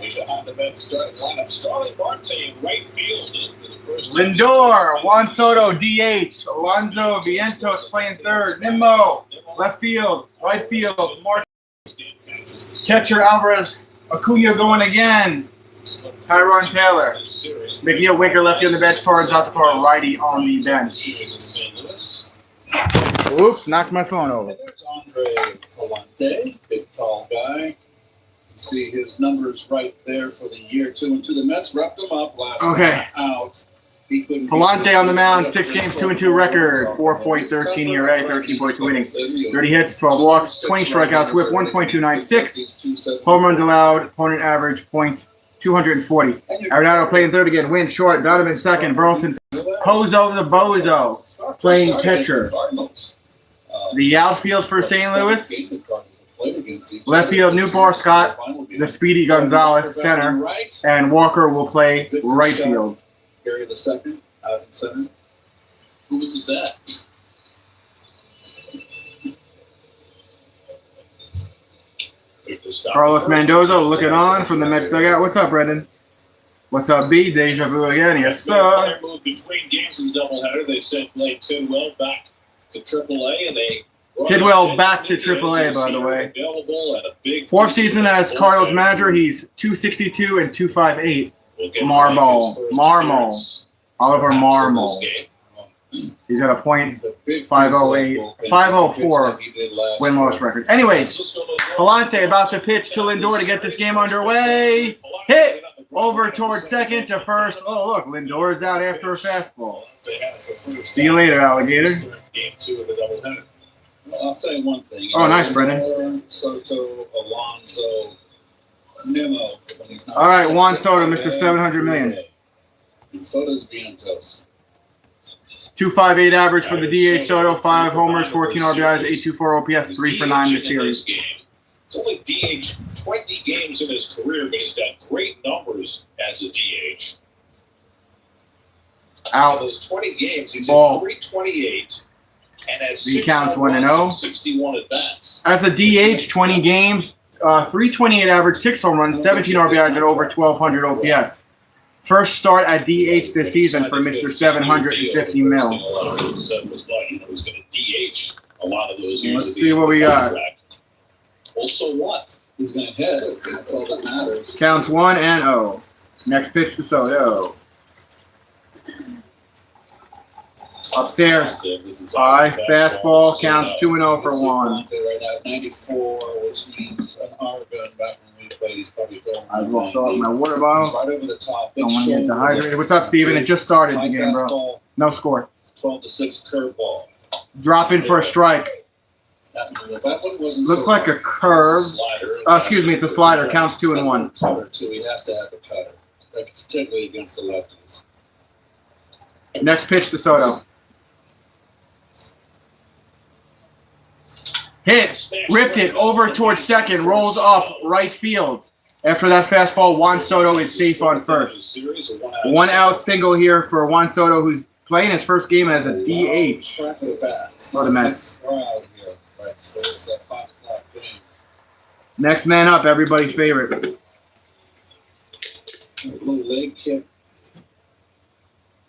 Behind the bench starting lineup, Starling Marte in right field for the first Lindor, Juan Soto, DH, Alonso Vientos playing third, Nimmo, left field, right field, Marte, catcher Alvarez, Acuna going again, Tyrone Taylor, McNeil Winker lefty on the bench, Torres Alcantara righty on the bench. Oops, knocked my phone over. There's Andre Palante, big tall guy. See his numbers right there for the year 2 and 2. The Mets wrapped him up last time out. He couldn't. Palante on the mound, 6 games, 2-2 record, 4.13 ERA, 13.2 innings, 30 hits, 12 walks, 20 strikeouts, whip 1.296, home runs allowed, opponent average .240. Arenado playing third again, win short, Donovan second, Burleson, Pozo the Bozo playing catcher. The outfield for St. Louis. Left field, Newbar Scott, the speedy Gonzalez, center, and Walker will play right field. Gary the second, out in center. Who was his dad? Carlos Mendoza looking on from the Mets dugout. What's up, Brendan? What's up, B? Deja vu again. Yes, sir. Between games in doubleheader, they sent Blake Tidwell back to AAA, and they. Tidwell back to AAA, by the way. Fourth season as Cardinals manager, he's 262 and 258. Marmol. Oliver Marmol. He's got a .508, 504 win-loss record. Anyways, Palante about to pitch to Lindor to get this game underway. Hit over towards second to first. Oh, look, Lindor is out after a fastball. See you later, alligator. Game 2 of the doubleheader. Well, I'll say one thing. Oh, nice, Brendan. Soto, Alonso, Nimmo. All right, Juan Soto, Mr. 700 million. And Soto's Vientos. 2.58 average for the DH Soto, 5 homers, 14 RBIs, 8.24 OPS, 3 for 9 in the series. It's only DH 20 games in his career, but he's got great numbers as a DH. Out. Those 20 games, he's Ball. at 328 and has He counts 1-0. 61 at bats. As a DH, 20 games, 328 average, 6 home runs, 17 RBIs, and over 1,200 OPS. First start at DH this season for Mr. 750 mil. He's going to DH a lot of those years. Let's see what we got. Well, so what? He's going to hit. That's all that matters. Counts 1-0. Next pitch to Soto. Upstairs. High fastball. Counts 2-0 for 1. Right now, 94, which means an hour gun back when we played. He's probably throwing. I as well fill up my water bottle. Right over the top. Don't want to get dehydrated. What's up, Steven? It just started the game, bro. No score. 12-6 curveball. Drop in for a strike. That one wasn't Looked like a curve. Excuse me, it's a slider. Counts 2-1. Cutter too. He has to have a cutter, particularly against the lefties. Next pitch to Soto. Hits, ripped it over towards second, rolls up right field. After that fastball, Juan Soto is safe on first. 1 out single here for Juan Soto, who's playing his first game as a DH for the Mets. Next man up, everybody's favorite. Little leg kick.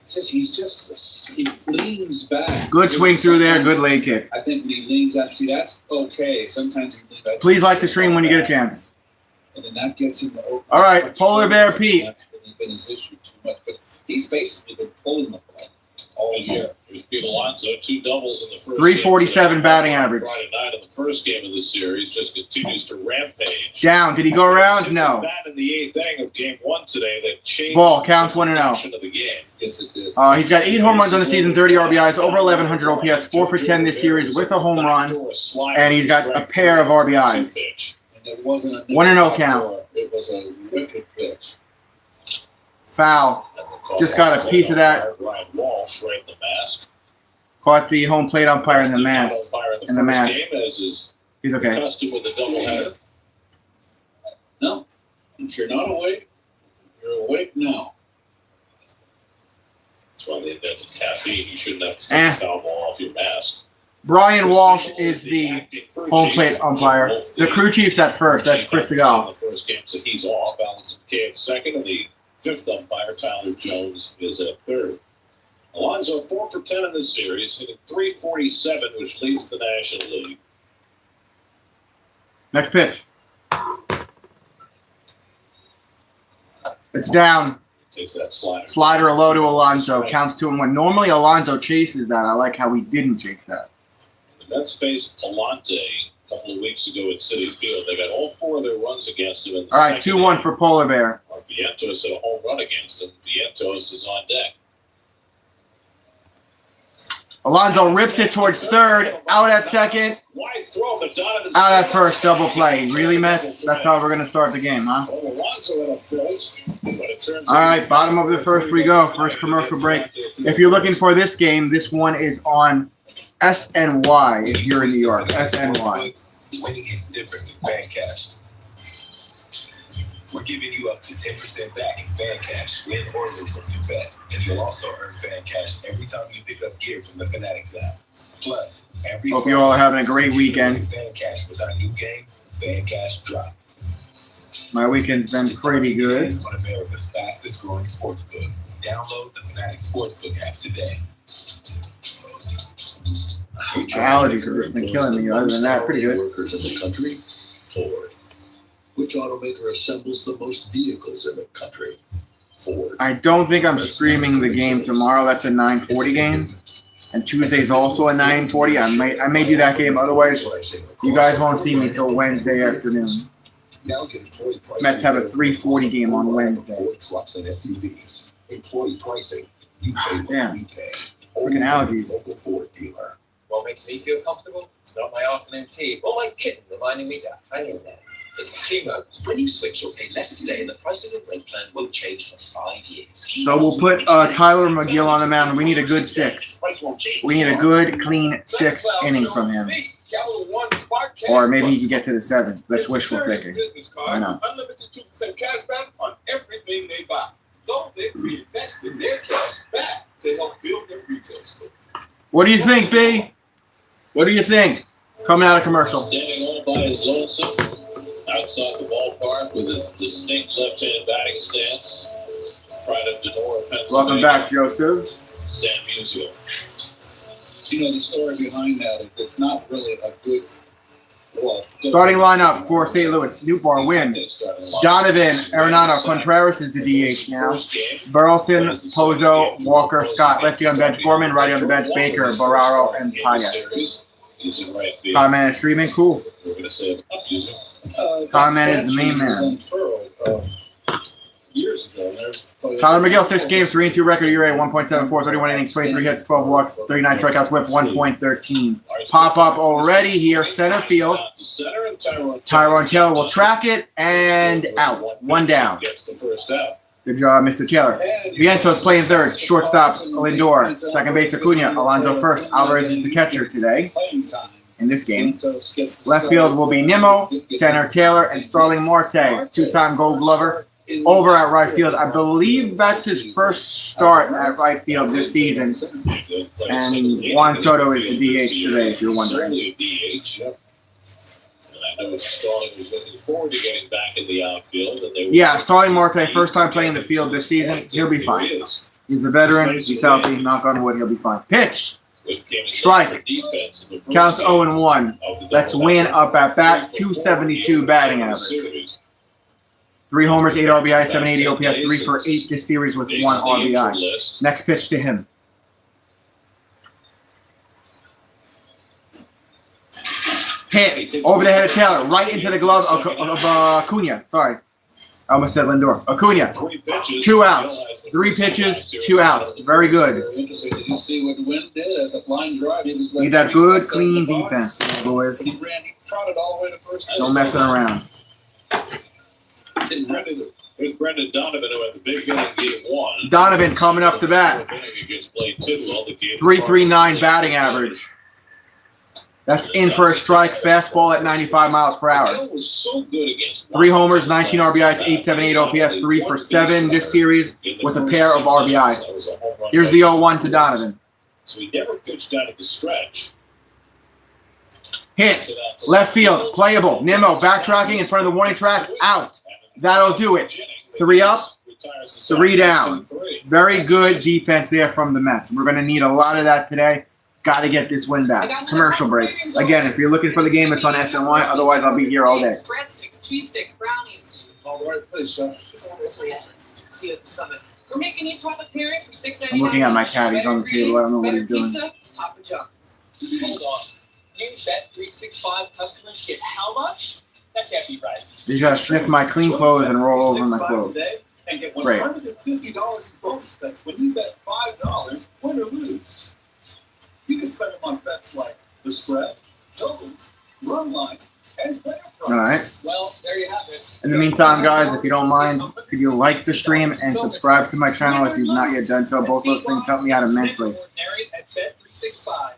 He leans back. Good swing through there, good leg kick. I think when he leans out, see, that's okay. Sometimes he leans out. Please like the stream when you get a chance. And then that gets him to open. All right, Polar Bear Pete. That's really been his issue too much. But he's basically been pulling the ball all year. There's Pete Alonso, 2 doubles in the first 347 batting average. Friday night in the first game of the series, just continues to rampage. Down. Did he go around? No. Bat in the 8th inning of game 1 today that changed Ball counts 1-0. of the game. Yes, it did. He's got 8 home runs on the season, 30 RBIs, over 1,100 OPS, 4 for 10 this series with a home run, and he's got a pair of RBIs. And it wasn't a 1-0 count. It was a wicked pitch. Foul. Just got a piece of that. Ryan Walsh right in the mask. Caught the home plate umpire in the mask. In the mask. He's He's okay. custom with the doubleheader. No. If you're not awake, you're awake now. That's why they invented caffeine. You shouldn't have to take the foul ball off your mask. Brian Walsh is the home plate umpire. The crew chief's at first. That's Chris Segal. The first game, so he's off. Allison Kay at second, and the fifth umpire, Tyler Jones, is at third. Alonso 4 for 10 in this series, hitting .347, which leads the National League. Next pitch. It's down. Takes that slider. Slider low to Alonso. Counts 2-1. Normally Alonso chases that. I like how he didn't chase that. The Mets faced Palante a couple of weeks ago at Citi Field. They got all 4 of their runs against him in the All right, 2-1 for Polar Bear. Vientos hit a home run against him. Vientos is on deck. Alonso rips it towards third. Out at second. Wide throw, but Donovan's Out at first. Double play. Really, Mets? That's how we're going to start the game, huh? Alonso in approach, but it turns All right, bottom of the first we go. First commercial break. If you're looking for this game, this one is on SNY if you're in New York. SNY. Winning is different than Fan Cash. We're giving you up to 10% back in Fan Cash, win or lose on your bet. And you'll also earn Fan Cash every time you pick up gear from the Fanatics app. Plus, every Hope you all are having a great weekend. Fan Cash with our new game, Fan Cash Drop. My weekend's been pretty good. On America's fastest growing sportsbook. Download the Fanatics Sportsbook app today. My allergies have just been killing me. Other than that, pretty good. Workers in the country, Ford. Which automaker assembles the most vehicles in the country? Ford. I don't think I'm streaming the game tomorrow. That's a 9:40 game. And Tuesday's also a 9:40. I may do that game. Otherwise, you guys won't see me till Wednesday afternoon. Now get employee pricing. Mets have a 3:40 game on Wednesday. Ford trucks and SUVs. Employee pricing. You pay what Yeah. we pay. Freaking allergies. Local Ford dealer. What makes me feel comfortable? It's not my afternoon tea or my kitten reminding me to hang in there. It's T-Mobile. When you switch, you'll pay less today, and the price of your rate plan won't change for 5 years. So we'll put Tyler McGill on the mound. We need a good 6. We need a good, clean 6th inning from him. Or maybe he can get to the 7th. That's wishful thinking. I know. Unlimited 2% cash back on everything they buy. So they reinvested their cash back to help build their retail store. What do you think, B? What do you think? Coming out of commercial. Standing all by his lonesome outside the ballpark with his distinct left-handed batting stance. Pride of Denora, Pennsylvania. Welcome back, Joseph. Stan Musial. You know, the story behind that, it's not really a good, Starting lineup for St. Louis. Newbar win. Donovan, Arenado, Contreras is the DH now. Burleson, Pozo, Walker, Scott. Lefty on bench, Gorman. Righty on the bench, Baker, Barraro, and Payas. Comment is streaming. Cool. Comment is the main man. Years ago, Tyler McGill, 6 games, 3-2 record, ERA, 1.74, 31 innings, 23 hits, 12 walks, 39 strikeouts, whip, 1.13. Pop up already here, center field. Tyrone Taylor will track it, and out. 1 down. Good job, Mr. Taylor. Vientos playing third, shortstop, Lindor. Second base, Acuna. Alonso first. Alvarez is the catcher today in this game. Left field will be Nimmo, center Taylor, and Starling Marte, 2-time Gold Glover. Over at right field, I believe that's his first start at right field this season. And Juan Soto is the DH today, if you're wondering. I know Starling was looking forward to getting back in the outfield. Yeah, Starling Marte, first time playing the field this season. He'll be fine. He's a veteran. He's healthy. Knock on wood, he'll be fine. Pitch. Strike. Counts 0-1. Let's win up at bat. 272 batting average. 3 homers, 8 RBI, 780 OPS, 3 for 8 this series with 1 RBI. Next pitch to him. Hit over the head of Taylor, right into the glove of Acuna. Sorry, I almost said Lindor. Acuna. 2 outs, 3 pitches, 2 outs. Very good. Interesting to see what Wynn did at the line drive. He was Need that good, clean defense, boys. He trotted all the way to first. No messing around. There's Brendan Donovan who had the big hit in game 1. Donovan coming up to bat. 3.39 batting average. That's in for a strike. Fastball at 95 miles per hour. 3 homers, 19 RBIs, 878 OPS, 3 for 7 this series with a pair of RBIs. Here's the 0-1 to Donovan. So he never pitched down at the stretch. Hit. Left field. Playable. Nimmo backtracking in front of the warning track. Out. That'll do it. 3 up, 3 down. Very good defense there from the Mets. We're going to need a lot of that today. Got to get this win back. Commercial break. Again, if you're looking for the game, it's on SNY. Otherwise, I'll be here all day. Cheese sticks, brownies. All the right place, son. See you at the summit. We're making you public appearance for $6.99. I'm looking at my cat. He's on the table. I don't know what he's doing. Pizza, Papa John's. Hold on. New Bet365 customers get how much? That can't be right. You gotta sniff my clean clothes and roll over my clothes. And get Great. $150 in bonus bets when you bet $5, win or lose. You can spend them on bets like the spread, totals, run line, and player price. All right. Well, there you have it. In the meantime, guys, if you don't mind, could you like the stream and subscribe to my channel if you've not yet done so? Both those things help me out immensely. At Bet365.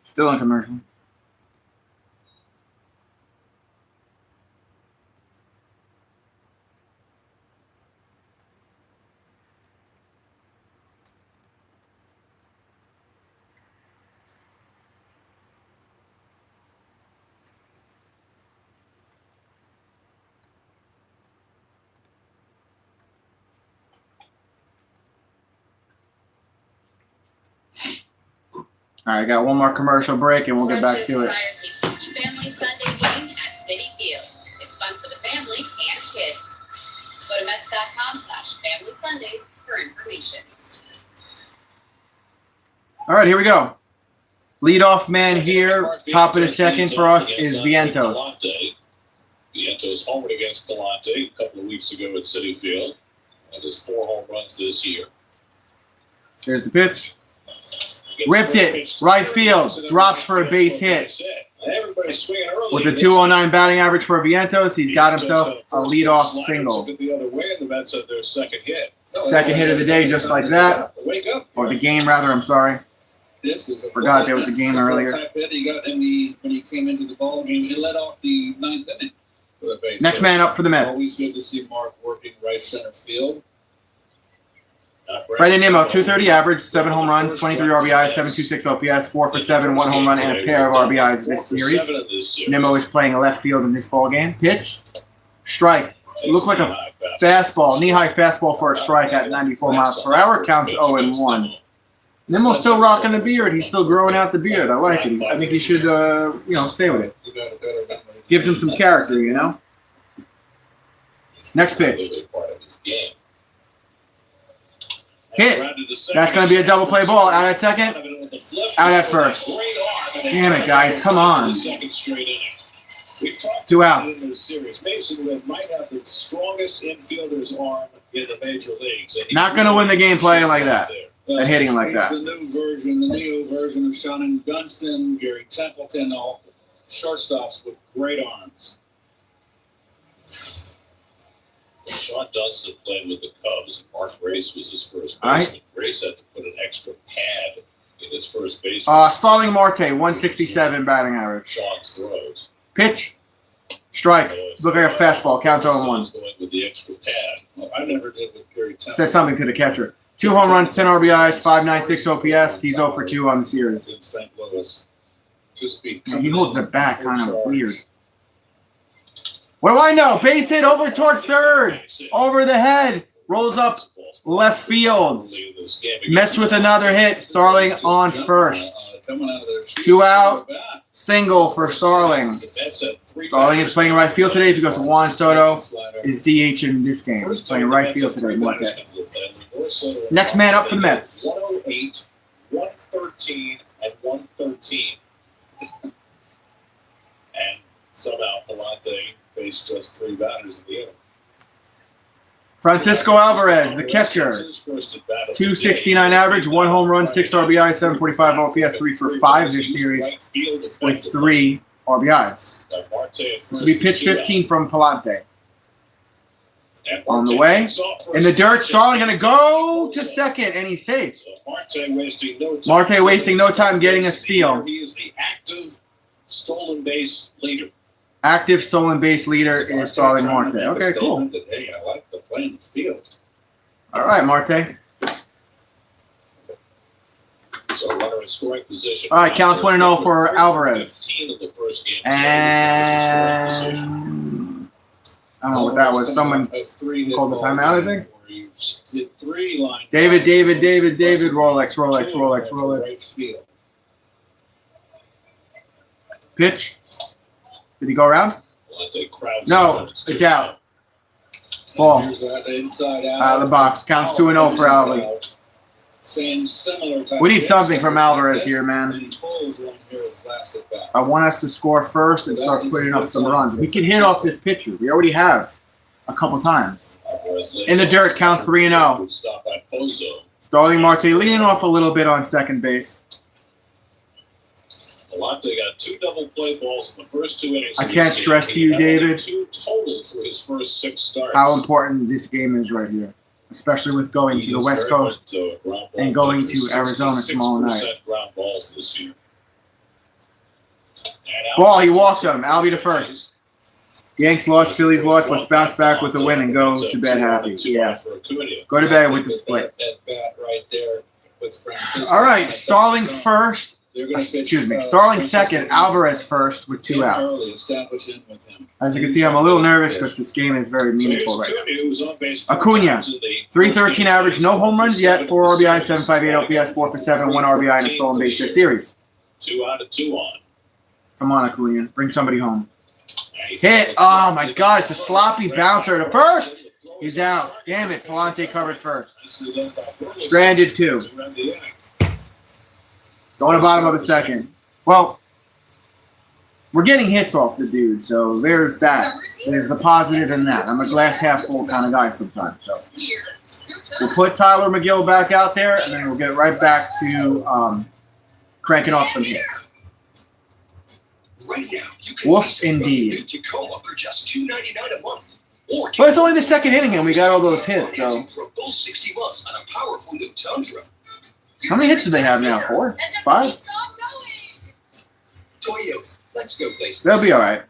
Still in commercial. All right, I got one more commercial break and we'll get back to it. Family Sunday game at Citi Field. It's fun for the family and kids. Go to Mets.com/Family Sundays for information. All right, here we go. Leadoff man here, top of the second for us is Vientos. Vientos homered against Galante a couple of weeks ago at Citi Field. And there's 4 home runs this year. Here's the pitch. Ripped it. Right field. Drops for a base hit. With a 209 batting average for Vientos, he's got himself a leadoff single. Second hit of the day, just like that. Or the game, rather. I'm sorry. Forgot there was a game earlier. He got when he came into the ball game. He led off the 9th inning for the base. Next man up for the Mets. Always good to see Mark working right center field. Brandon Nimmo, 230 average, 7 home runs, 23 RBIs, 726 OPS, 4 for 7, 1 home run, and a pair of RBIs this series. Nimmo is playing left field in this ball game. Pitch, strike. Looked like a fastball, knee-high fastball for a strike at 94 miles per hour. Counts 0-1. Nimmo's still rocking the beard. He's still growing out the beard. I like it. I think he should, stay with it. Gives him some character, you know. Next pitch. Hit. That's going to be a double play ball. Out at second. Out at first. Damn it, guys. Come on. 2 outs. In this series, Mason might have the strongest infielder's arm in the major leagues. Not going to win the game playing like that and hitting like that. The new version, the neo version of Sean Dunston, Gary Templeton, all shortstops with great arms. Sean Dunston played with the Cubs. Mark Grace was his first baseman. Grace had to put an extra pad in his first base. Starling Marte, 167 batting average. Sean's throws. Pitch. Strike. Look like a fastball. Counts 0-1. Going with the extra pad. Well, I never did with Gary Templeton. Said something to the catcher. 2 home runs, 10 RBIs, 596 OPS. He's 0 for 2 on the series. In St. Louis. He holds the bat kind of weird. What do I know? Base hit over towards third. Over the head. Rolls up left field. Mets with another hit. Starling on first. 2 out. Single for Starling. Starling is playing right field today because Juan Soto is DH in this game. He's playing right field today. Next man up for the Mets. 108, 113, and 113. And somehow Palante faced just 3 batters in the inning. Francisco Alvarez, the catcher. 269 average, 1 home run, 6 RBI, 745 OPS, 3 for 5 this series with 3 RBIs. This will be pitch 15 from Palante. On the way. In the dirt, Starling going to go to second, and he's safe. Marte wasting no time getting a steal. He is the active stolen base leader. Active stolen base leader is Starling Marte. Okay, cool. Hey, I like the play in the field. All right, Marte. So runner in scoring position. All right, counts 1-0 for Alvarez. 15 of the first game. And I don't know what that was. Someone called the timeout, I think. David, Rolex. Pitch. Did he go around? No, it's out. Ball. Out of the box. Counts 2-0 for Alvarez. We need something from Alvarez here, man. I want us to score first and start putting up some runs. We can hit off this pitcher. We already have a couple times. In the dirt, counts 3-0. Starling Marte leading off a little bit on second base. Palante got 2 double play balls in the first 2 innings. I can't stress to you, David, 2 total through his first 6 starts. how important this game is right here, especially with going to the West Coast and going to Arizona tomorrow night. Ground balls this year. Ball, he walked him. Albie to first. Yanks lost, Phillies lost. Let's bounce back with the win and go to bed happy. Yeah. Go to bed with the split. All right, Starling first. Excuse me. Starling second, Alvarez first with 2 outs. As you can see, I'm a little nervous because this game is very meaningful right now. Acuna, 313 average, no home runs yet, 4 RBI, 758 OPS, 4 for 7, 1 RBI, and a stolen base this series. 2 out of 2 on. Come on, Acuna. Bring somebody home. Hit. Oh, my God. It's a sloppy bouncer to first. He's out. Damn it. Palante covered first. Stranded 2. Going to bottom of the second. Well, we're getting hits off the dude, so there's that. There's the positive in that. I'm a glass half full kind of guy sometimes. So we'll put Tyler McGill back out there, and then we'll get right back to cranking off some hits. Right now, you can Woof, indeed. Tacoma for just $2.99 a month. But it's only the second inning, and we got all those hits. So For a full 60 months on a powerful new Tundra. how many hits do they have now? 4? 5? Toyota, let's go places. They'll be all right.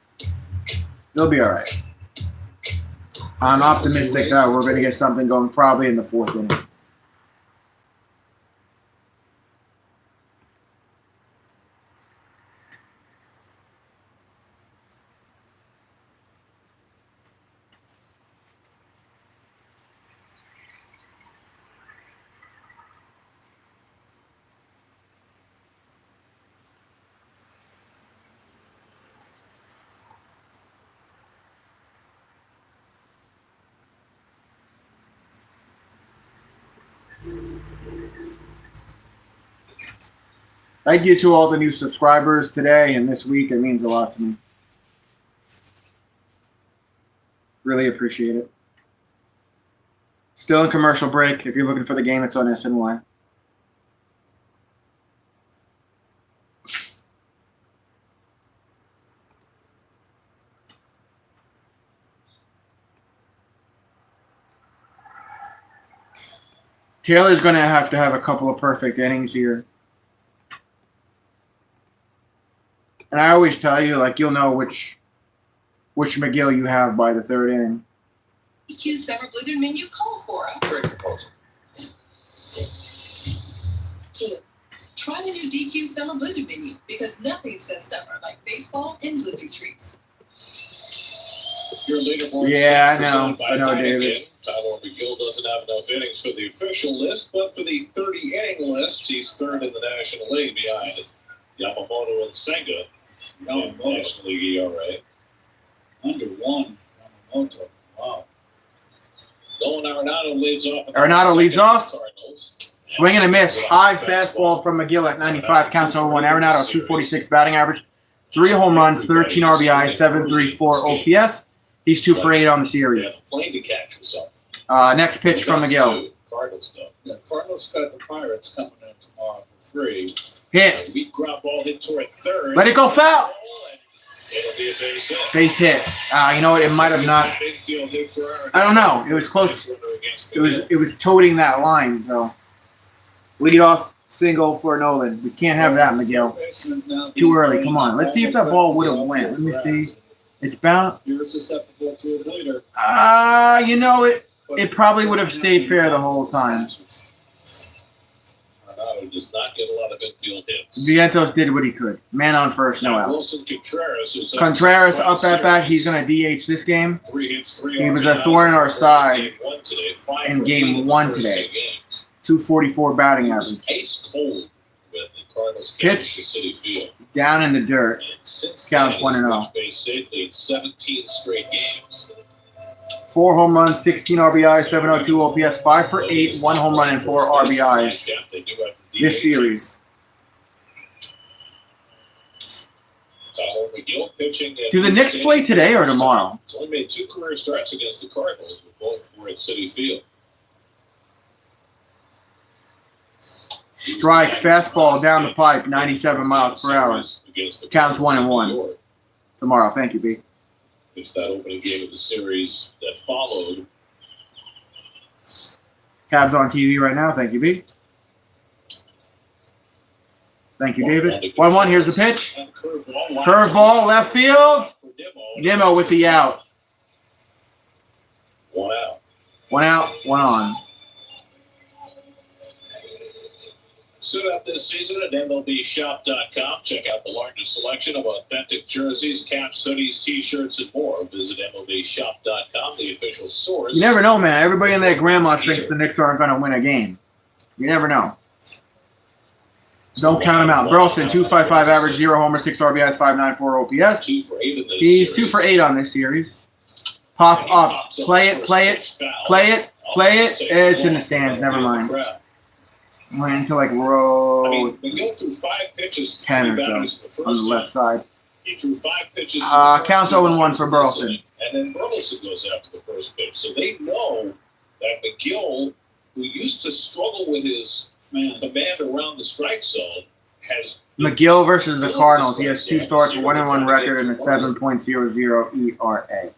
They'll be all right. I'm optimistic that we're going to get something going probably in the 4th inning. Thank you to all the new subscribers today and this week. It means a lot to me. Really appreciate it. Still in commercial break. If you're looking for the game, it's on SNY. Taylor's going to have a couple of perfect innings here. And I always tell you, like, you'll know which McGill you have by the 3rd inning. DQ Summer Blizzard menu calls for a Trade proposal. deal. Try the new DQ Summer Blizzard menu because nothing says summer like baseball and blizzard treats. Yeah, I know, David. Tyler McGill doesn't have enough innings for the official list, but for the 30-inning list, he's 3rd in the National League behind Yamamoto and Senga. National League ERA. Under 1. Yamamoto. Wow. Nolan Arenado leads off. Arenado leads off. Cardinals. Swing and a miss. High fastball from McGill at 95. Counts over 1. Arenado, 246 batting average. 3 home runs, 13 RBI, 734 OPS. He's 2 for 8 on the series. Playing to catch or something. Next pitch from Miguel. Cardinals don't. Yeah, Cardinals got the Pirates coming in tomorrow for 3. Hit. Weak ground ball hit toward third. Let it go foul. It'll be a base hit. Base hit. You know what? It might have not. I don't know. It was close. It was toting that line, though. Lead off single for Nolan. We can't have that, Miguel. It's too early. Come on. Let's see if that ball would have went. Let me see. It's bound. You're susceptible to a bleeder. You know it probably would have stayed fair the whole time. Arnado does not get a lot of infield hits. Vientos did what he could. Man on first, no outs. Wilson Contreras up at bat. He's going to DH this game. 3 hits, 3 He was a thorn in our side in in game 1 today. 244 batting average. Ice cold when the Cardinals came Pitch. to City Field. Down in the dirt. And since Counts then, 1-0. he's reached base safely in 17 straight games. 4 home runs, 16 RBIs, 702 OPS, 5 for 8, 1 home run, and 4 RBIs They do have the this DH. series. Tyler McGill pitching. Do the Knicks play today or tomorrow? He's only made 2 career starts against the Cardinals, but both were at City Field. Strike, fastball down the pipe, 97 miles per hour. Counts 1-1 tomorrow. Thank you, B. It's that opening game of the series that followed. Cavs on TV right now. Thank you, B. Thank you, David. 1-1. Here's the pitch. Curveball, left field. Nimmo with the out. 1 out. 1 out, 1 on. Suit up this season at MLBShop.com. Check out the largest selection of authentic jerseys, caps, hoodies, T-shirts, and more. Visit MLBShop.com, the official source. You never know, man. Everybody and their grandma thinks the Knicks aren't going to win a game. You never know. Don't count him out. Burleson, 2.55 average, 0 homer, 6 RBIs, 5.94 OPS. 2 for 8 in this He's series. 2 for 8 on this series. Pop up. Play it, play it, play it, play it. It's in the stands. Never mind. Went into like row McGill threw 5 pitches to 10 3 or batters in the so first on the left side. He threw 5 pitches. To the first Counts 2 0-1 batters for in this Burleson. inning, and then Burleson goes after the first pitch. So they know that McGill, who used to struggle with his command around the strike zone, has McGill versus the Cardinals. He has 2 starts, 1-1 record, and a 7.00 ERA.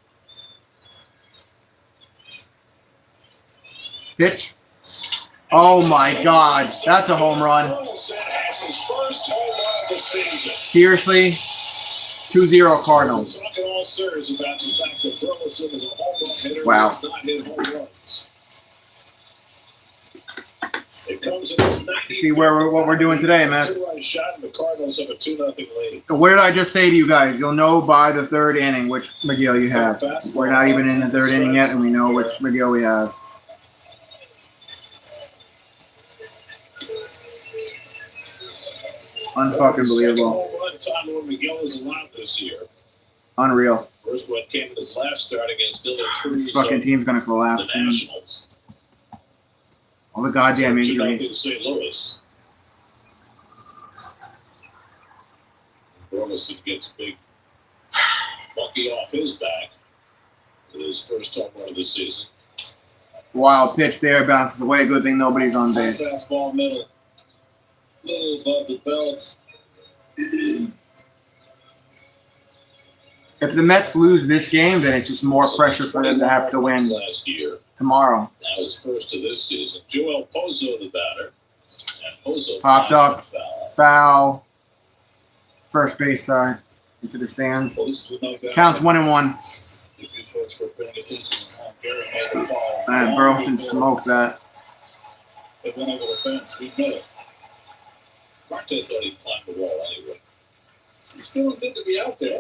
Pitch. Oh my God, that's a home run. Burleson has his first home run of the season. Seriously, 2-0 Cardinals. We're talking all serious about the fact that Burleson is a home run hitter. Wow. Who has not hit home runs. It comes in his 90th See what we're doing today, man. 2-run shot, and the Cardinals have a 2-0 lead. What did I just say to you guys? You'll know by the 3rd inning which McGill you have. We're not even in the 3rd inning yet, and we know which McGill we have. Unfucking believable. Second home run Tyler McGill is allowed this year. Unreal. First one came in his last start against Dylan Cruz This fucking of team's gonna the collapse soon. Nationals. All the goddamn 2-0 injuries. St. Louis. Burleson gets big monkey off his back with his first home run of the season. Wild pitch there, bounces away. Good thing nobody's on base. Fastball middle. Little above the belt. If the Mets lose this game, then it's just more pressure for them to have to win Last year, tomorrow. now his first of this season. Joel Pozo, the batter. And Pozo Popped flies up. for foul. Foul. First base side. Into the stands. Well, this was no good. Counts 1-1. If you folks were paying attention, Gary made the call. And Burleson smoked that. It went over the fence. We met it. Marte thought he'd climb the wall anyway. It's feeling good to be out there.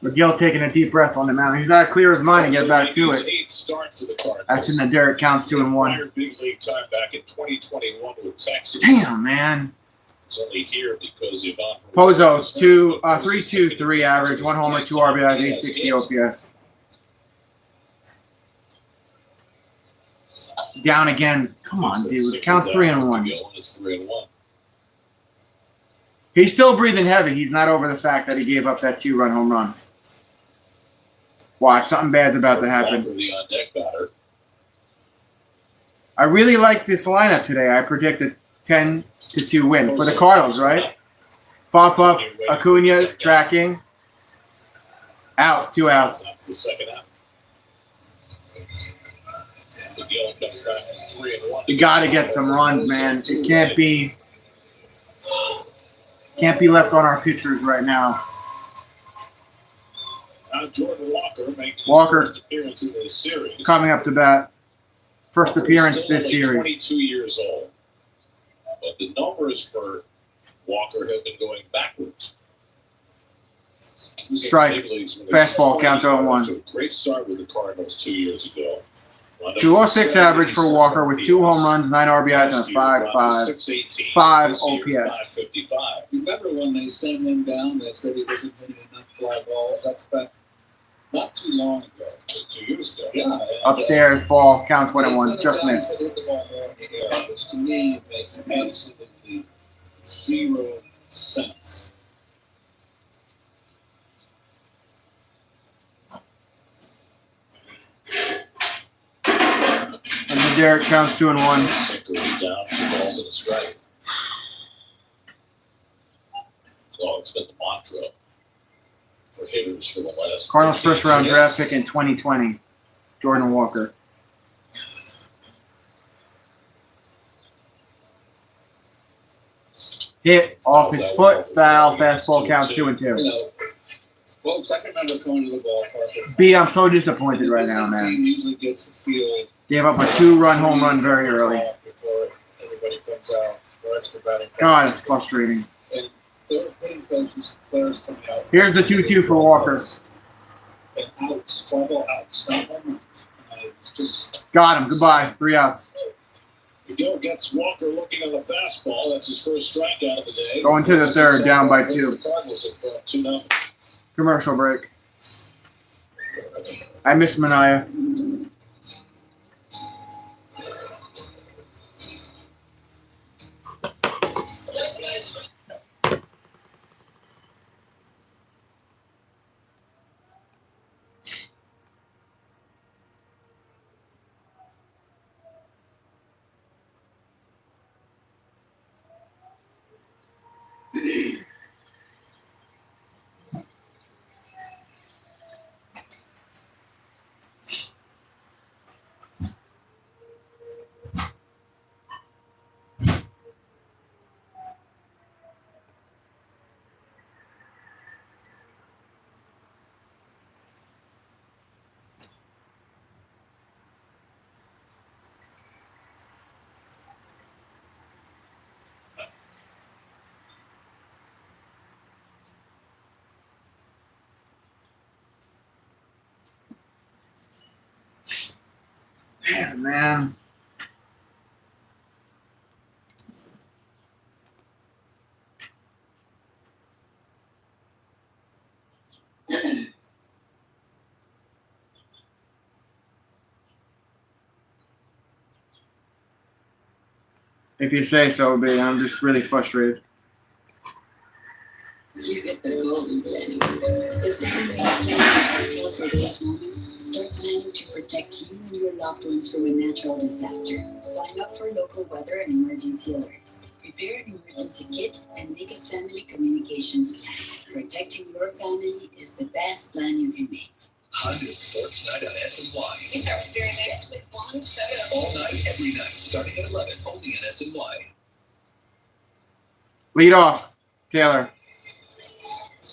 McGill taking a deep breath on the mound. He's got to clear his mind and get back to it. 8 start for the Cardinals. That's in the dirt. Counts 2-1. Prior big league time back in 2021 with Texas. Damn, man. It's only here because Ivan Pozo, 3.23 average, 1 homer, 2 RBIs, 860 OPS. Down again. Come on, dude. Counts 3-1. It's 3-1. He's still breathing heavy. He's not over the fact that he gave up that 2-run home run. Watch, something bad's about to happen. The on-deck batter. I really like this lineup today. I predict a 10-2 win for the Cardinals, right? Pop up, Acuna tracking. Out, 2 outs. That's the second out. McGill comes back from 3-1. You got to get some runs, man. It can't be left on our pitchers right now. Jordan Walker making Walker his first appearance in this series. Coming up to bat. First appearance this Still only series. 22 years old. But the numbers for Walker have been going backwards. Strike. Fastball counts 0-1. Great start with the Cardinals 2 years ago. 206 average for Walker with 2 home runs, 9 RBIs, and a 5.5. 5 OPS. Remember when they sent him down, they said he wasn't hitting enough fly balls? That's back not too long ago. 2 years ago. Yeah. Upstairs, ball counts 1-1. Just missed. Hit the ball more in the air, which to me makes absolutely 0 sense. And the Derek counts 2-1. Sinker is down, 2 balls and a strike. Oh, it's been the mantra for hitters for the last. Cardinals 15 first round years. draft pick in 2020. Jordan Walker. Hit off his foot, foul, fastball counts 2-2. You know, folks, I can remember going to the ballpark. B, I'm so disappointed right now, The man. team usually gets the field Gave up a 2-run home run very early. before everybody comes out for extra batting. God, it's frustrating. And there are hitting coaches, players coming out. Here's the 2-2 for Walker. And outs, fly ball outs, not home runs. It's just Got him. Goodbye. 3 outs. McGill gets Walker looking on the fastball. That's his first strikeout of the day. Going to the third, down by 2. The Cardinals in front, 2-0. Commercial break. I miss Mania. Damn, man. If you say so, B, I'm just really frustrated. You get the golden planning. The same way you plan each detail for those moments, start planning to protect you and your loved ones from a natural disaster. Sign up for local weather and emergency alerts. Prepare an emergency kit and make a family communications plan. Protecting your family is the best plan you can make. Honda Sports Night on SNY. We start with Very Mix with one soda. All night, every night, starting at 11, only on SNY. Lead off, Taylor.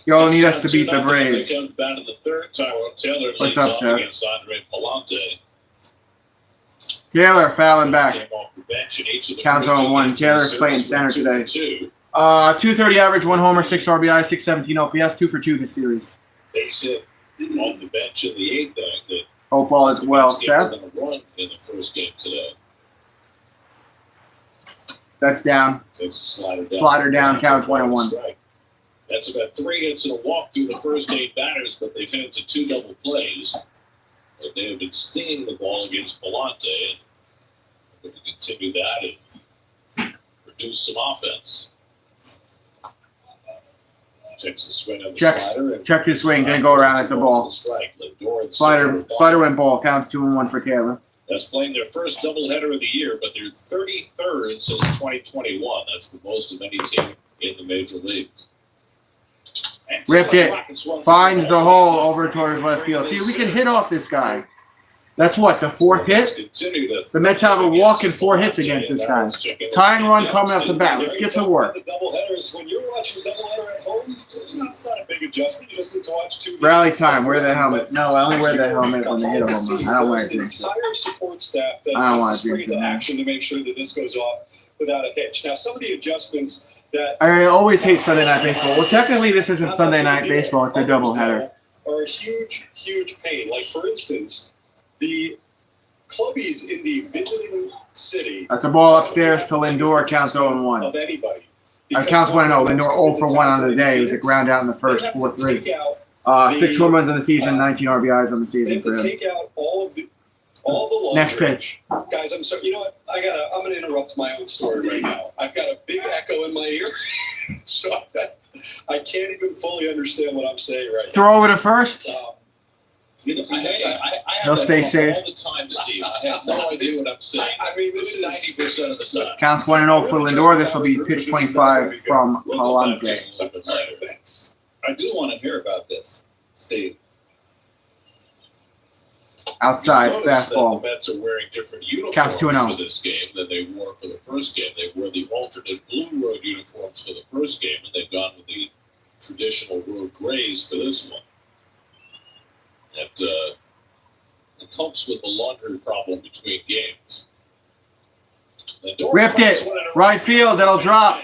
Y'all need us to beat the Braves. Comes down to the third time. Taylor What's leads up, off Seth? against Andre Palante. Taylor fouling back. Came off the bench in each of the Counts first 0-1. two games Taylor's of the playing series, center went 2 today. for 2. 230 average, 1 homer, 6 RBI, 617 OPS, 2 for 2 this series. Base hit off the bench in the 8th inning. That Hope all is well, Mets gave them Seth. a run in the first game today. That's down. Takes a slider down. Slider down, counts 1-1. Strike. That's about 3 hits and a walk through the first 8 batters, but they've hit into 2 double plays. But they have been stinging the ball against Palante, and we're going to continue that and produce some offense. Takes a swing on the Checks. slider. And Checked his swing. Didn't go around. It's a ball. Strike. Lindor and Slider went ball. Counts 2-1 for Taylor. That's playing their first doubleheader of the year, but they're 33rd since 2021. That's the most of any team in the major leagues. And Ripped so it. Rockets won Finds for the hole over towards left field. See, we can hit off this guy. That's what, the fourth hit? The Mets have a walk and 4 hits against this guy. Tying run coming up the bat. Let's get to work. The doubleheaders, when you're watching a doubleheader at home, it's not a big adjustment. You just need to watch 2 Rally time. Wear the helmet. No, I only wear the helmet when they hit a home run. I don't wear it. Entire support staff that I don't want is to drink spring into tonight. action to make sure that this goes off without a hitch. Now, some of the adjustments that I always hate Sunday Night Baseball. Well, technically, this isn't Sunday Night Baseball. It's a doubleheader. are a huge, huge pain. Like, for instance, the clubbies in the visiting city. That's a ball upstairs to Lindor. Counts 0-1. Of anybody. Counts 1-0. Lindor 0 for 1 on the day. It was a ground out in the first 4-3. 6 home runs in the season, 19 RBIs on the They season have for to him. take out all the laundry. Next pitch. Guys, I'm sorry. You know what? I'm gonna interrupt my own story right now. I've got a big echo in my ear, so I can't even fully understand what I'm saying right Throw over to first. now. You know, I have He'll that stay problem safe. all the time, Steve. I have no idea what I'm saying. I mean, this is 90% of the time. Counts 1-0 for Lindor. This will be pitch 25 from We'll go back to Palante. it a little bit later. I do want to hear about this, Steve. Outside, You'll notice that fastball. The Mets are wearing different uniforms Counts 2-0. for this game than they wore for the first game. They wore the alternate blue road uniforms for the first game, and they've gone with the traditional road grays for this one. It helps with the laundry problem between games. Ripped it. Right field. That'll drop.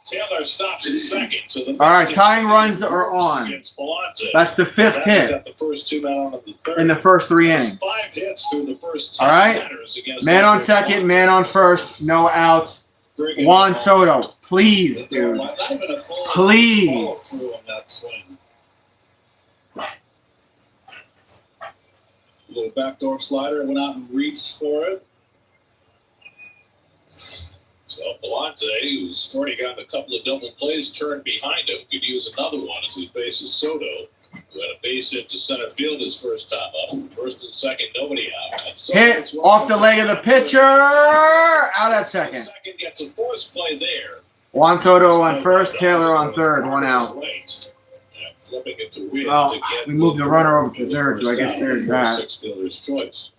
Taylor stops in second. So the All right, Mets tying get runs two are on. against Palante. That's the 5th Now hit got the first 2 men on in the third. in the first 3 There's innings. 5 hits through the first 10 All right. batters against Man on Palante. second, man on first. No outs. Bring Juan it Soto. Please, dude. Not even a full Please. follow through on that swing. Little backdoor slider, went out and reached for it. So Palante, who's already gotten a couple of double plays, turned behind him. Could use another one as he faces Soto, who had a base hit to center field his first time up. First and second, nobody out. And Soto Hit gets one off the more. leg of the pitcher. Out at second. Second gets a force play there. Juan Soto on first, Taylor on third, 1 out. Flipping it to win Well, to get we moved the runner over to third, so I guess there's that. Six fielder's choice.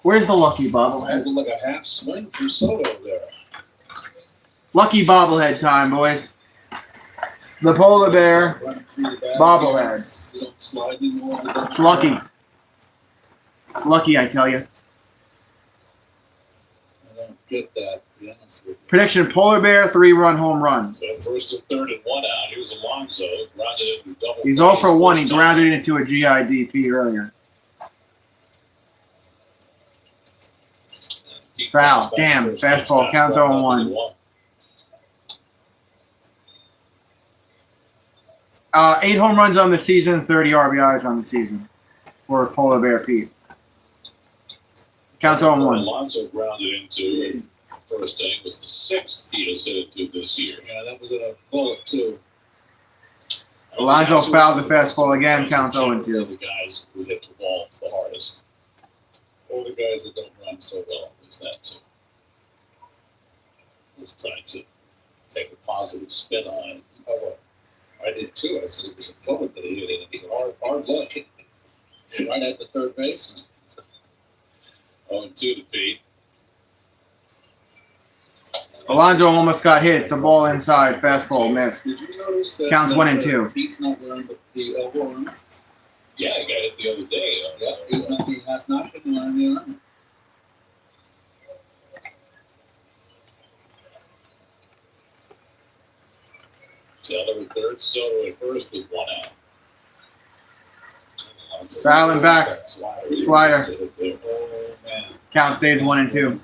Where's the lucky Had bobblehead? to look a half swing for Soto there. Lucky bobblehead time, boys. The polar bear Running through the bag. bobblehead. You don't slide anymore. It's lucky. It's lucky, I tell you. I don't get that, to be honest with you. Prediction: polar bear 3-run home run. So first and third and 1 out. He was Alonso, grounded into double. He's plays 0 for 1. He first time. grounded into a GIDP earlier. He Foul. comes back Damn. first base, Fastball. Counts 0-1. 1. 8 home runs on the season, 30 RBIs on the season for polar bear Pete. Counts 0-1. Alonso grounded into, and first inning was the 6th he has hit into this year. Yeah, that was a bullet, too. Alonso fouls the fastball again, counts 0-2. The guys who hit the ball the hardest. Or the guys that don't run so well. Is that too? I was trying to take a positive spin on it. Oh, well, I did, too. I said it was a bullet that he hit in. He's hard luck. Right at the third base. 0-2 to Pete. Alonso almost got hit. It's a ball inside. Fastball missed. Did you notice that? Counts 1 and 2. Pete's not wearing the elbow armor. Yeah, he got hit the other day. Yeah, he has not been wearing the armor. Taylor at third, Soto at first with 1 out. Fouling back. Slider. Oh, man. Count stays 1 and 2.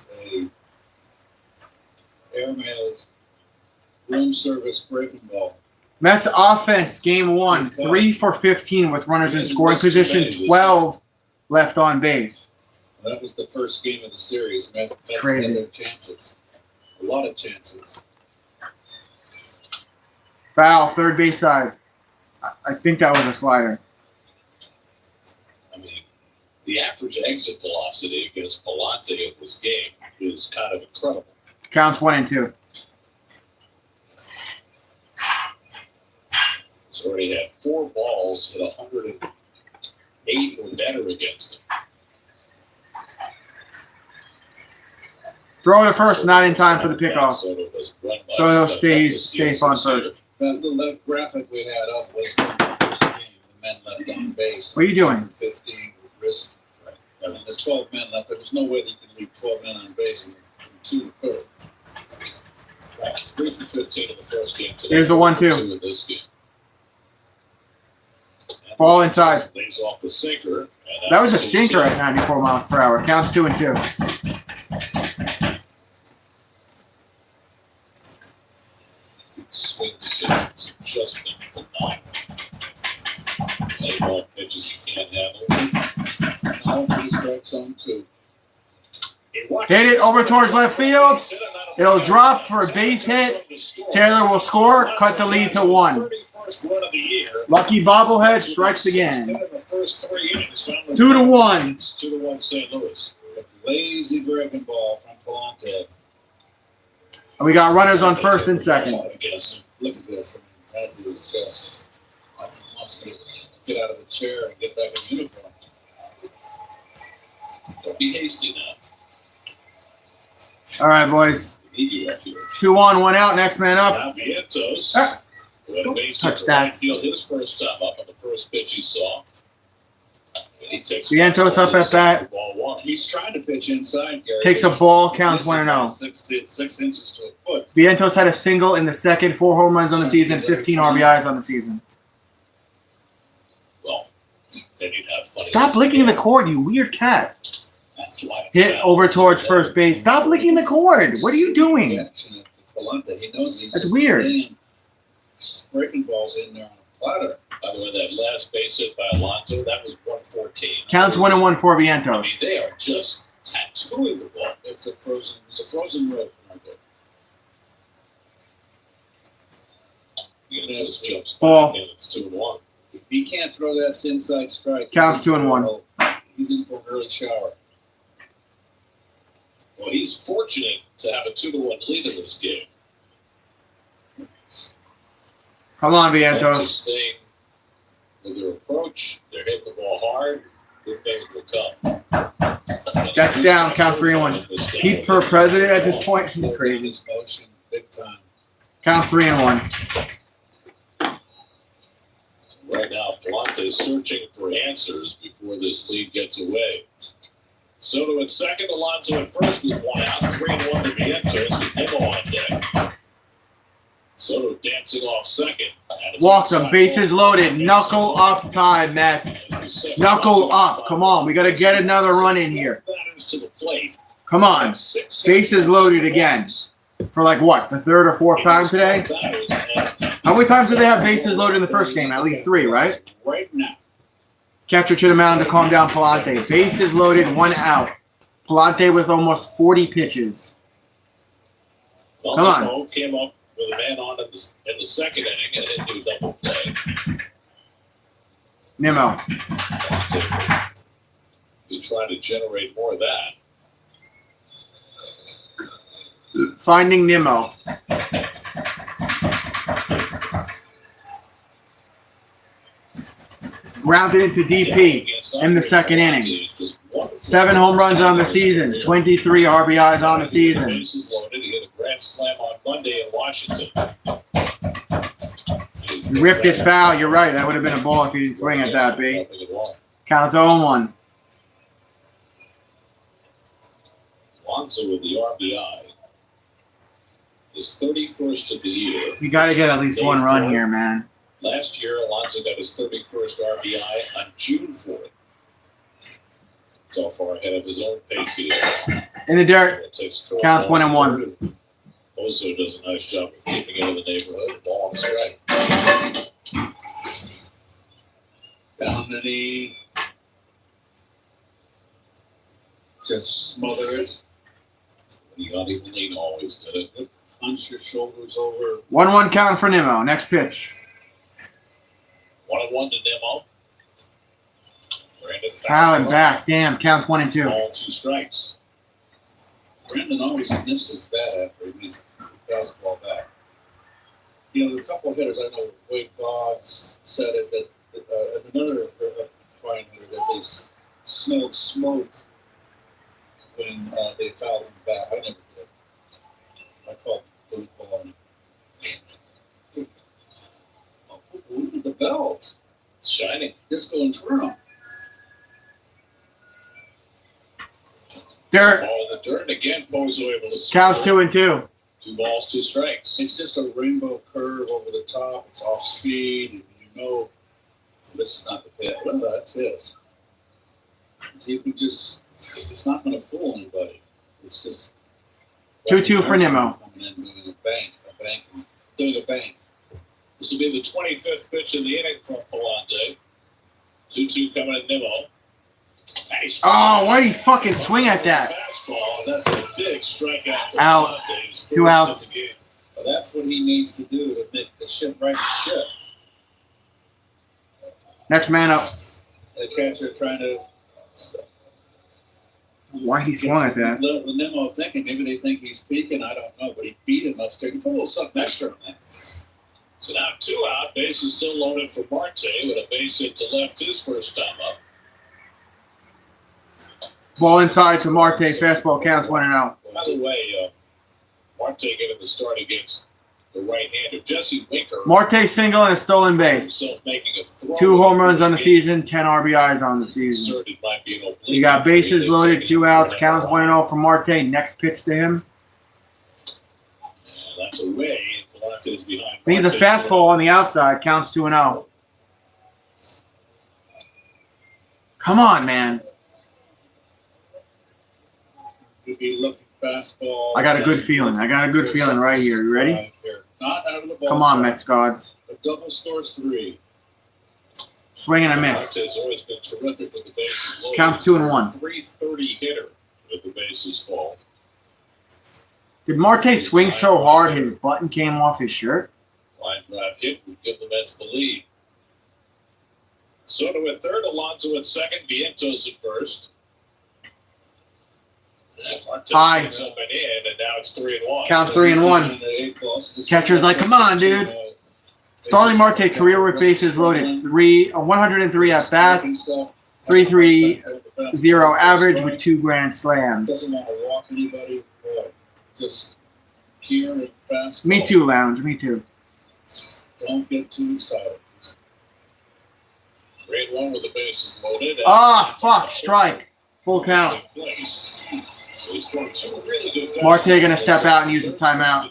Airmail's room service breaking ball. Mets offense, game 1, 3 for 15 with runners in scoring position, 12 left on base. That was the first game of the series. Mets Crazy. had their chances. A lot of chances. Foul, third base side. I think that was a slider. I mean, the average exit velocity against Palante in this game is kind of incredible. Counts 1-2. He's already had 4 balls hit 108 or better against him. Throw to first, not in time for the pickoff. Soto stays safe on first. The graphic we had up was from the first game. The men left on base. What are you doing? 15 wrist. I mean, the 12 men left. There was no way that you could leave 12 men on base and 2 to third. Right. 3 for 15 in the first game today. Here's the 1-2. 2 in this game. And Ball inside. Lays off the sinker. That was a sinker at 94 miles per hour. Counts 2-2. Swing decisions have just been phenomenal. Lay ball pitches he can't handle. Now he's strike zone 2. Hit it over towards left field. It'll drop for a base hit. Taylor will score. Cut the lead to 1. Lucky bobblehead strikes again. 2-1. 2-1 St. Louis. Lazy breaking ball from Palante. And we got runners on first and second. Look at this. That is just. I wants me to get out of the chair and get back in uniform. Don't be hasty now. All right, boys. 2 on, 1 out. Next man up. Now Vientos. Who had a base hit Touch to that. right field his first time up on the first pitch he saw. And he takes Vientos up at bat. Ball 1. He's trying to pitch inside, Gary. Takes a ball, counts 1-0. 6 inches to a foot. Vientos had a single in the second, 4 home runs on the season, 15 RBIs on the season. Well, they need to have fun. Stop licking the cord, you weird cat. That's why. Hit over towards first base. Stop licking the cord. What are you doing? Reaction of Palante. He knows he's That's just weird. Breaking balls in there on a platter. By the way, that last base hit by Alonso, that was 114. Counts 1-1 for I mean, Vientos. they are just tattooing the ball. It's a frozen rope. He just jumps Ball. back and it's 2-1. If he can't throw that inside strike, Counts 2-1. He's in for an early shower. Well, he's fortunate to have a 2-1 lead in this game. Come on, They're Vientos. staying with their approach. They're hitting the ball hard. Good things will come. That's down. Count 3-1. Pete for president at this point. He's crazy. His motion big time. Count 3-1. Right now, Palante is searching for answers before this lead gets away. Soto at second, Alonso at first with 1 out, 3-1 to Vientos with Nimmo on deck. Soto dancing off second. Walks him. Bases loaded. Knuckle up time, Mets. Knuckle up. Come on. We got to get another run in here. Come on. Bases loaded again. For like what? The third or fourth time today? How many times did they have bases loaded in the first game? At least 3, right? Right now. Catcher to the mound to calm down Palante. Bases loaded, 1 out. Palante with almost 40 pitches. Well, come on. Nimmo came up with a man on in the second inning and hit a double play. Nimmo. He tried to generate more of that. Finding Nimmo. Rounded into DP in the second inning. 7 home runs on the season. 23 RBIs on the season. Bases loaded. He hit a grand slam on Monday in Washington. He ripped it foul. You're right. That would have been a ball if he didn't swing at that, B. Nothing at all. Counts 0-1. Alonso with the RBI. His 31st of the year. You got to get at least 1 run here, man. Last year, Alonso got his 31st RBI on June 4th. So far ahead of his own pace here. In the dirt. Counts 1-1. Ozo does a nice job of keeping it in the neighborhood. Ball on strike. Down the knee. Just smother it. You got even lean always did it. hunch your shoulders over. 1-1 count for Nimmo. Next pitch. 1-1 to Nimmo. Brandon Foul and back. Damn. Counts 1 and 2. Ball 2 strikes. Brandon always sniffs his bat after he fouls the ball back. You know, there are a couple of hitters. I know Wade Boggs said it that another fine hitter that they smelled smoke when they fouled him back. I never did. I called the ball on him. Look at the belt. It's shining. Disco Inferno. Dirt. Ball in the dirt. Again, Pozo able to score. Counts 2 and 2. 2 balls, 2 strikes. It's just a rainbow curve over the top. It's off speed. And you know this is not the pit. Well, that's it. You can just, it's not going to fool anybody. It's just 2-2 for Nimmo. Coming in doing doing a bank. This will be the 25th pitch of the inning from Palante. 2-2 coming at Nimmo. Nice. Oh, why do you fucking swing at that? Fastball. That's a big strikeout for Out. Palante. 2 outs. Well, that's what he needs to do to make the ship right the ship. Next man up. The catcher trying to. Why he swung at that? The Nimmo thinking maybe they think he's peeking. I don't know, but he beat him upstairs. He put a little something extra on that. So now 2 out. Base is still loaded for Marte with a base hit to left his first time up. Ball inside to Marte. Fastball counts 1 and out. By the way, Marte getting the start against the right-hander Jesse Winker. Marte single and a stolen base. Himself making a throw 2 home runs on the game. season, 10 RBIs on the season. Inserted might be an oblique You got bases injury. loaded, 2 outs, counts 1 and 0 for Marte. Next pitch to him. Yeah, that's away. Palante is behind. I think it's a Marte. fastball on the outside, counts 2 and 0. Come on, man. Could be looking fastball. I got a good feeling. I got a good feeling right here. You ready? Not out of the ball. Come on, Mets gods. A double scores 3. Swing and a miss. Palante has always been terrific with the bases loaded. Counts 2 and 1. 330 hitter with the bases full. Did Marte swing so hard his button came off his shirt? Line drive hit would give the Mets the lead. Soto at third, Alonso at second, Vientos at first. And Marte High. takes up and in, and now it's 3-1. Counts 3 and 1. Catcher's like, come on, dude. Starling Marte, career with bases loaded. 103 at bats, 3.30 average with 2 grand slams. Doesn't want to walk anybody. Just pure and fast. Me too, Lounge. Me too. Don't get too excited. 3-1 with the bases loaded. Ah, fuck. Strike. Full count. So he's thrown 2 really good Marte gonna step out and use a timeout.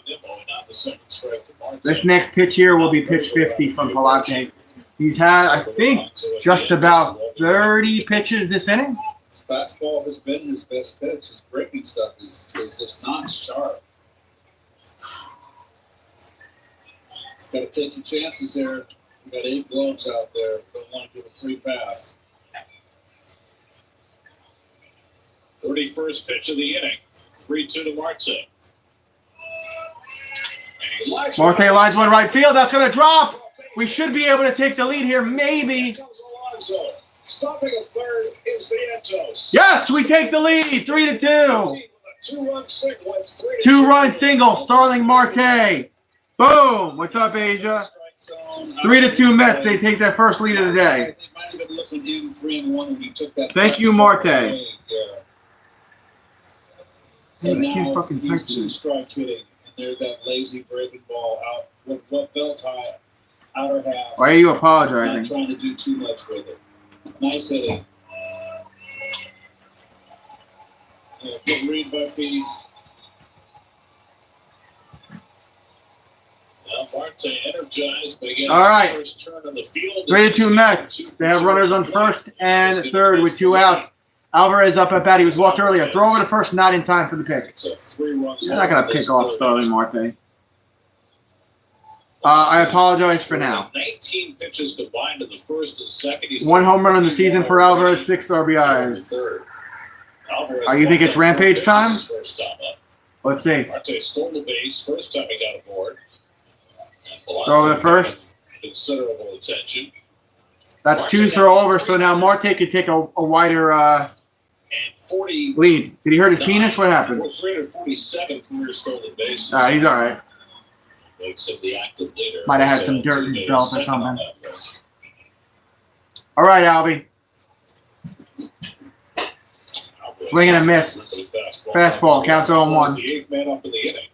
This next pitch here will be pitch 50 from Palante. He's had, I think, just about 30 pitches this inning. Fastball has been his best pitch. His breaking stuff is just not sharp. Got to take your chances there. You got 8 gloves out there. Don't want to give a free pass. 31st pitch of the inning. 3-2 to Marte. Marte lines one right field. That's going to drop. We should be able to take the lead here, maybe. Stopping at third is Vientos. Yes, we take the lead. 3-2. 2-run sequence. 2-run single. Starling Marte. Boom. What's up, Asia? 3-2 Mets. They take their first lead of the day. Thank you, Marte. So I can't now fucking he's type this. 2-strike hitting, and there's that lazy breaking ball out. What belt high, outer half. Why are you Not apologizing? trying to do too much with it. Nice hitting. Good read by Pease. Now Marte energized, but again, All right. first turn on the field. 3-2 Mets. They have runners on first and third with 2 outs. Alvarez up at bat. He was walked earlier. Throw over to first, not in time for the pick. It's a 3-run. You're not going to pick off Starling Marte. I apologize for now. 19 pitches combined in the first and second. He's 1 home run in the season for Alvarez, 6 RBIs. Alvarez You think it's rampage time? First time up. Let's see. Marte stole the base first time he got aboard. Throw over the first. Considerable attention. That's 2 throw over, so now Marte could take a wider And 40 lead. Did he hurt his penis? What happened? 347 career stolen bases. He's all right. Makes him the active leader. Might have had some dirt in his belt or something. All right, Albie. Swing and a miss. Fastball. Counts 0-1. The 8th man up in the inning.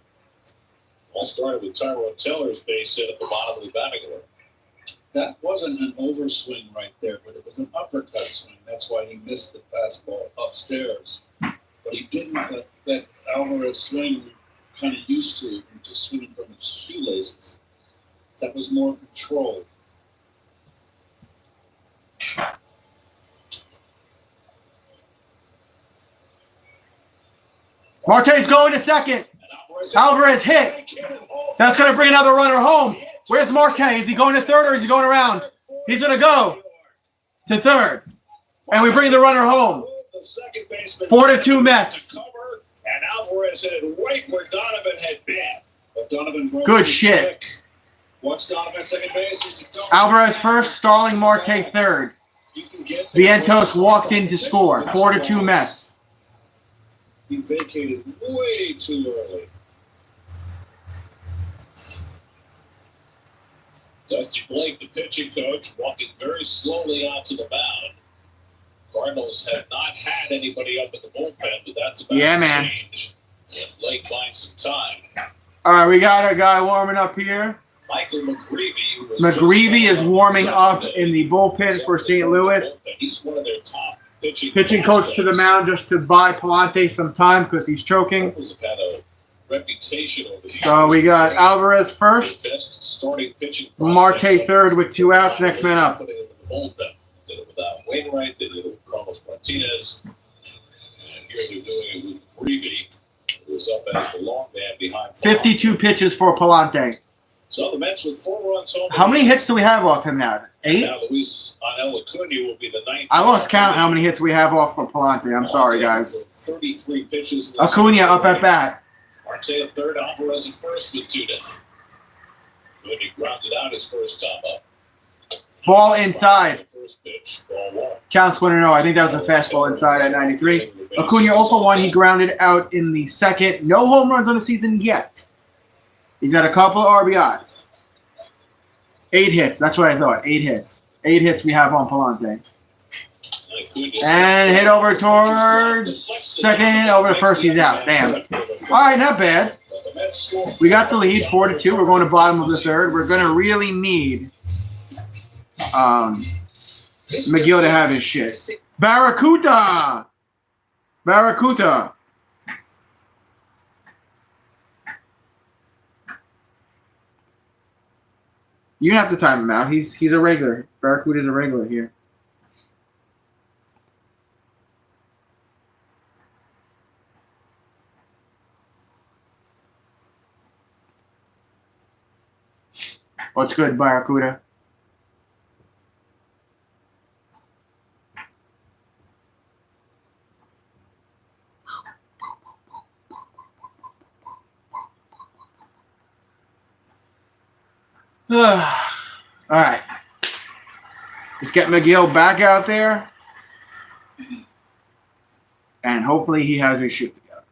All started with Tyrone Taylor's base hit at the bottom of the batting order. That wasn't an overswing right there, but it was an uppercut swing. That's why he missed the fastball upstairs. But he didn't. That Alvarez swing kind of used to, just swinging from his shoelaces. That was more controlled. Marte's going to second. Alvarez hit. That's going to bring another runner home. Where's Marte? Is he going to third or is he going around? He's going to go to third. And we bring the runner home. 4-2 Mets. And Alvarez hit it right where Donovan had been. But Donovan broke Good his shit. leg. Watch Donovan second base. Alvarez first, Starling Marte third. Vientos walked in to score. 4-2 Mets. He vacated way too early. Dusty Blake, the pitching coach, walking very slowly out to the mound. Cardinals have not had anybody up in the bullpen, but that's about to change. And Blake finds some time. All right, we got our guy warming up here. Michael McGreevy. McGreevy is warming up in the bullpen for St. Louis. He's one of their top pitching coach to the mound just to buy Palante some time because he's choking. Cardinals have had a reputation over the So we got Alvarez first, best starting pitching Marte third with 2 outs. Next man up. Putting it in the bullpen. Did it without Wainwright. They did it with Carlos Martinez. And here they're doing it with McGreevy, who is up as the long man behind. 52 pitches for Palante. So the Mets with 4 runs home. How many hits do we have off him now? 8? Now Luis Anel Acuna will be the 9th. I lost count how many hits we have off for Palante. I'm sorry, guys. 33 pitches. Acuna up at bat. Marte at third, Alvarez at first with 2 down. Acuna grounded out his first time up. Ball inside. First pitch, ball 1. Counts 1-0. I think that was a fastball inside at 93. Acuna 0 for 1. He grounded out in the second. No home runs on the season yet. He's got a couple of RBIs. 8 hits. That's what I thought. 8 hits. 8 hits we have on Palante. And hit over towards second. Over to first. He's out. Damn. All right, not bad. We got the lead, 4-2. We're going to bottom of the third. We're going to really need McGill to have his shit. Barracuda. Barracuda. You have to time him out. He's a regular. Barracuda's a regular here. What's good, Barracuda? All right. Let's get McGill back out there. And hopefully he has his shit together.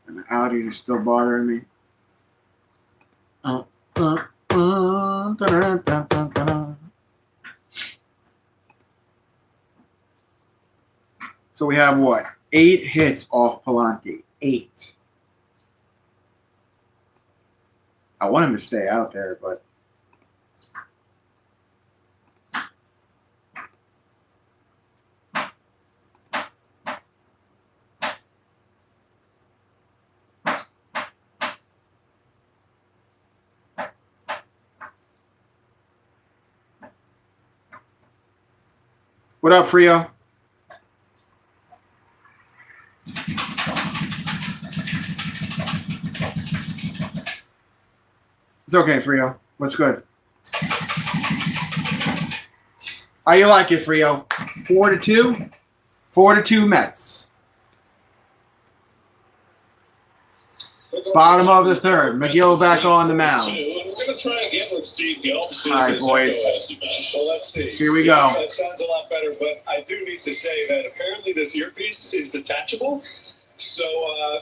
And the allergies are still bothering me. So we have what? 8 hits off Palante. 8. I want him to stay out there, but what up, Frio? It's okay, Frio. What's good? How you like it, Frio? 4-2? 4-2 Mets. Bottom of the third. McGill back on the mound. We're going to try again with Steve Gelb. See All right, if his boys. echo has diminished. Well, let's see. Here we go. That sounds a lot better, but I do need to say that apparently this earpiece is detachable. So,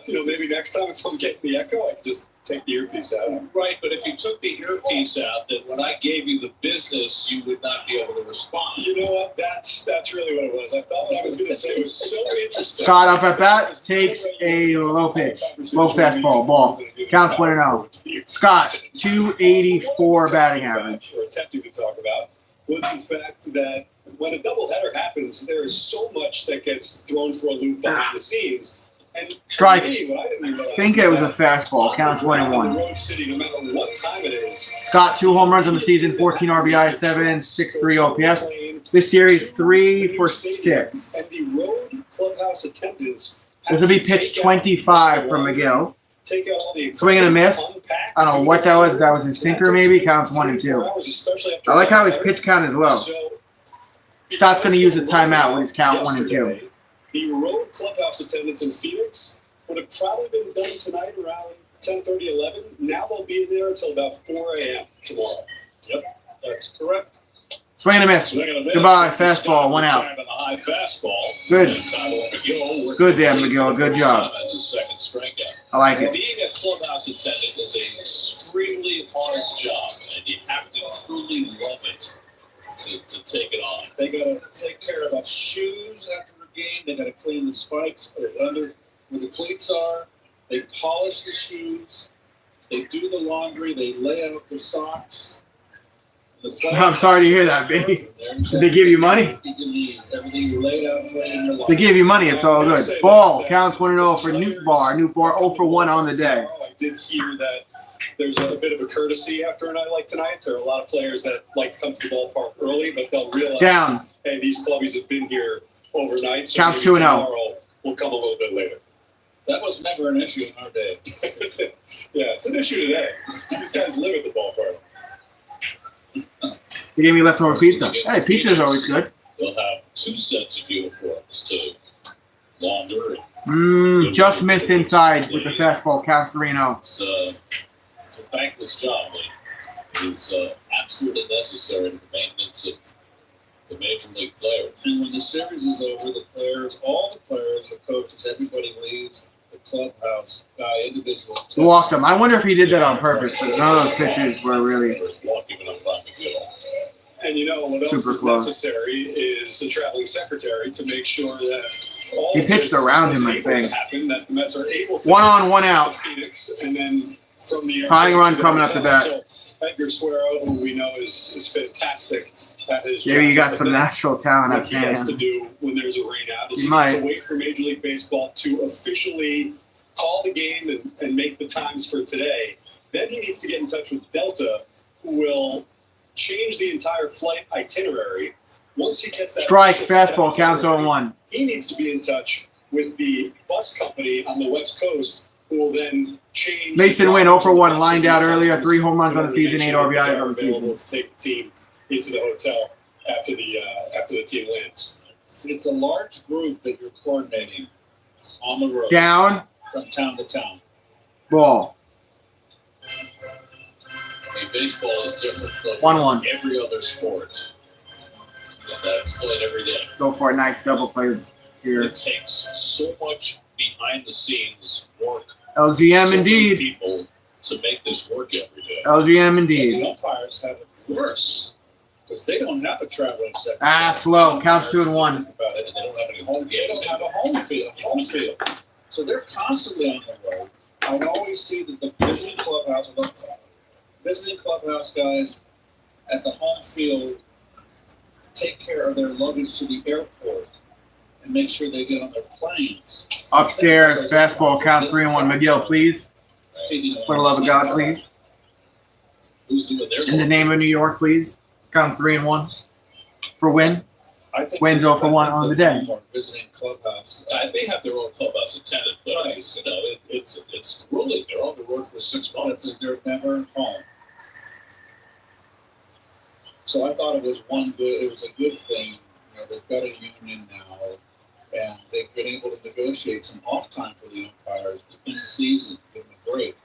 maybe next time if I'm getting the echo, I can just take the earpiece out. Right, but if you took the earpiece out, then when I gave you the business, you would not be able to respond. You know what? That's really what it was. I thought what I was going to say was so interesting. Scott up at bat. Takes a low pitch. Low fastball. Ball. Counts 1-0. Scott, 284 batting average. We're attempting to talk about was the fact that when a doubleheader happens, there is so much that gets thrown for a loop behind the scenes. And Strike. for me, what I didn't realize Think it was a fastball. Counts 1-1. Road City, no matter what time it is. Scott, 2 home runs on the season, 14 RBI, 7.63 OPS. This series, 3 for 6. And the road clubhouse attendance. This will be pitch 25 from McGill. Take out all the Swing and a miss. I don't know what that was. That was his sinker, maybe. Counts 1-2. I like how his pitch count is low. Scott's going to use a timeout when his count 1-2. The road clubhouse attendance in Phoenix would have probably been done tonight around 10:30, 11. Now they'll be there until about 4 a.m. tomorrow. Yep, that's correct. Swing and a miss. Goodbye. Fastball. 1 out. High fastball. Good. Good there, McGill. Good job. As his second strikeout. I like it. Being a clubhouse attendant is an extremely hard job, and you have to truly love it to take it on. They got to take care of the shoes after the game. They got to clean the spikes under where the cleats are. They polish the shoes. They do the laundry. They lay out the socks. I'm sorry to hear that, baby. Did they give you money? Everything laid out for you in your life. They give you money. It's all good. Ball. Counts 1-0 for Newt Bar. 0 for 1 on the day. I did hear that there's a bit of a courtesy after a night like tonight. There are a lot of players that like to come to the ballpark early, but they'll realize, Down. hey, these clubbies have been here overnight, so Counts maybe 2-0. tomorrow we'll come a little bit later. That was never an issue in our day. Yeah, it's an issue today. These guys live at the ballpark. They gave me leftover pizza. Hey, pizza is always good. They'll have 2 sets of uniforms to launder. Just missed inside with the fastball. Counts 3-0. It's a thankless job. It's absolutely necessary to the maintenance of the major league players. And when the series is over, the players, all the players, the coaches, everybody leaves the clubhouse individual. Walked him. I wonder if he did that on purpose, but none of those pitches were really And what else super is close. necessary is a traveling secretary to make sure that all He of pitched this around is him, I able think. to happen, that the Mets are able to 1 on, 1 out. to Phoenix, and then from the Tying airport run to the coming up to hotel. bat. So Edgar Suero, who we know is fantastic at his Maybe you job, got some but that's natural talent what at he has to him. do when there's a rain out is He he might. has to wait for Major League Baseball to officially call the game and make the times for today. Then he needs to get in touch with Delta, who will change the entire flight itinerary. Once he gets that Strike. official Fastball. flight Counts itinerary, 0-1. he needs to be in touch with the bus company on the West Coast, who will then change. Mason the Wynn, 0 for 1, buses lined out and earlier, times 3 home runs in on the order to season, make 8 sure that RBIs they're on the available season. to take the team into the hotel after the team lands. It's a large group that you're coordinating on the road. Down. From town to town. Ball. Baseball is different from 1-1. every other sport. And that's played every day. Go for a nice double play here. It takes so much behind the scenes work. LGM so many indeed. people to make this work every day. LGM And the indeed. umpires have it worse because they don't have a traveling secretary. Slow. Counts 2-1. About it, and they don't have any home They games. don't have a home field. So they're constantly on the road. I would always see that the visiting clubhouse guys at the home field take care of their luggage to the airport and make sure they get on their planes. Upstairs. Fastball. Counts 3-1. McGill, please. For the love of God, please. Who's doing their In the name of New York, please. Count 3-1. For Win. I think Wins 0 for 1 on the day. Visiting clubhouse. They have their own clubhouse attendant, but it's, it's grueling. They're on the road for 6 months. They're never home. So I thought it was a good thing. You know, they've got a union now, and they've been able to negotiate some off time for the umpires in the season, give them a break.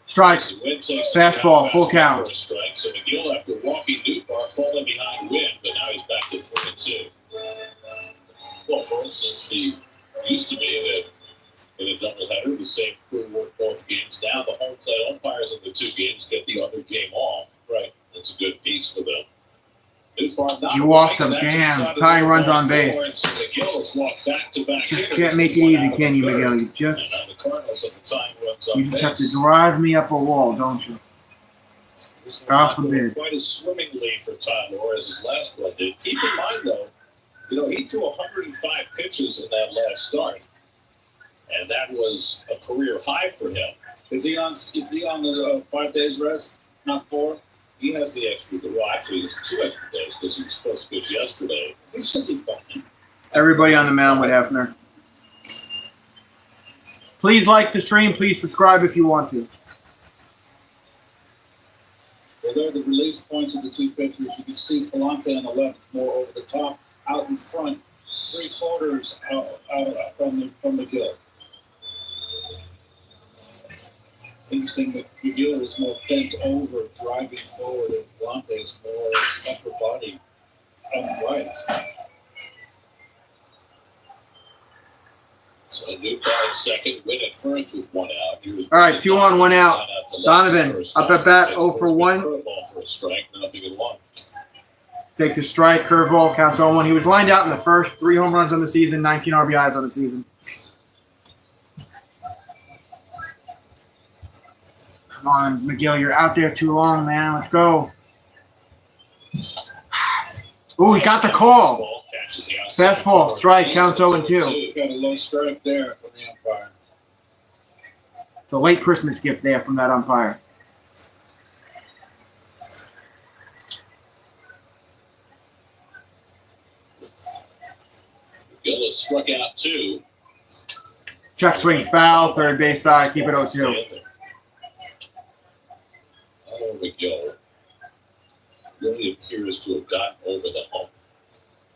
Strike. Fastball, full count. For a strike. So McGill, after walking Newbar, falling behind Wynn, but now he's back to 3-2. Well, for instance, used to be that in a doubleheader, the same crew worked both games. Now the home plate umpires in the two games get the other game off. Right. That's a good piece for them. You walked them, damn. Tying runs on base. So McGill has walked back-to-back. Just can't make it easy, can you, McGill? You just have to drive me up a wall, don't you? God forbid. Quite as swimmingly for Tyler as his last one did. Keep in mind, though, he threw 105 pitches in that last start, and that was a career high for him. Is he on the 5 days rest? Not 4? He has the extra. Well, actually, it's 2 extra days because he was supposed to pitch yesterday. He should be fine. Everybody on the mound with Hefner. Please like the stream. Please subscribe if you want to. Well, there are the release points of the two pitchers. You can see Palante on the left more over the top, out in front, 3/4 out from McGill. Interesting that McGill is more bent over, driving forward, and Palante is more upper body upright. So a new guy at second, Win at first with 1 out. All right, 2 on, 1 out. Donovan up at bat, 0 for 1. Curveball for a strike, nothing in 1. Takes a strike, curveball, counts 0-1. He was lined out in the first, 3 home runs on the season, 19 RBIs on the season. Come on, McGill, you're out there too long, man. Let's go. Ooh, he got the call. Fastball, strike, counts 0-2. Got a low strike there from the umpire. It's a late Christmas gift there from that umpire. McGill has struck out 2. Check swing foul, third base side, keep it 0-2. McGill really appears to have gotten over the hump.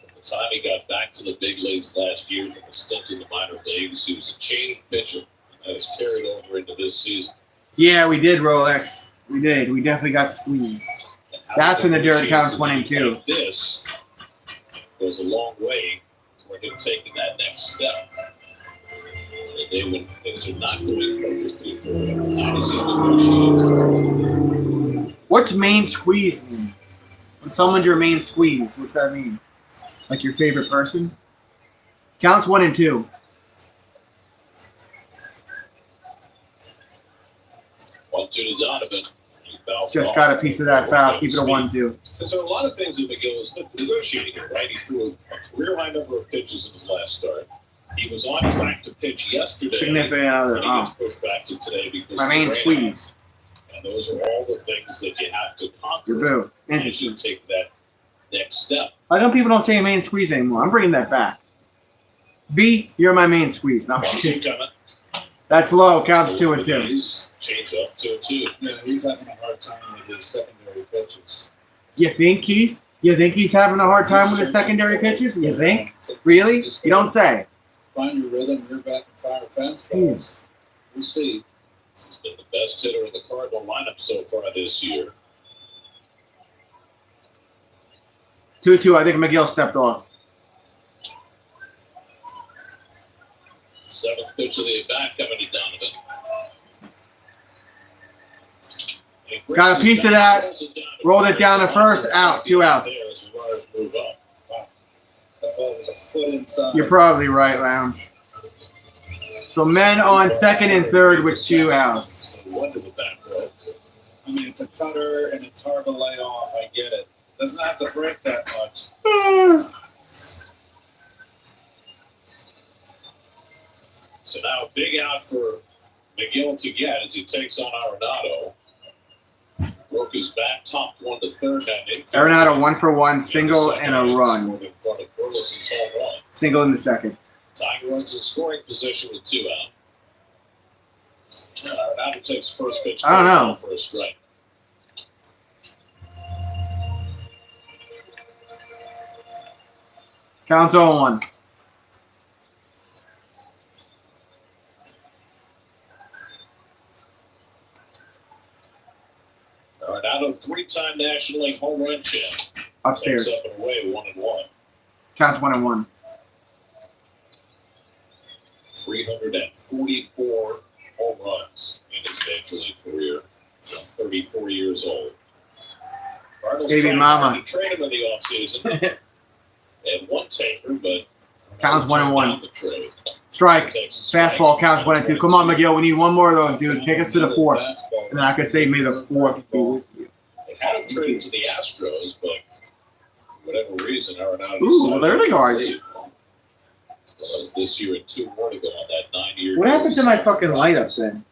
At the time he got back to the big leagues last year from a stint in the minor leagues, he was a changed pitcher that has carried over into this season. Yeah, we did, Rolex. We did. We definitely got squeezed. That's in the dirt counts 1-2. Like this goes a long way toward him taking that next step. And a day when things are not going perfectly for him. How does he negotiate? What's main squeeze mean? When someone's your main squeeze, what's that mean? Like your favorite person? Counts 1-2. One, 2 to Donovan. Just got a piece of that foul. Keep it a 1-2. And so a lot of things that McGill is negotiating here, right? He threw a career high number of pitches in his last start. He was on track to pitch yesterday. Significant other. And he gets pushed back to today because my main squeeze. And those are all the things that you have to conquer. Your boo. As you take that next step. How come people don't say main squeeze anymore? I'm bringing that back. B, you're my main squeeze. No, I'm just kidding. That's low. Counts 2-2. Change up 2-2. Yeah, he's having a hard time with his secondary pitches. You think, Keith? You think he's having a hard time with his secondary pitches? You think? Really? You don't say. Find your rhythm, you're back and fire fastballs. We'll see. This has been the best hitter in the Cardinal lineup so far this year. 2-2. I think McGill stepped off. 7th pitch of the at-bat coming to Donovan. Got a piece of that. Rolled it down to first. Out. 2 outs. Move up. Wow. That ball was a foot inside. You're probably right, Lounge. So men on second and third with 2 outs. I mean, it's a cutter and it's hard to lay off. I get it. Doesn't have to break that much. So now a big out for McGill to get as he takes on Arenado. Work his back, topped 1 to third. Arenado 1 for 1, single and a run. In front of Burleson's home run. Single in the second. Tying runs in scoring position with 2 out. Arenado takes first pitch. I don't know. For a strike. Counts 0-1. Arenado, three-time National League home run champ. Upstairs. Takes up and away 1-1. Counts 1-1. 344 home runs in his major league career. 34 years old. Cardinals Baby mama. to trade him in the offseason. And one taker, but Counts 1-1. the trade. Strike. Fastball counts 1-2. Come on, Miguel. We need one more of those, dude. Take us to the fourth. And then I could say, may the fourth be with you. They had him traded to the Astros, but for whatever reason, Arenado Ooh, well, there they are. Still has this year and 2 more to go on that 9-year. What happened to my fucking light up then?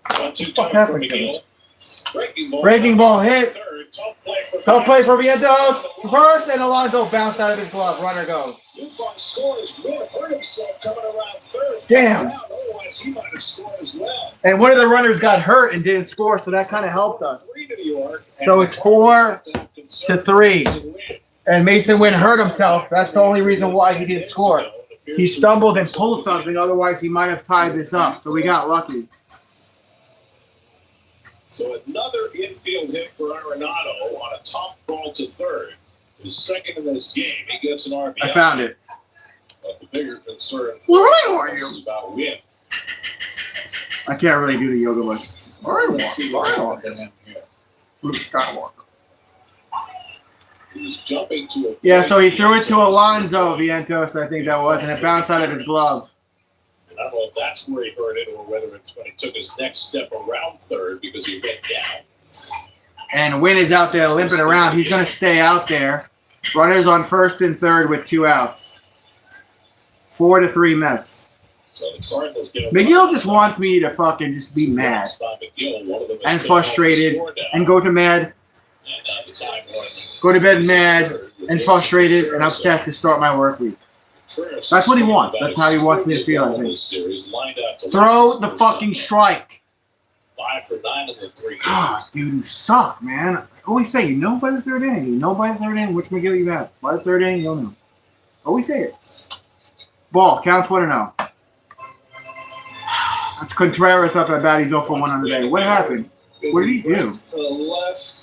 1-2 fuck coming from happened to McGill. Breaking ball hit. Third, Tough play for Vientos. First, and Alonso bounced out of his glove. Runner goes. Newcomb scores. Will hurt himself coming around third. Damn. Otherwise, he might have scored as well. And one of the runners got hurt and didn't score, so that kind of helped us. 3 to New York. So it's 4-3. And Mason Wynn hurt himself. That's the only reason why he didn't score. He stumbled and pulled something. Otherwise, he might have tied this up. So we got lucky. So another infield hit for Arenado on a top ball to third. His second in this game. He gets an RBI. I found it. But the bigger concern Where are you? is about Wynn. I can't really do the yoga much. Luke Skywalker. He was jumping to a Yeah, so he threw it to Alonso Vientos, I think that was, and it bounced out of his glove. And I don't know if that's where he hurt it or whether it's when he took his next step around third because he went down. And Wynn is out there limping around. He's going to stay out there. Runners on first and third with 2 outs. 4-3 Mets. So the Cardinals get a McGill just wants me to fucking just be mad and frustrated and go to bed mad and frustrated and upset to start my work week. That's what he wants. That's how he wants me to feel, I think. Throw the fucking strike. 5 for 9 in the 3 games. God, dude, you suck, man. I always say, you know by the third inning. You know by the third inning which McGill you have. By the third inning, you'll know. Always say it. Ball, counts 1-0. That's Contreras up at bat. He's 0 for 1 on the day. What happened? What did he do?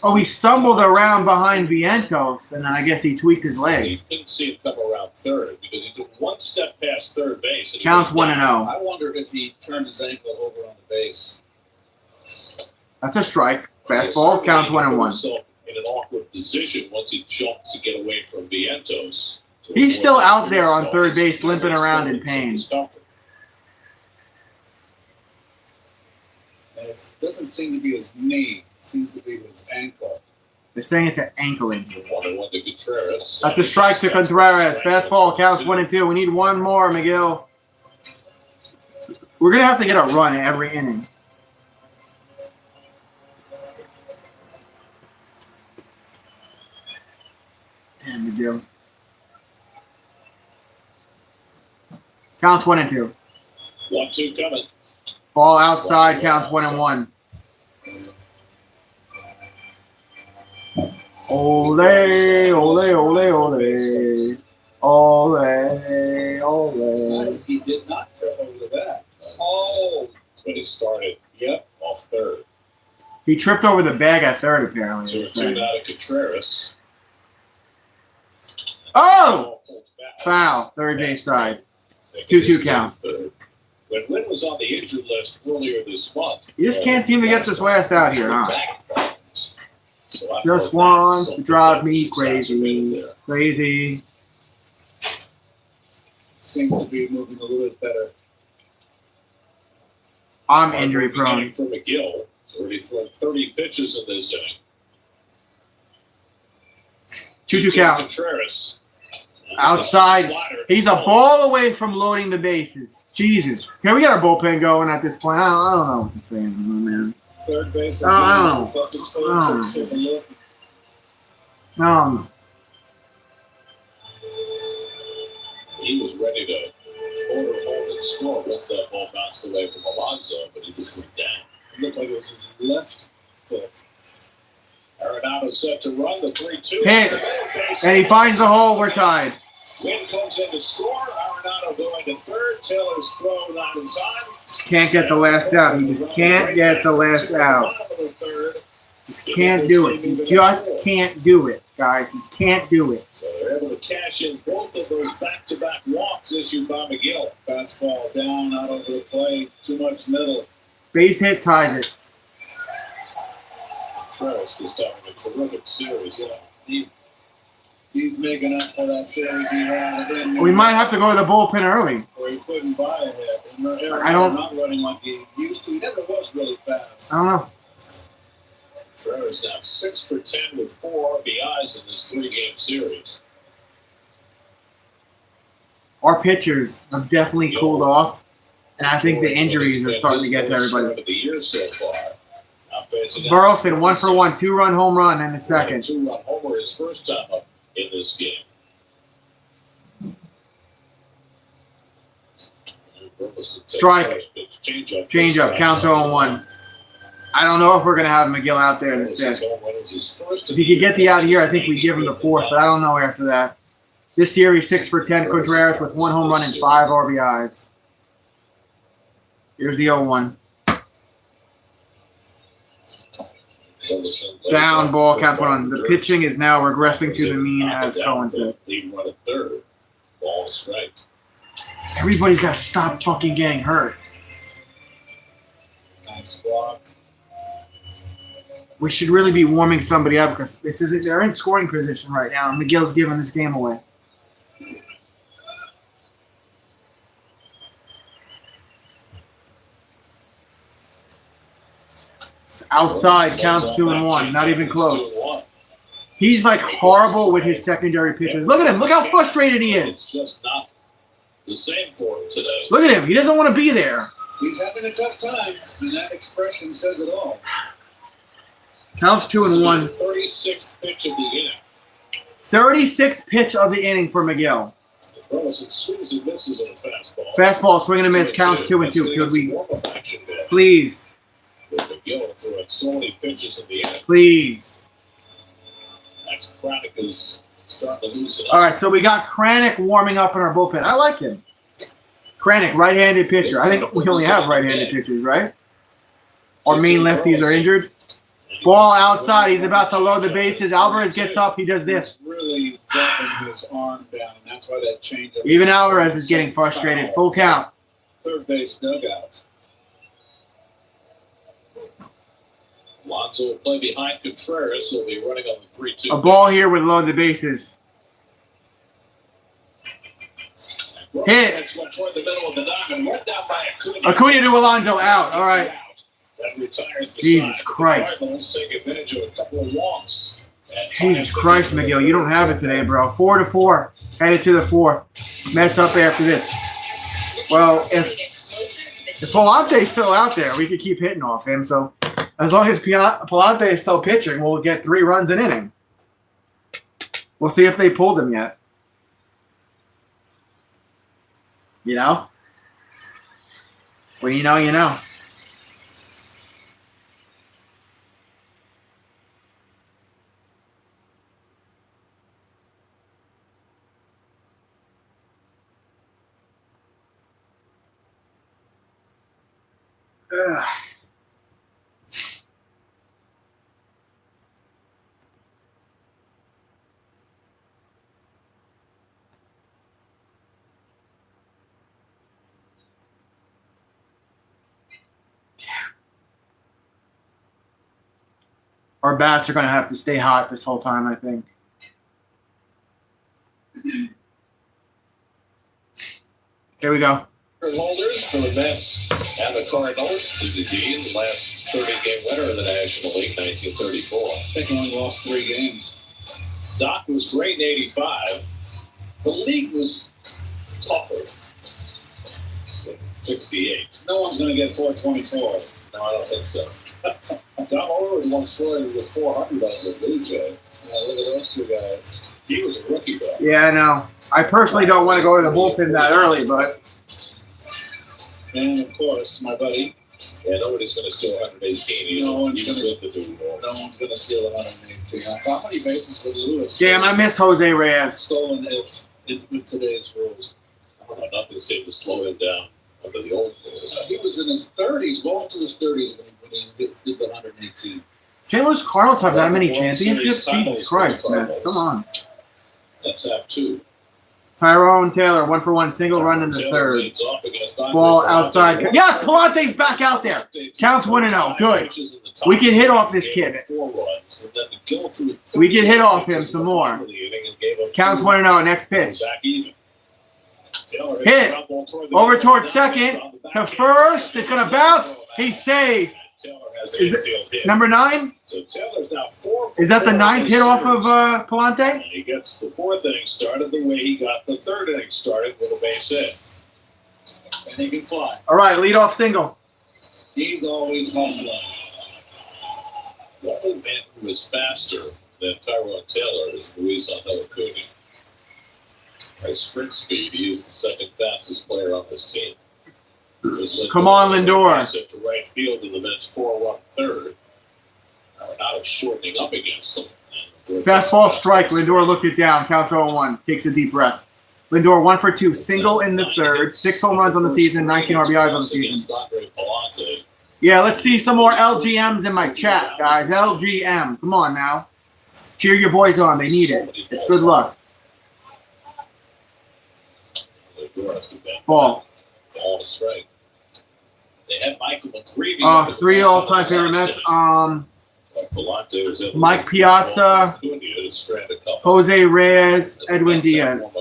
Oh, he stumbled around behind Vientos, and then I guess he tweaked his He leg. couldn't see him come around third because he took one step past third base. And he Counts went down. 1-0. I wonder if he turned his ankle over on the base. That's a strike. Fastball, counts 1-1. Himself in an awkward position once he jumped to get away from Vientos. He's still out there on third base, limping around in pain. And it doesn't seem to be his knee. It seems to be his ankle. They're saying it's an ankle injury. 1-1 to Contreras. That's a strike to Contreras. Fastball, counts 1-2. We need one more, McGill. We're going to have to get a run in every inning. Damn, McGill. Counts 1-2. 1-2 coming. Ball outside, counts 1-1. Ole, ole, ole, ole. Ole, ole. He did not turn over the bat. Oh, that's when he started. Yep, off third. He tripped over the bag at third, apparently. So it's 2 out of Contreras. Oh! Foul, third base side. 2-2 count. When Wynn was on the injured list earlier this month, You just can't seem to get this last out here, huh? back problems. So I Just thought wants that's to drive something me that was exacerbated crazy. there. Crazy. Seems to be moving a little bit better. I'm injury prone. For McGill, so already thrown 30 pitches in this inning. 2-2 count. Contreras. Outside. He's a ball away from loading the bases. Jesus. Can we get our bullpen going at this point? I don't know what to say, man. Third base. I don't know. He was ready to order home and score once that ball bounced away from Alonso, but he just went down. It looked like it was his left foot. Arenado set to run the 3-2. Hit. base. And he finds the hole. We're tied. Wynn comes in to score. Arenado going to third. Taylor's throw not in time. Just can't get the last out. He just can't get the last out. Just can't do it. He just can't do it, guys. He can't do it. So they're able to cash in both of those back-to-back walks issued by McGill. Fastball down, out over the plate. Too much middle. Base hit ties it. Contreras just having a terrific series. Yeah, he's making up for that series he had. We might have to go to the bullpen early. Or he couldn't buy a hit. I don't. Not running like he used to. He never was really fast. I don't know. Contreras now 6 for 10 with 4 RBIs in this 3-game series. Our pitchers have definitely cooled off, and I think the injuries are starting to get to everybody. Of the year so far. Burleson 1 for 1, 2-run home run in the second. 2-run homer his first time up in this game. Strike. Change up. Counts 0-1. I don't know if we're going to have McGill out there in the fifth. If he could get the out here, I think we give him the fourth, but I don't know after that. This series, 6 for 10, Contreras with 1 home run and 5 RBIs. Here's the 0-1. Down ball, counts 1. The pitching is now regressing to the mean, as Cohen said. Lead run at third. Ball strike. Everybody's got to stop fucking getting hurt. Nice block. We should really be warming somebody up because they're in scoring position right now, and McGill's giving this game away. Outside, counts 2-1, not even close. He's like horrible with his secondary pitchers. Look at him. Look how frustrated he is. It's just not the same for him today. Look at him. He doesn't want to be there. He's having a tough time, and that expression says it all. Counts 2-1. 36th pitch of the inning. 36th pitch of the inning for McGill. Burleson swings and misses on a fastball. Fastball, swing and a miss, counts 2-2. Could we, please, with McGill throwing so many pitches in the inning. please. Max Kranick is starting to loosen up. All right, so we got Kranick warming up in our bullpen. I like him. Kranick, right-handed pitcher. I think we only have right-handed pitchers, right? Our main lefties are injured. Ball outside. He's about to load the bases. Alvarez gets up. He does this. Really dropping his arm down, and that's why that change. Even Alvarez is getting frustrated. Full count. Third base dugout. Alonso will play behind Contreras. He'll be running on the 3-2. A ball here would load the bases. Hit. Next one toward the middle of the diamond. Run down by Acuna. Acuna to Alonso. Out. All right. That retires the Jesus side. Christ. The Cardinals take advantage of a couple of walks. Jesus Christ, McGill. You don't have it today, bro. 4-4. Headed to the fourth. Mets up after this. Well, if Palante's still out there, we could keep hitting off him. So as long as Palante is still pitching, we'll get 3 runs an inning. We'll see if they pulled him yet. You know? When you know, you know. Ugh. Our bats are going to have to stay hot this whole time, I think. Here we go. Holders for the Mets and the Cardinals. Suzuki, the last 30-game winner in the National League, 1934. I think he only lost 3 games. Doc was great in 85. The league was tougher in 68. No one's going to get 424. No, I don't think so. John Orr once scored with 400 on the Blue Jay. Look at those 2 guys. He was a rookie, though. Yeah, I know. I personally don't want to go to the bullpen that early, but And, of course, my buddy, Yeah, nobody's going to steal 118. No one's Even gonna- with the do more. No one's going to steal 118. How many bases would Lewis Damn, I miss Jose Reyes. stolen with today's rules? I don't know. Nothing seemed to slow him down under the old rules. He was in his 30s, going to his 30s when he did the 118. St. Louis Cardinals have that many World championships? Series titles Jesus for the Christ, man. Cardinals. Come on. Let's have two. Tyrone Taylor, 1-for-1, single run in the Taylor third. leads off against Andre Ball Palante. outside. Yes, Palante's back out there. Counts 1-0. Good. We can hit off this kid. We can hit off him some more. Counts 1-0. Next pitch. Hit. Over towards second. To first. It's going to bounce. He's safe. Is it number 9? So Taylor's now 4 for Is that the 4 9th this hit off series. of Palante? And he gets the 4th inning started the way he got the 3rd inning started with a base hit. And he can fly. All right, leadoff single. He's always hustling. The only man who is faster than Tyrone Taylor is Luis Acuna. By sprint speed, he is the 2nd fastest player on this team. Come on, Lindor. Set to right field in the Mets 4-1 third. Now we're not shortening up against him. Fastball strike. Lindor looked it down. Counts 0-1. Takes a deep breath. Lindor 1 for 2. Single in the third. 6 home runs on the season. 19 RBIs on the season. Yeah, let's see some more LGMs in my chat, guys. LGM. Come on now. Cheer your boys on. They need it. It's good luck. Ball. Ball to strike. They had Michael McGreevy. 3 all-time favorite Mets. Mike Piazza, Jose Reyes, Edwin Diaz.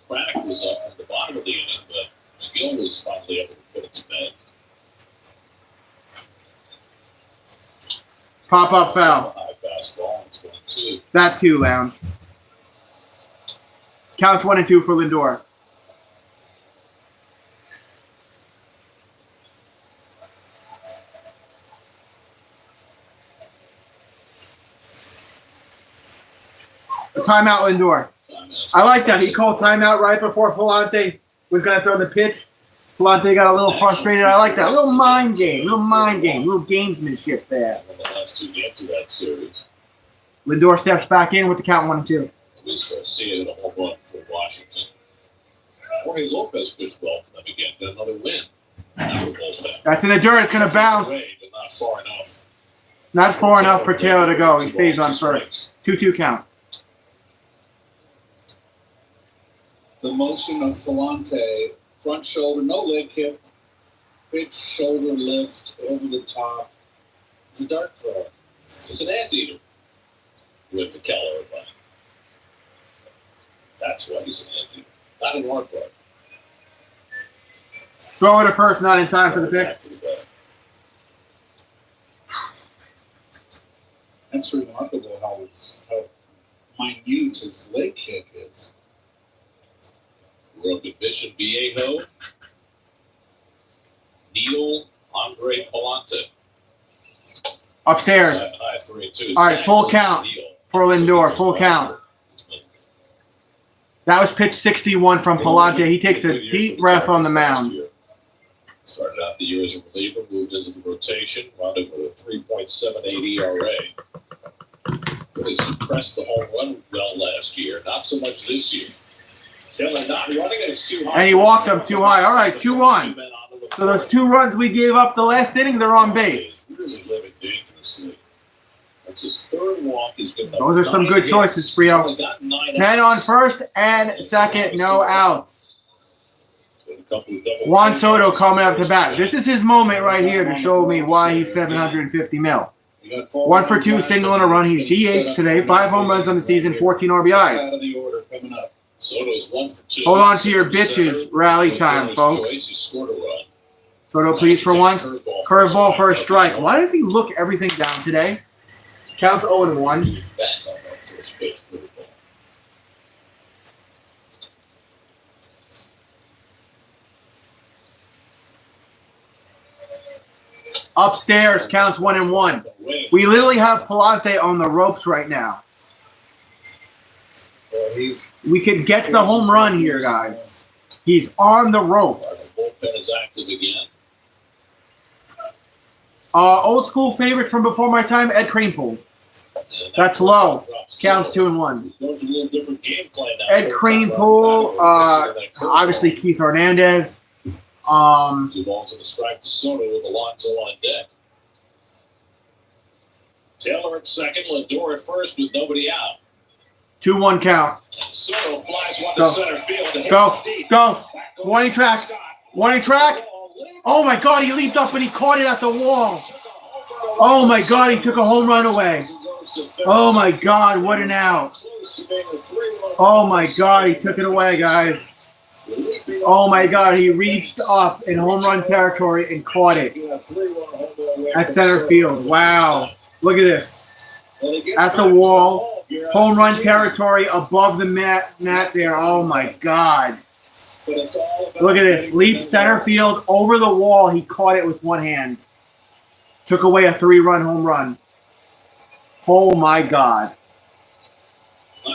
Craddock was up in the bottom of the inning, but McGill was finally able to put it to bed. Pop-up foul. High fastball. It's 1-2. That too, Lounge. Counts 1-2 for Lindor. Timeout, Lindor. I like that. He called timeout right before Palante was going to throw the pitch. Palante got a little frustrated. I like that. A little mind game. Little gamesmanship there. In the last 2 games of that series, Lindor steps back in with the count 1-2. Luis Garcia hit a home run for Washington. Jorge Lopez pitched well for them again. Got another win. That's in the dirt. It's going to bounce. But not far enough. Not far enough for Taylor to go. He stays on first. 2-2 count. The motion of Palante, front shoulder, no leg kick, pitch, shoulder lift, over the top. It's a dart throw. It's an anteater. Went to Keller about. That's why he's an anteater. Not an hard part. Throw it to first, not in time for the pick. That's remarkable how minute his leg kick is. Grew up in Mission Viejo. Neil Andre Palante. Upstairs. All right, full count for Lindor. Full count. That was pitch 61 from Palante. He takes a deep breath on the mound. Started out the year as a reliever, moved into the rotation, wound up with a 3.78 ERA. Really suppressed the home run well last year. Not so much this year. Taylor not running it. It's too high. And he walked him too high. All right, 2-1. So those 2 runs we gave up the last inning, they're on base. Really living dangerously. That's his 3rd walk. He's been Those are some good choices, Frio. Men on first and second, no outs. Juan Soto coming up to bat. This is his moment right here to show me why he's 750 mil. 1 for 2, single and a run. He's DH today. 5 home runs on the season, 14 RBIs. Soto's 1 for 2. Hold on to your bitches. Rally time, folks. He scored a run. Soto, please, for once. Curveball for a strike. Why does he look everything down today? Counts 0-1. Back on that first pitch. Upstairs, counts 1-1. We literally have Palante on the ropes right now. We could get the home run here, guys. He's on the ropes. The bullpen is active again. Old school favorite from before my time, Ed Kranepool. That's low. Counts 2-1. Going to a little different game plan now. Ed Kranepool, obviously Keith Hernandez. 2 balls and a strike to Soto with Alonso on deck. Taylor at second, Lindor at first with nobody out. 2-1 count. And Soto flies one Go. to center field. To Go. deep. Go. Back goes Warning track. Scott. Warning track. Oh my God, he leaped up and he caught it at the wall. Oh my God, he took a home run away. Oh my God, what an out. Oh my God, he took it away, guys. Oh my God, he reached up in home run territory and caught it at center field. Wow. Look at this. At the wall, home run territory above the mat there. Oh my God. Look at this. Leap center field over the wall. He caught it with one hand. Took away a 3-run home run. Oh my God.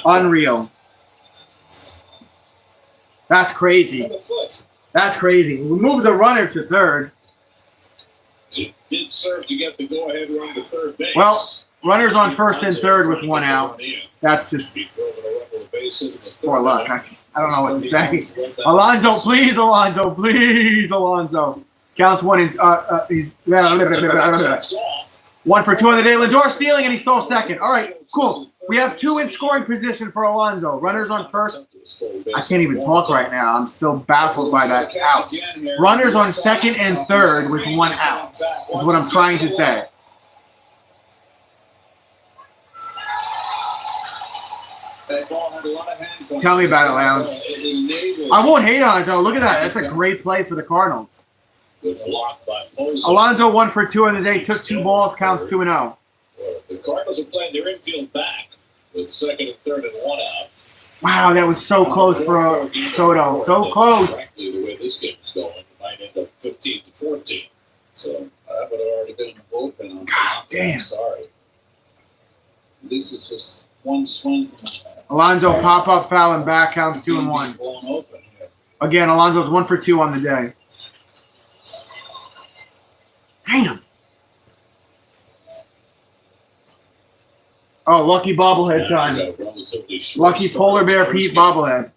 Unreal. That's crazy. That's crazy. We moved the runner to third. It did serve to get the go-ahead run to third base. Well, runners on first and third with one out. That's just for luck. I don't know what to say. Alonso, please, Alonso, please, Alonso. Counts 1 and he's 1 for 2 on the day. Lindor stealing and he stole second. All right, cool. We have 2 in scoring position for Alonso. Runners on first. I can't even talk right now. I'm so baffled by that out. Runners on second and third with 1 out is what I'm trying to say. Tell me about it, Lounge. I won't hate on it, though. Look at that. That's a great play for the Cardinals. Alonso 1 for 2 on the day. Took 2 balls. Counts 2-0. The Cardinals are playing their infield back with second and third and 1 out. Wow, that was so close for Soto. So close. Frankly, the way this game is going, it might end up 15-14. So I would have already been in the bullpen on God damn. I'm sorry. This is just one swing. Alonso pop-up foul and back. Counts 2-1. Blown open here. Again, Alonso's 1 for 2 on the day. Damn. Oh, lucky bobblehead time. Lucky polar bear Pete bobblehead.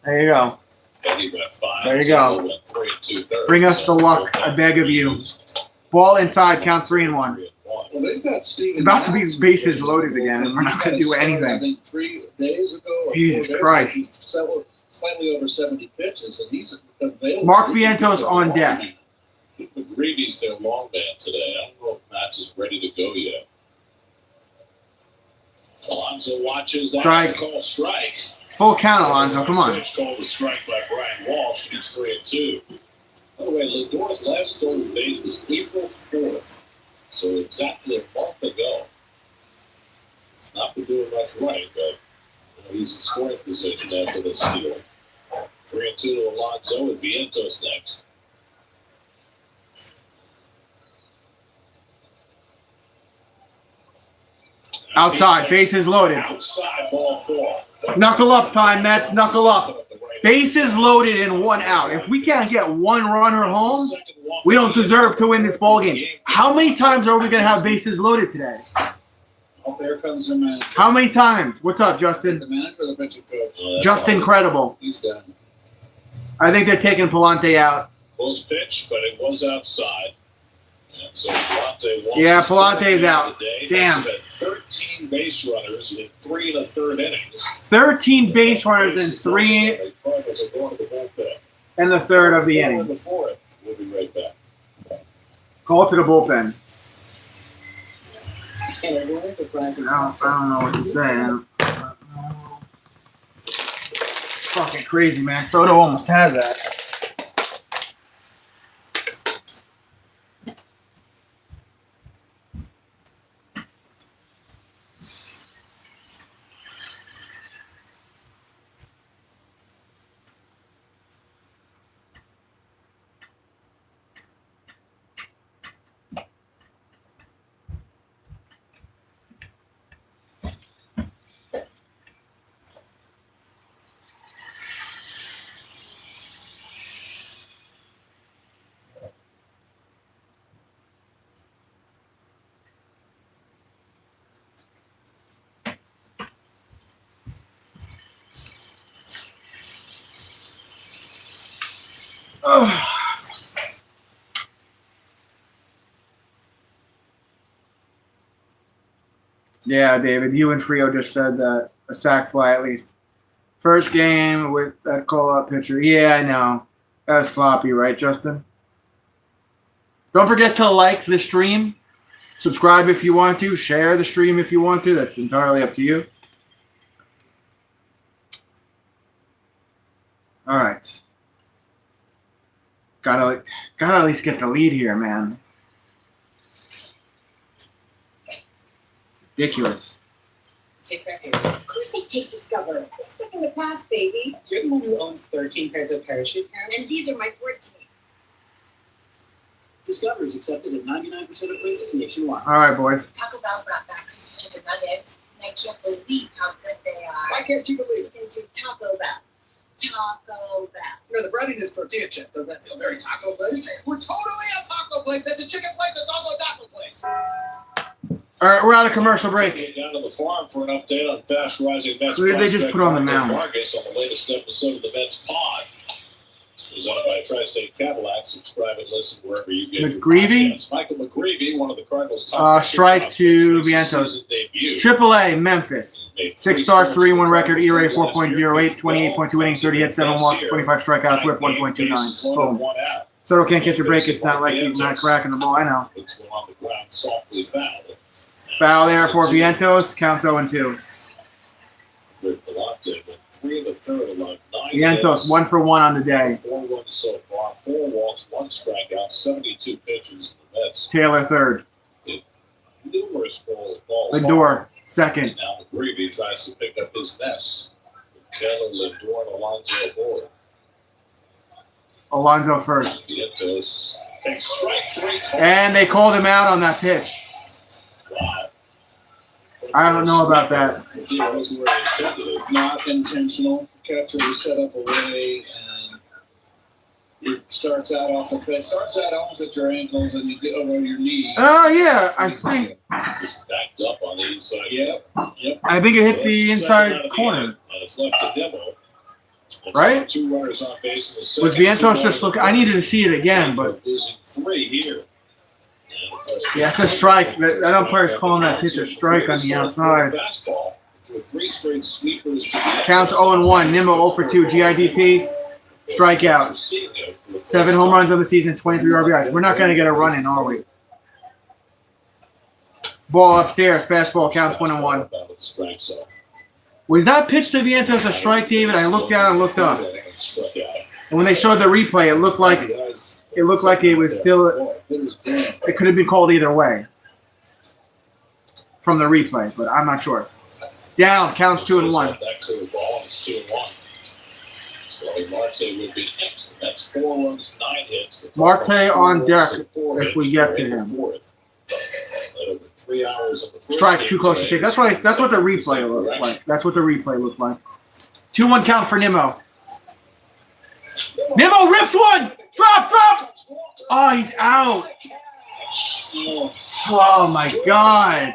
There you go. There you go. Bring us the luck, I beg of you. Ball inside, count 3-1. Well, they've got Steven. It's about to be bases loaded again, and we're not going to do anything. I think 3 days ago. Or Jesus 4 days Christ. ago, slightly over 70 pitches, and he's available. Mark Vientos on deck. I think McGreevy's their long man today. I don't know if Matz is ready to go yet. Alonso watches. That's Strike. a call strike. Full count, Alonso. Come on. Pitch called a strike by Brian Walsh. He's 3-2. By the way, Lindor's last stolen base was April 4th, so exactly a month ago. He's not been doing much right, but he's in scoring position after the steal. 3-2 to Alonso with Vientos next. Outside, bases loaded. Outside, ball 4. Knuckle up time, Mets. Knuckle up. Bases loaded and 1 out. If we can't get 1 runner home, we don't deserve to win this ballgame. How many times are we going to have bases loaded today? Oh, there comes the manager. How many times? What's up, The Justin? manager or the pitching coach? Just incredible. He's done. I think they're taking Palante out. Close pitch, but it was outside. And so Palante walks Yeah, his Palante's third out. today. Damn. That's about 13 base runners in 3 1/3 innings. 13 base runners in 3 The Cardinals are going to the bullpen. and the third of the inning. Before it, we'll be right back. Call to the bullpen. In a world of rising I don't know what to say. Fucking crazy, man. Soto almost had that. Yeah, David, you and Frio just said that. A sack fly at least. First game with that call-up pitcher. Yeah, I know. That was sloppy, right, Justin? Don't forget to like the stream. Subscribe if you want to. Share the stream if you want to. That's entirely up to you. All right. Gotta at least get the lead here, man. Ridiculous. Take that here. Of course they take Discover. It's stuck in the past, baby. You're the one who owns 13 pairs of parachute pants. And these are my 14. Discover is accepted at 99% of places nationwide. All right, boys. Taco Bell brought back crispy chicken nuggets, and I can't believe how good they are. Why can't you believe it? Into Taco Bell. Taco Bell. You know, the breading is tortilla chip. Doesn't that feel very taco place? We're totally a taco place. That's a chicken place. That's also a taco place. All right, we're out of commercial break. Get down to the farm for an update on fast rising Mets. Who did they just put on the mound? Vargas on the latest episode of the Mets Pod. It's presented by Tri-State Cadillac. Subscribe and listen wherever you get McGreevy? your podcasts. Michael McGreevy, one of the Cardinals' top Strike to Vientos. AAA, Memphis. 6 stars, 3-1 record, ERA 4.08, 28.2 innings, 30 hits, 7 walks, 25 strikeouts, whip 1.29. Boom. Soto can't catch a break. It's not like he's not cracking the ball. I know. It's going on the ground, softly fouled. Foul there for Vientos. Counts 0-2. With Belmonte, went 3 in the third, allowed 9 Vientos hits, 1 for 1 on the day. 4 runs so far, 4 walks, 1 strikeout, 72 pitches. The Mets Taylor third. numerous balls. Lindor second. Now McGreevy tries to pick up his mess. Taylor, Lindor, and Alonso aboard. Alonso first. Vientos takes strike 3. And they called him out on that pitch. Wow. I don't know about that. It was not intentional. Catcher was set up away, and it starts out off the pitch. Starts out almost at your ankles, and you get over your knee. Oh, yeah. I think Just backed up on the inside. Yep. it hit the inside corner. And it's left to Demo. It's Right? 2 runners on base in the second. Was Vientos just looking? I needed to see it again, but losing 3 here. yeah, it's a strike. That umpire's calling that pitch a strike on the outside. Fastball through 3 straight sweepers. Counts 0-1. Nimmo 0 for 2. GIDP. Strikeout. 7 home runs on the season, 23 RBIs. We're not going to get a run in, are we? Ball upstairs. Fastball counts 1-1. Was that pitch to Vientos a strike, David? I looked down and looked up. And when they showed the replay, it looked like it was still. It could have been called either way from the replay, but I'm not sure. Down, counts 2-1. Back to the ball, and it's 2-1. Starting Marte would be next. That's 4 runs, 9 hits. Marte on deck if we get to him. Over 3 hours of the first Strike game too close to today. take. That's what the replay looked like. That's what the replay looked like. 2-1 count for Nimmo. Nimmo rips one. Drop. Oh, he's out. Oh my God.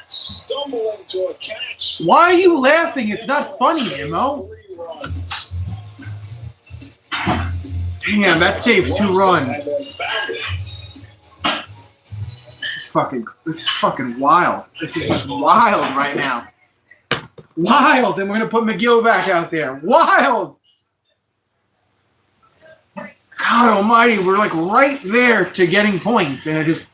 Stumbling to a catch. Why are you laughing? It's not funny, Nimmo. 3 runs. Damn, that saved 2 runs. This is fucking wild. This is just wild right now. Wild. And we're gonna put McGill back out there. Wild. God almighty, we're like right there to getting points, and it just.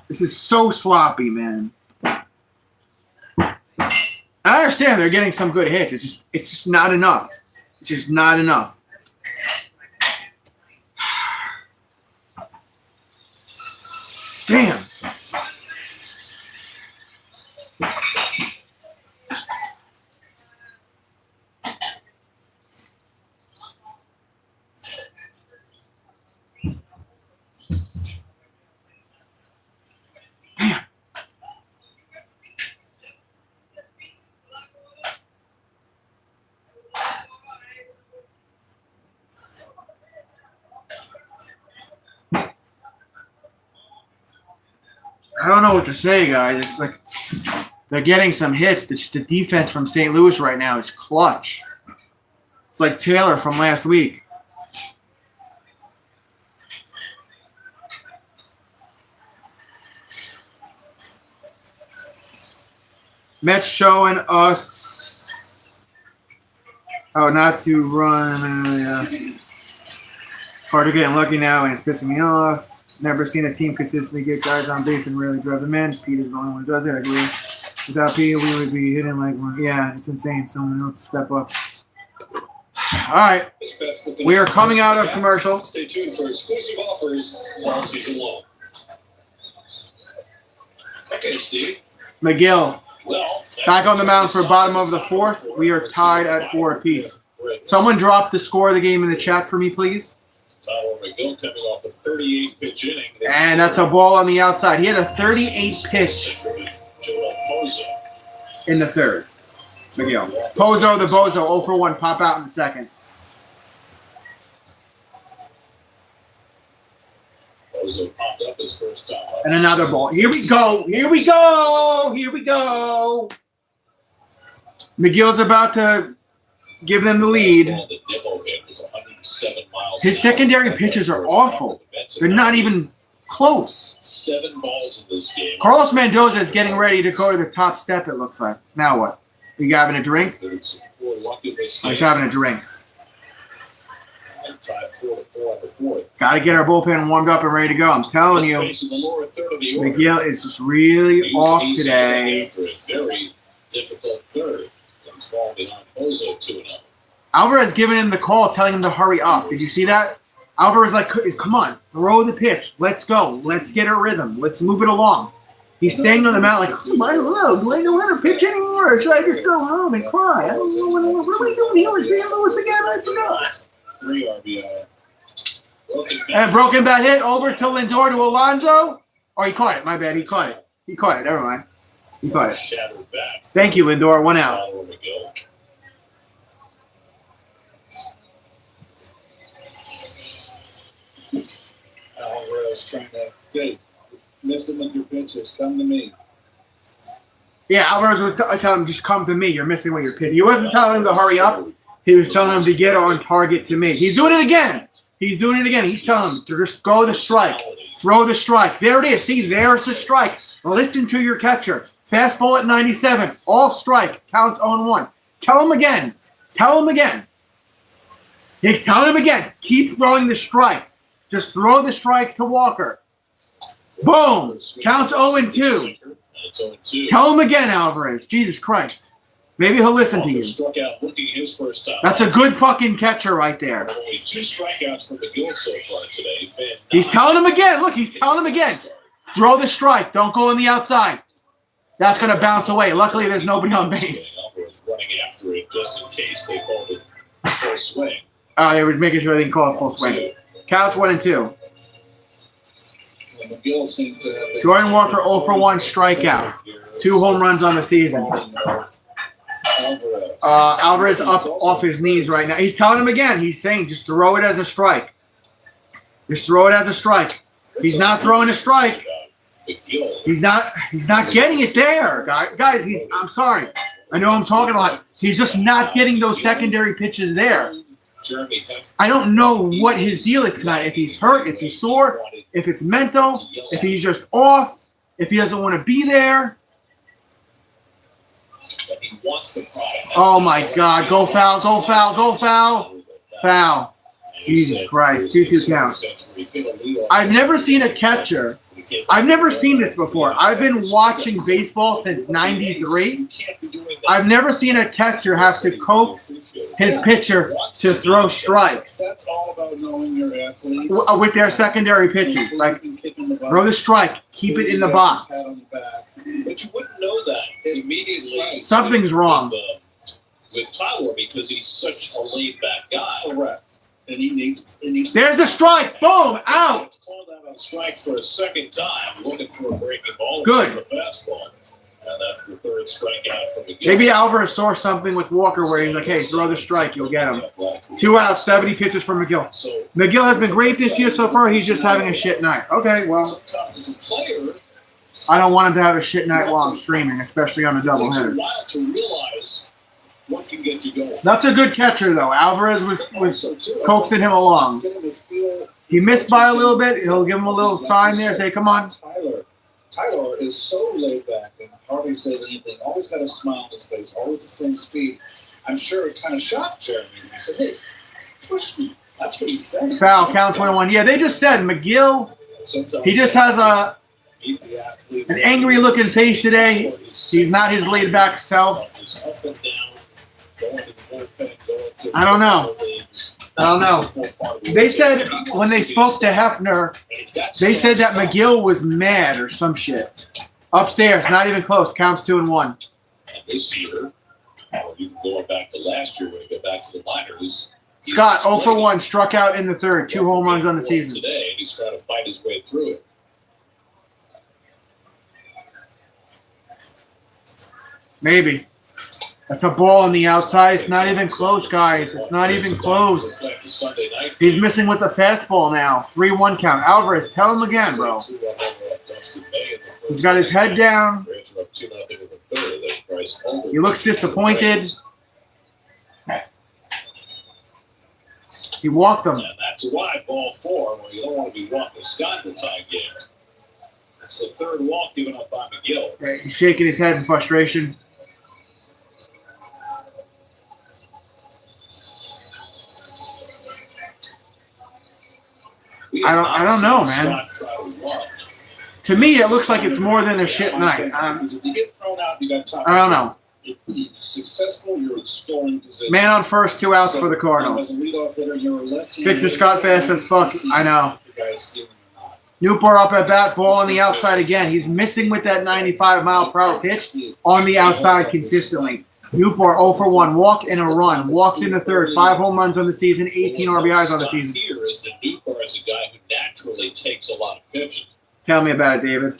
This is so sloppy, man. I understand they're getting some good hits. It's just not enough. It's just not enough. Damn. Damn. I don't know what to say, guys. It's like they're getting some hits. The defense from St. Louis right now is clutch. It's like Taylor from last week. Mets showing us how not to run. Carter getting lucky now, and it's pissing me off. Never seen a team consistently get guys on base and really drive them in. Peter's the only one who does it, I agree. Without Peter, we would be hitting like one. Yeah, it's insane. Someone else step up. All right. We are coming out of commercial. Stay tuned for exclusive offers all season long. Okay, Steve. McGill Well, back on the mound for bottom of the fourth. We are tied at 4 apiece. Someone drop the score of the game in the chat for me, please. Tyler McGill coming off a 38-pitch inning. And that's a ball on the outside. He had a 38-pitch in the third. McGill. Pozo the Bozo, 0 for 1. Pop out in the second. Bozo popped up his first time. And another ball. Here we go. Here we go. Here we go. McGill's about to give them the lead. His secondary pitches are awful. They're not even close. 7 balls in this game. Carlos Mendoza is getting ready to go to the top step, it looks like. Now what? You having a drink? He's having a drink. Tied 4-4 on the fourth. Got to get our bullpen warmed up and ready to go. I'm telling you, McGill is just really off today. After a very difficult third, he's falling behind Bozo 2-0. Alvarez giving him the call, telling him to hurry up. Did you see that? Alvarez like, come on, throw the pitch. Let's go. Let's get a rhythm. Let's move it along. He's staying on the mound like, oh my lord, do I know how to pitch anymore? Or should I just go home and cry? I don't know what am I really doing here with St. Louis again. I forgot. 3 RBI. And broken bat hit over to Lindor to Alonso. Oh, he caught it. My bad. He caught it. He caught it. Never mind. He caught it. Shattered bat. Thank you, Lindor. 1 out. Alvarez trying to miss him with your pitches. Come to me. Yeah, Alvarez was telling him, just come to me. You're missing with your pitch. He wasn't telling him to hurry up. He was telling him to get on target to me. He's doing it again. He's doing it again. He's telling him to just go the strike. Throw the strike. There it is. See, there's the strike. Listen to your catcher. Fastball at 97. All strike. Counts 0-1. Tell him again. Tell him again. He's telling him again. Keep throwing the strike. Just throw the strike to Walker. Boom. Counts 0-2. Tell him again, Alvarez. Jesus Christ. Maybe he'll listen to you. Struck out looking his first time. That's a good fucking catcher right there. Only 2 strikeouts for McGill so far today. He's telling him again. Look, he's telling him again. Throw the strike. Don't go on the outside. That's going to bounce away. Luckily, there's nobody on base. Alvarez running after it just in case they called it full swing. Oh, they were making sure they didn't call it full swing. Counts 1-2. McGill seemed to have Jordan Walker 0 for 1 strikeout. 2 home runs on the season. Alvarez up off his knees right now. He's telling him again. He's saying just throw it as a strike. Just throw it as a strike. He's not throwing a strike. He's not getting it there, guys. I'm sorry. I know I'm talking a lot. He's just not getting those secondary pitches there. I don't know what his deal is tonight. If he's hurt, if he's sore, if it's mental, if he's just off, if he doesn't want to be there. Oh my God! Go foul! Go foul! Go foul! Foul! Jesus Christ! 2-2 count. I've never seen a catcher. I've never seen this before. I've been watching baseball since '93. I've never seen a catcher have to coax his pitcher to throw strikes. That's all about knowing your athletes. With their secondary pitches. Like, throw the strike. Keep it in the box. But you wouldn't know that immediately. Something's wrong. With Tyler because he's such a laid-back guy. Correct. And he needs. There's the strike. Boom. Out. Called out on strike for a second time, looking for a breaking ball. Good. For a fastball. And that's the 3rd strikeout from McGill. Maybe Alvarez saw something with Walker where he's like, hey, throw the strike. You'll get him. 2 outs, 70 pitches for McGill. McGill has been great this year so far. He's just having a shit night. Okay, well. Sometimes as a player, I don't want him to have a shit night while I'm streaming, especially on a doubleheader. It takes a while to realize what can get you going? That's a good catcher, though. Alvarez was coaxing him along. He missed by a little bit. He'll give him a little sign there, say, come on. Tyler is so laid back and hardly says anything. Always got a smile on his face. Always the same speed. I'm sure it kind of shocked Jeremy. He said, hey, push me. That's what he said. Foul, count 21. Yeah, they just said McGill, he just has an angry-looking face today. He's not his laid-back self. I don't know. They said when they spoke to Hefner, they said that McGill was mad or some shit. Upstairs, not even close. Counts 2-1. And this year, even going back to last year when you go back to the minors, Scott, 0 for 1, struck out in the third. 2 home runs on the season. Today, and he's trying to fight his way through it. Maybe. That's a ball on the outside. It's not even close, guys. It's not even close. He's missing with the fastball now. 3-1 count. Alvarez, tell him again, bro. He's got his head down. He looks disappointed. He walked him. And that's a wide ball 4. Well, you don't want to be walking Scott in the tie game. That's the third walk given up by McGill. Right, he's shaking his head in frustration. I don't know, man. To me, it looks like it's more than a shit night. I don't know. Successful, you're in scoring position. Man on first, 2 outs for the Cardinals. Victor Scott fast as fuck. I know. Newport up at bat, ball on the outside again. He's missing with that 95-mile-per-hour pitch on the outside consistently. Newport 0 for 1, walk and a run. Walks in the third, 5 home runs on the season, 18 RBIs on the season. Here is that Newport is a guy who naturally takes a lot of pitches. Tell me about it, David.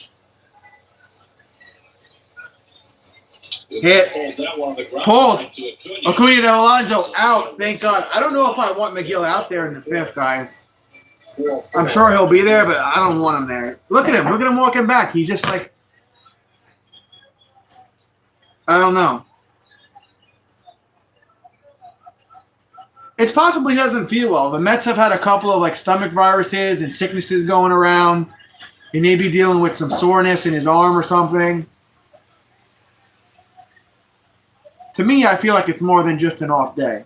Hit. Pulled. Acuna de Alonso out. Thank God. I don't know if I want McGill out there in the 5th, guys. I'm sure he'll be there, but I don't want him there. Look at him. Look at him walking back. He's just like, I don't know. It's possible he doesn't feel well. The Mets have had a couple of stomach viruses and sicknesses going around. He may be dealing with some soreness in his arm or something. To me, I feel like it's more than just an off day.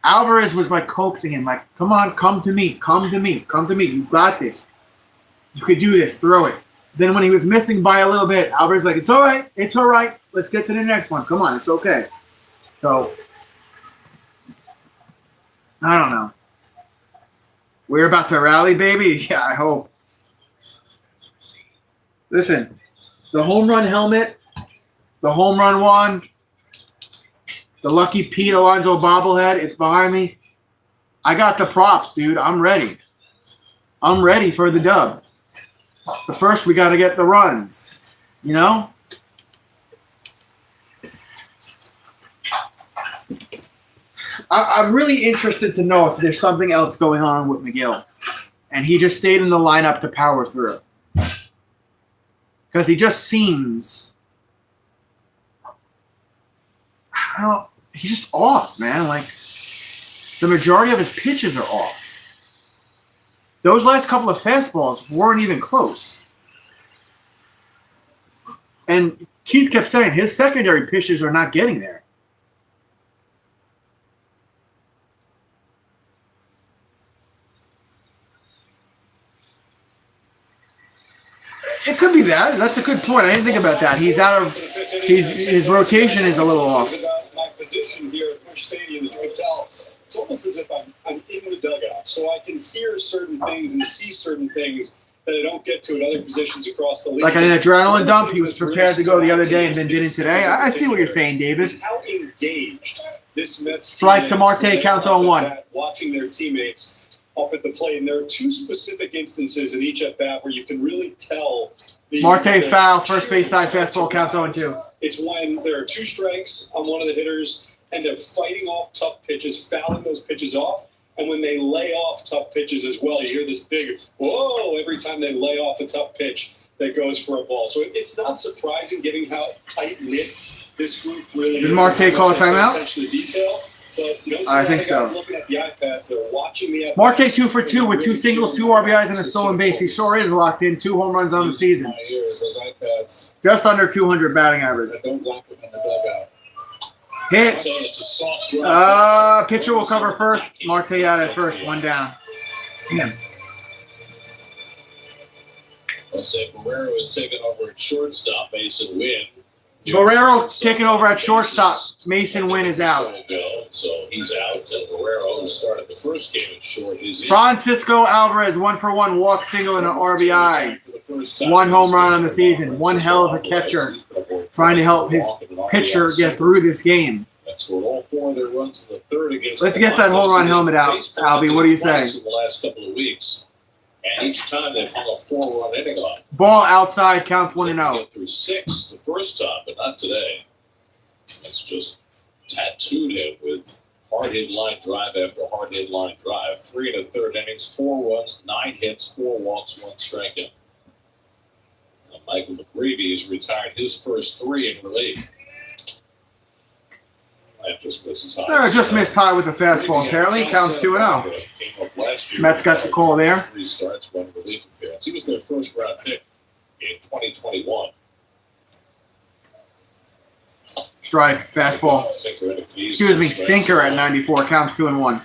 Alvarez was coaxing him, come on, come to me, come to me, come to me. You got this. You could do this. Throw it. Then when he was missing by a little bit, Alvarez it's all right. It's all right. Let's get to the next one. Come on, it's okay. So, I don't know. We're about to rally, baby? Yeah, I hope. Listen, the home run helmet, the home run wand, the Lucky Pete Alonso bobblehead, it's behind me. I got the props, dude. I'm ready. I'm ready for the dub. But first, we got to get the runs. You know? I'm really interested to know if there's something else going on with McGill. And he just stayed in the lineup to power through. Because he just seems... he's just off, man. The majority of his pitches are off. Those last couple of fastballs weren't even close. And Keith kept saying his secondary pitches are not getting there. It could be that. That's a good point. I didn't think about that. He's out of his rotation is a little off. My position here at Busch Stadium, as you can tell, it's almost as if I'm in the dugout, so I can hear certain things and see certain things that I don't get to at other positions across the league. Like an adrenaline dump, he was prepared to go the other day and then didn't today. I see what you're saying, David. How engaged this Mets strike to Marte, counts 0-1. Watching their teammates up at the plate, and there are 2 specific instances in each at bat where you can really tell. Marte foul, first base side fastball, counts 0-2. It's when there are 2 strikes on one of the hitters, and they're fighting off tough pitches, fouling those pitches off. And when they lay off tough pitches as well, you hear this big whoa every time they lay off a tough pitch that goes for a ball. So it's not surprising, given how tight knit this group really. Did Marte call a timeout? Attention to detail, but you don't see I a think lot of guys so. looking at the iPads. They're watching the iPads. Marte 2 for 2 with 2 singles, 2 RBIs, and a stolen base. He sure is locked in. 2 home runs on the season. My ears, those iPads. Just under 200 batting average. I don't block them in the dugout. Hit. So it's a soft ground. Pitcher will cover first. Marte out at first. 1 down. Damn. Jose Barrero is taking over at shortstop. Mason Wynn. Barrero taking over at shortstop. Mason Wynn is out. So he's out. And Barrero, who started the first game at short, is in. Francisco Alvarez, 1 for 1, walk, single, and an RBI. 1 home run on the season. One hell of a catcher, trying to help his pitcher get through this game. That's scored all 4 of their runs in the third against. Let's get that home run helmet out, Albie. What do you say? In the last couple of weeks, and each time they've hung a 4-run inning on. Ball outside, counts 1-0. Get through 6 the first time, but not today. That's just tattooed him with hard-hit line drive after hard-hit line drive. 3 1/3 innings, 4 runs, 9 hits, 4 walks, 1 strikeout. And Michael McGreevy has retired his first 3 in relief. That just misses high. Just missed high with the fastball, apparently. Counts 2-0. Mets got the call there. 3 starts, 1 relief appearance. He was their first-round pick in 2021. Strike, fastball. Excuse me, sinker at 94. Counts 2-1.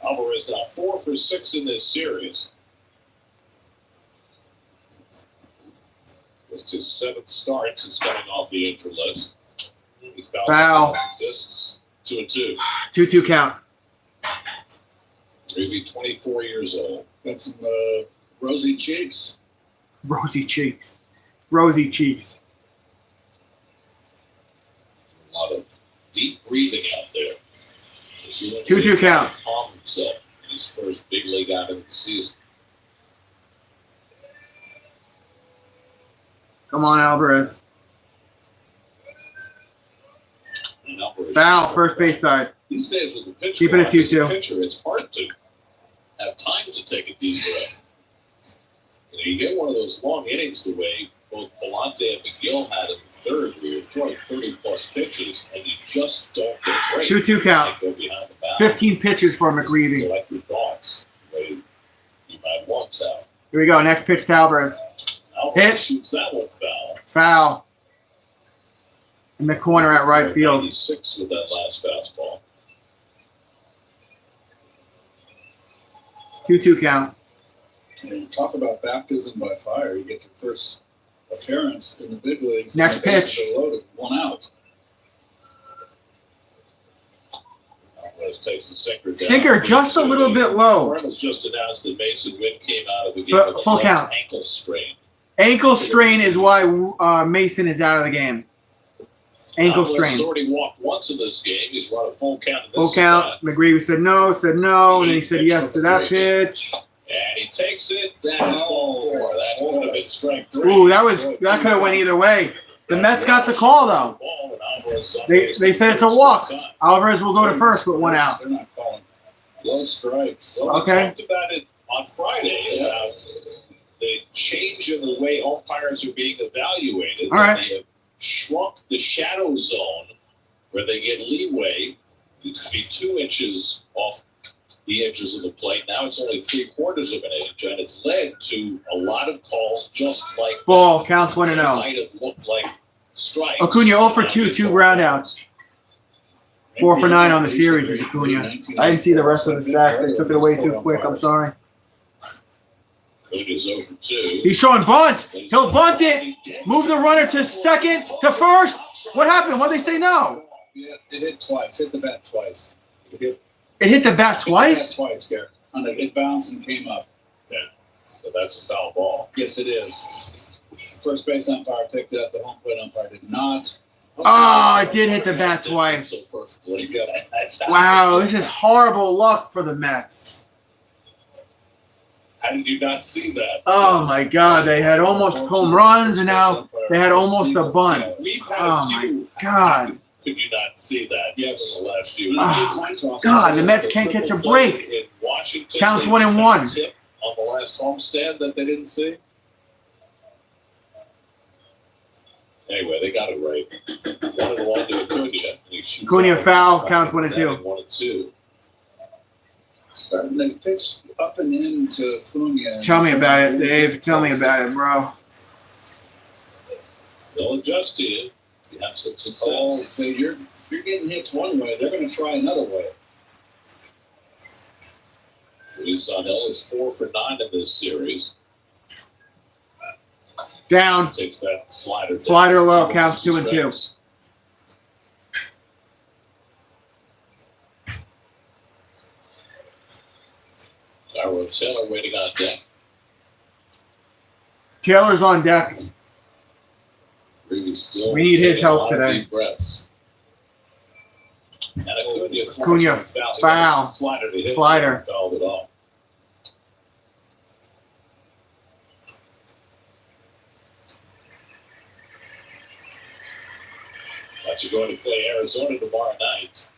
Alvarez now 4 for 6 in this series. It's his 7th start since coming off the injured list. He Foul. Fists, 2-2. 2-2 count. He's 24 years old. Got some rosy cheeks. Rosy cheeks. Rosy cheeks. A lot of deep breathing out there. 2-2 count. Calm himself in his first big league out of the season. Come on, Alvarez. Alvarez Foul, first base side. These days with the pitcher, Keep it at 2-2. pitcher, it's hard to have time to take a deep breath. You get one of those long innings the way both Palante and McGill had in the third, where you're throwing 30-plus pitches, and you just don't get a break. 2-2 count. Go behind the bat. 15 pitches for McGreevy. Collect your thoughts. You might want out. Here we go. Next pitch to Alvarez. Alvarez Hit. shoots that one foul. Foul. In the corner at right field. 96 with that last fastball. 2-2 count. And talk about baptism by fire. You get your first appearance in the big leagues. Next and the bases pitch. are loaded, 1 out. Alvarez takes the sinker down. Sinker just a little bit low. Cardinals just announced that Mason Wynn came out of the game with a Full left count. ankle strain. Ankle strain is why Mason is out of the game. Ankle Alvarez strain. has already walked once in this game. He's run a full count in this Full count. spot. McGreevy said no, and then he said yes to that pitch. And he takes it. That is ball 4. That would have been strike 3. Ooh, that could have went either way. The Mets got the call though. They said it's a walk. Alvarez will go to first with 1 out. They're not calling low strikes. Well, Okay. We talked about it on Friday. The change in the way umpires are being evaluated. All right. They have shrunk the shadow zone where they get leeway. It could be 2 inches off the edges of the plate. Now it's only 3/4 of an inch, and it's led to a lot of calls just like Ball that. counts 1-0. Might have looked like strikes. Acuna 0 for 2, 2 groundouts. 4 for 9 on the series is Acuna. I didn't see the rest of the stats. They took it away too quick. I'm sorry. Acuna's 0 for 2. He's showing bunt. He'll bunt it. Move the runner to second, to first. What happened? Why'd they say no? Yeah, it hit twice. Hit the bat twice. It hit the bat twice? Twice, Gary. And it bounced and came up. Yeah. So that's a foul ball. Yes, it is. First base umpire picked it up. The home plate umpire did not. Oh, it did hit the bat twice. Wow, this is horrible luck for the Mets. How did you not see that? Oh my God, they had almost home runs and now they had almost a bunt. Oh my God. Could you not see that? Yes. In the last few Oh, God, the Mets can't catch a break. In Washington, Counts they 1-1. found a tip on the last homestand that they didn't see. Anyway, they got it right. 1-1 to Acuna. And he shoots Acuna out foul, counts 1-2. 1-2. Starting to pitch up and into Cunha. Tell me about it, Dave. Tell me about it, bro. They'll adjust to you. You have some success. Oh, so you're getting hits one way. They're going to try another way. Sonell is 4 for 9 in this series. Down. Takes that slider. Slider low, counts 2-2. Tyrone Taylor waiting on deck. Taylor's on deck. Really still We need his taking a help lot of today. deep breaths. And Acuna foul. Slider. To hit. Slider. Fouled it off. But you're going to play Arizona tomorrow night.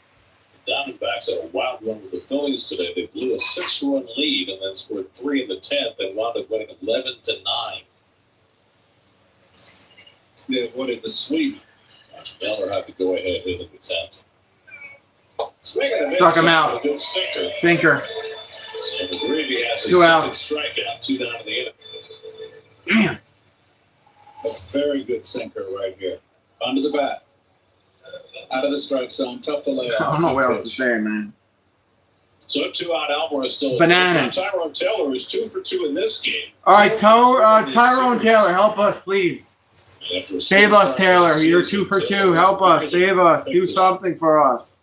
The Diamondbacks had a wild run with the Phillies today. They blew a 6-run lead and then scored 3 in the 10th and wound up winning 11-9. They avoided the sweep. Miller had to go ahead hit in the 10th. Swinging a Struck him out. A good sinker. Sinker. So McGreevy has his 2 second outs. strikeout, 2 down in the inning. Damn. A very good sinker right here. Under the bat. Out of the strike zone. Tough to lay off. I don't know what else to say, man. So 2 out. Alvarez still. Bananas. Tyrone Taylor is 2 for 2 in this game. All right, Tyrone Taylor, help us, please. Save us, Taylor. You're 2 for 2. Help us. Save us. Do something for us.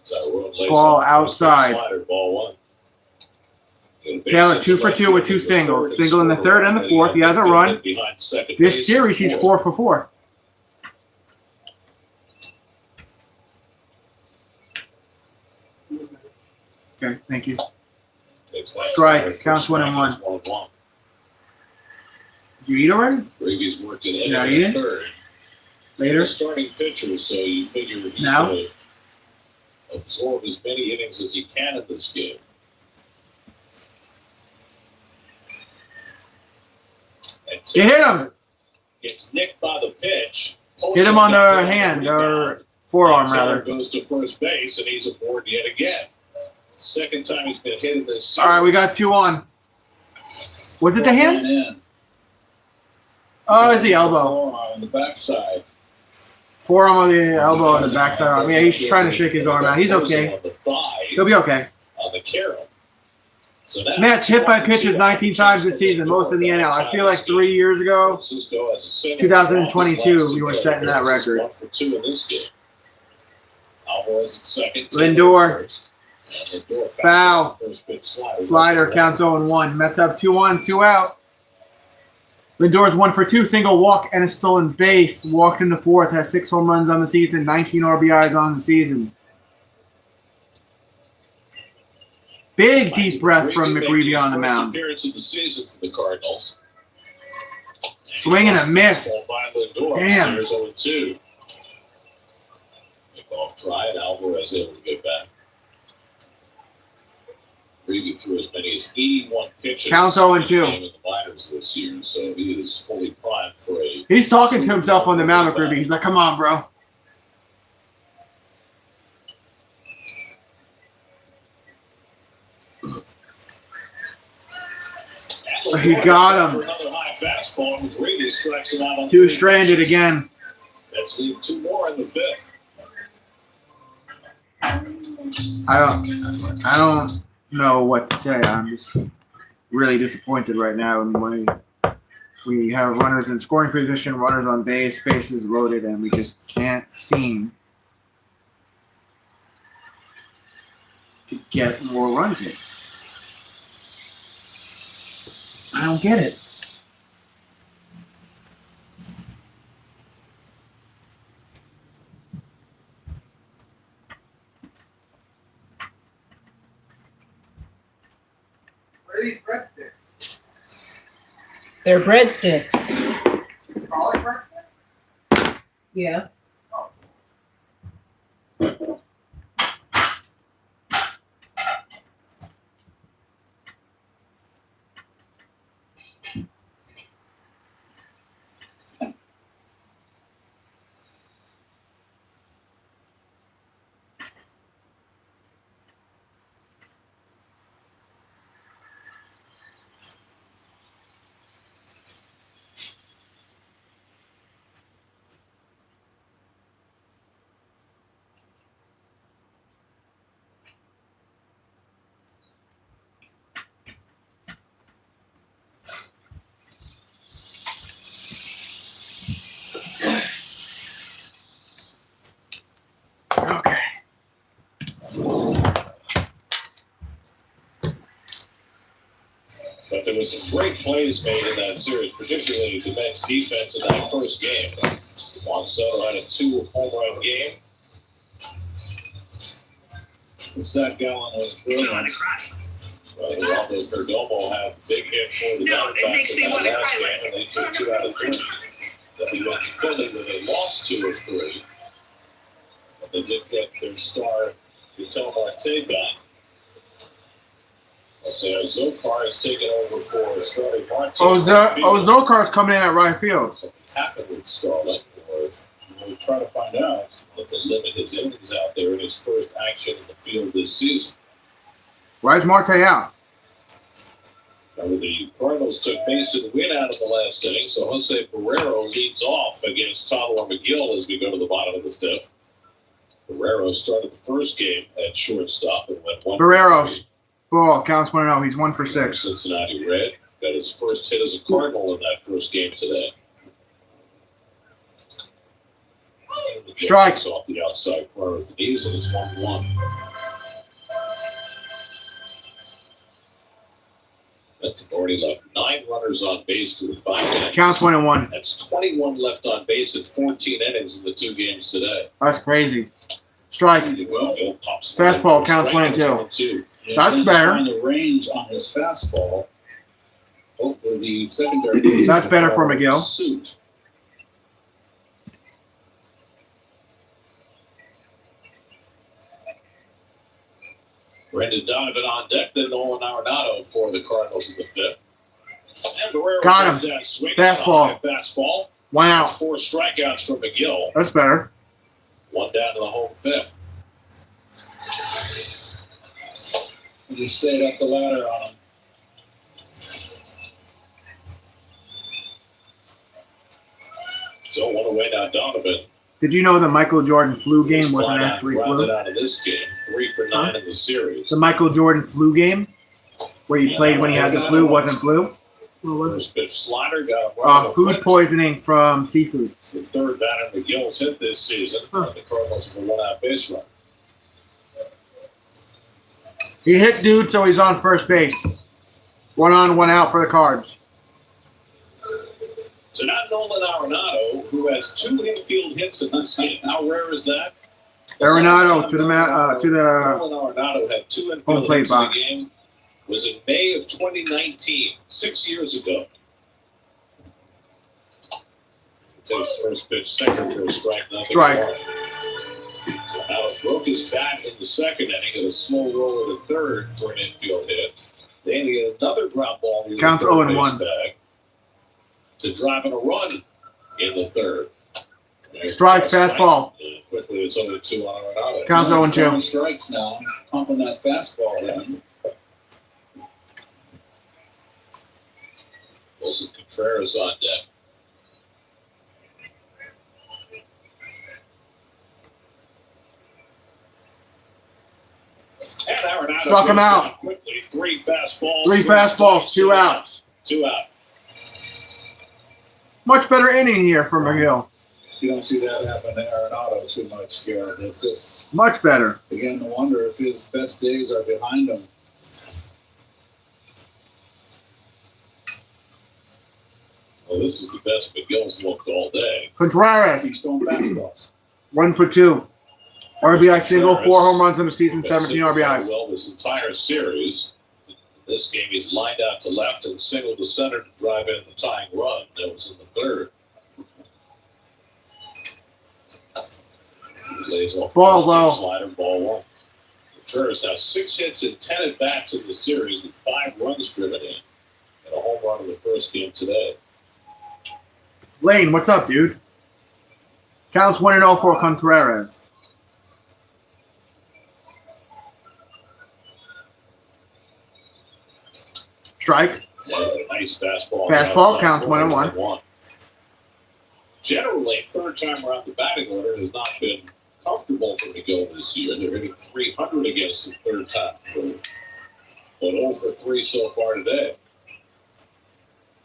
Ball outside. Ball 1. Taylor 2 for 2 with 2 singles. Single in the 3rd and the 4th. He has a run. This series, he's 4 for 4. Okay, thank you. Strike. Counts 1-1. Did you eat already? Bravy's worked in Yeah, the eat it. 3rd. Later? Starting pitcher, so you figure he's Now? going to absorb as many innings as he can in this game. And You hit him. Gets nicked by the pitch. Hit him on the hand, or forearm, Taylor rather. goes to first base, and he's aboard yet again. Second time he's been hit in this series. All right, we got 2 on. Was it the hand? In. Oh, it's the elbow. Forearm on the backside. Forearm on the elbow on the backside arm. Yeah, he's trying to shake his arm out. He's okay. On the thigh, He'll be okay. on the carom. So now Matt's hit by pitches 19 times this season, most in the NL. I feel like 3 years ago, Francisco has a 7 2022, we were setting that This is record. 1 for 2 in this game. Alvarez at second. Lindor. First. And Lindor back Foul. to the first pitch slider. Slider counts 0-1. Mets have 2 on, 2 out. Lindor's 1 for 2, single walk and a stolen base. Walked in the 4th, has 6 home runs on the season, 19 RBIs on the season. Big deep breath from McGreevy on the mound. Appearance of the season for the Cardinals. Swing and a miss. Ball by Lindor. Damn. There's 0-2. Off try, and Alvarez able to get back. McGreevy threw as many as 81 pitches. Counts 0-2. In the minors this year, so he is fully primed for a. He's talking to himself on the mound, McGreevy. He's like, come on, bro. He got him. For another high fastball, McGreevy strikes him out on 2 stranded again. Let's leave 2 more in the 5th. I don't know what to say. I'm just really disappointed right now in the way we have runners in scoring position, runners on base, bases loaded, and we just can't seem to get more runs in. I don't get it. What are these breadsticks? They're breadsticks. Call it breadsticks? Yeah. there was some great plays made in that series, particularly the Mets defense in that first game. Juan Soto had a 2-home run game. Zach Gallen was brilliant. Ronaldo Perdomo had a big hit for the Diamondbacks in that last game, and they took 2 out of 3. Then they went to Philly, where they lost 2 of 3. But they did get their star, Vital Marte, back. So Zokar has taken over for starting Marte. Zokar's coming in at right field. Something happened with Starling, or if we try to find out, what to limit his innings out there in his first action in the field this season. Why is Marte out? Now, the Cardinals took Mason Wynn out of the last inning, so Jose Barrero leads off against Tyler McGill as we go to the bottom of the 5th. Barrero started the first game at shortstop and went 1 Barrero. for 3. Ball counts 1-0. He's 1 for 6. Cincinnati Red got his first hit as a Cardinal in that first game today. Strike. Off the outside corner of the knees, and it's 1-1. That's already left 9 runners on base through 5 innings. Counts 1-1. That's 21 left on base in 14 innings in the 2 games today. That's crazy. Strike. Fastball counts 1-2. That's better. Find the range on his fastball. Hopefully the secondary. That's better for McGill. Suit. Brendan Donovan on deck, then Nolan Arenado for the Cardinals in the 5th. And Barrero Got him. goes down swinging Fastball. on a fastball. Wow. That's 4 strikeouts for McGill. That's better. 1 down to the home 5th. He just stayed up the ladder on him. So 1 away now, Donovan. Did you know the Michael Jordan flu game wasn't actually grounded flu? out of this game. 3 for 9 in the series. The Michael Jordan flu game, where he played when he had the flu, wasn't flu? What was First pitch slider got right food poisoning from seafood. It's the 3rd batter McGill's hit this season. The Cardinals have a 1-out base run. He hit dude, so he's on first base. 1 on, 1 out for the Cards. So now Nolan Arenado, who has 2 infield hits in this game. How rare is that? Arenado to the Nolan Arenado had 2 home infield plate hits in the box. game. Was in May of 2019, 6 years ago. Takes first pitch, second for a strike, nothing. Strike. So Alex broke his bat in the 2nd inning and a slow roller to 3rd for an infield hit. Then he had another ground ball near Counts the third 0-1. base bag to drive in a run in the 3rd. There's Strike, a strike. fastball. And quickly, it's 0-2 on Arenado. Counts 0-2. Strikes now. Pumping that fastball in. Wilson Contreras on deck. And Arenado Struck him goes out. down quickly. 3 fastballs. 3 fastballs, 2 outs. 2 out. Much better inning here for McGill. You don't see that happen to Arenado too much, Garrett. It's just, Much better. begin to wonder if his best days are behind him. Well, this is the best McGill's looked all day. Contreras, He's throwing fastballs. 1 for 2. RBI single, 4 Contreras home runs in the season, has 17 hit very RBIs. well this entire series. This game, he's lined out to left and singled to center to drive in the tying run. That was in the 3rd. He lays off Ball first low. pitch slider, ball 1. Contreras now 6 hits and 10 at bats in the series with 5 runs driven in, and a home run in the first game today. Lane, what's up, dude? Counts 1-0 for Contreras. Strike. Yeah, a nice fastball. Fastball outside counts corner, 1-1. Generally, 3rd time around the batting order has not been comfortable for McGill this year. They're hitting 300 against him 3rd time through. But 0 for 3 so far today.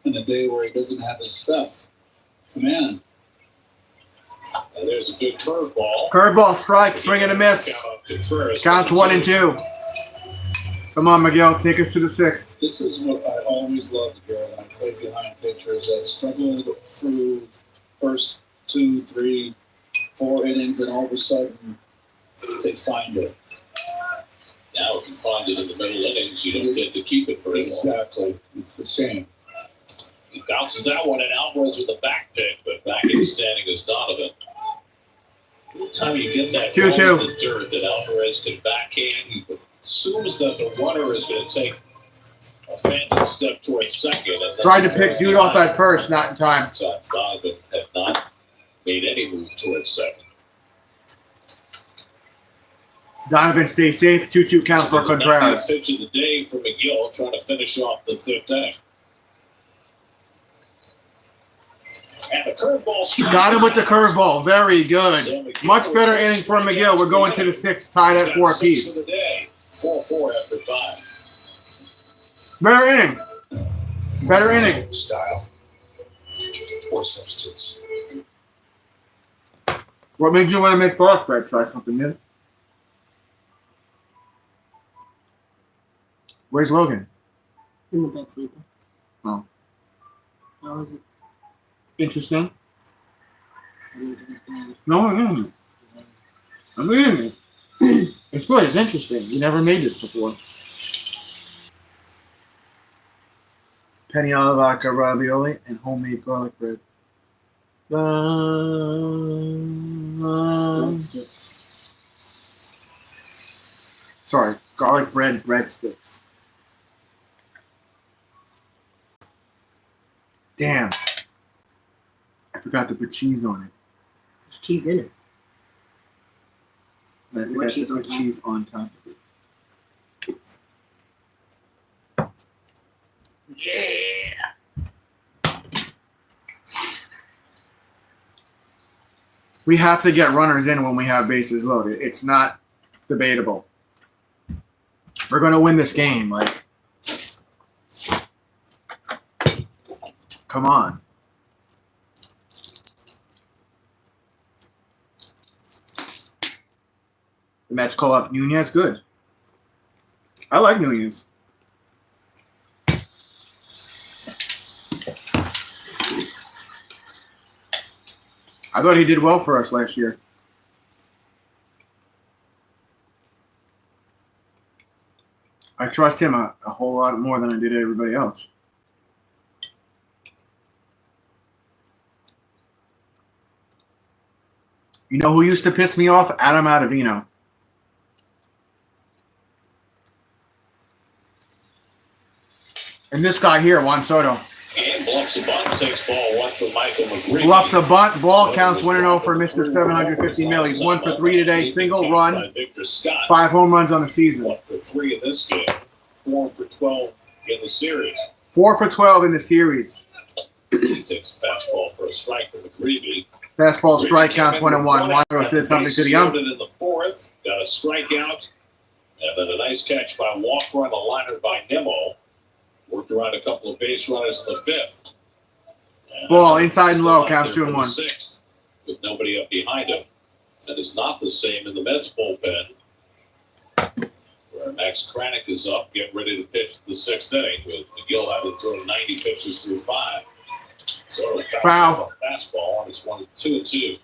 In a day where he doesn't have his stuff. Command. And there's a good curveball. Curveball, strike, swing and a miss. Count on Contreras. Counts 1-2. Come on, Miguel. Take us to the 6th. This is what I always loved, Garrett, when I played behind pitchers that struggled through first 2, 3, 4 innings, and all of a sudden they find it. Now, if you find it in the middle innings, you don't get to keep it for Exactly. It's a shame. He bounces that one, and Alvarez with a back pick, but back in standing is Donovan. Every time you get that 2-2. ball in the dirt that Alvarez can backhand, he assumes that the runner is going to take a phantom step towards second. And then Tried to pick dude off at first, not in time. Donovan had not made any move towards second. Donovan stays safe. 2-2 count for Contreras. Pitch of the day for McGill, trying to finish off the 5th inning. And the curveball. Got him with the curveball. Very good. Much better inning for McGill. We're going to the 6th, tied at 4 apiece. 4-4 after 5. Better inning. Better inning. Style or substance. What made you want to make thoughts, Brad? Try something new. Where's Logan? In the bed sleeping. Oh. How is it? Interesting. That means it's bad. No, I'm reading it. It's good. It's interesting. You never made this before. Penny olive vodka ravioli and homemade garlic bread. Breadsticks. Sorry, garlic bread breadsticks. Damn. I forgot to put cheese on it. There's cheese in it. I forgot to put cheese on top of it. Yeah. We have to get runners in when we have bases loaded. It's not debatable. We're going to win this game. Like, come on. The Mets call up Nunez. Good. I like Nunez. I thought he did well for us last year. I trust him a whole lot more than I did everybody else. You know who used to piss me off? Adam Ottavino. And this guy here, Juan Soto. And bluffs a bunt, takes ball 1 for Michael McGree. Bluffs a bunt, ball counts 1-0 for Mr. 750 mil. He's 1 for 3 today, single run, 5 home runs on the season. 1 for 3 in this game, 4 for 12 in the series. 4 for 12 in the series. He takes a fastball for a strike from McGreevy. Fastball strike counts 1-1. Wando said something to the ump. In the 4th, got a strikeout, and then a nice catch by Walker on a liner by Nimmo. Worked around a couple of base runners in the 5th. And Ball inside and low, counts 2-1. 6th, with nobody up behind him. And it's not the same in the Mets bullpen, where Max Kranick is up, getting ready to pitch the 6th inning, with McGill having thrown 90 pitches through 5. So foul. Fastball, and it's 1-2-2.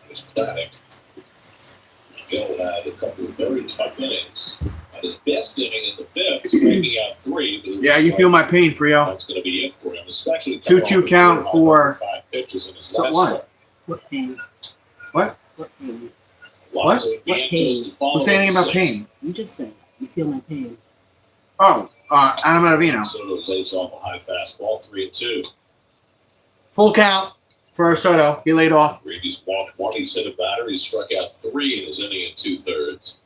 There's Kranick. McGill had a couple of very tough innings. His best inning in the 5th, striking out 3. Yeah, you feel my pain, Frio. That's going to be it for him, especially 2-2 count for 5 pitches in his so last what? start. What pain? What? What pain? Lots What? of advantages to follow Who's saying anything in about 6th. pain? You just said you feel my pain. Oh, Adam Ottavino. Soto lays off a high fastball, 3-2. Full count for Soto. He laid off. Reeves walked 1. He's hit a batter. He struck out 3 in his inning and 2/3.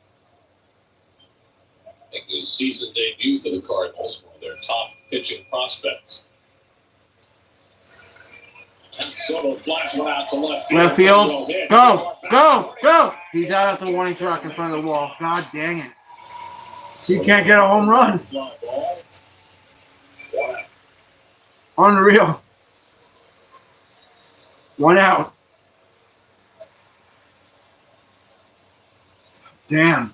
Making his season debut for the Cardinals, one of their top pitching prospects. And Soto flies one out to left field. Left field. Well hit. Go, go, go. He's out at the warning track in front of the wall. God dang it. He can't get a home run. Fly ball. 1 out. Unreal. 1 out. Damn.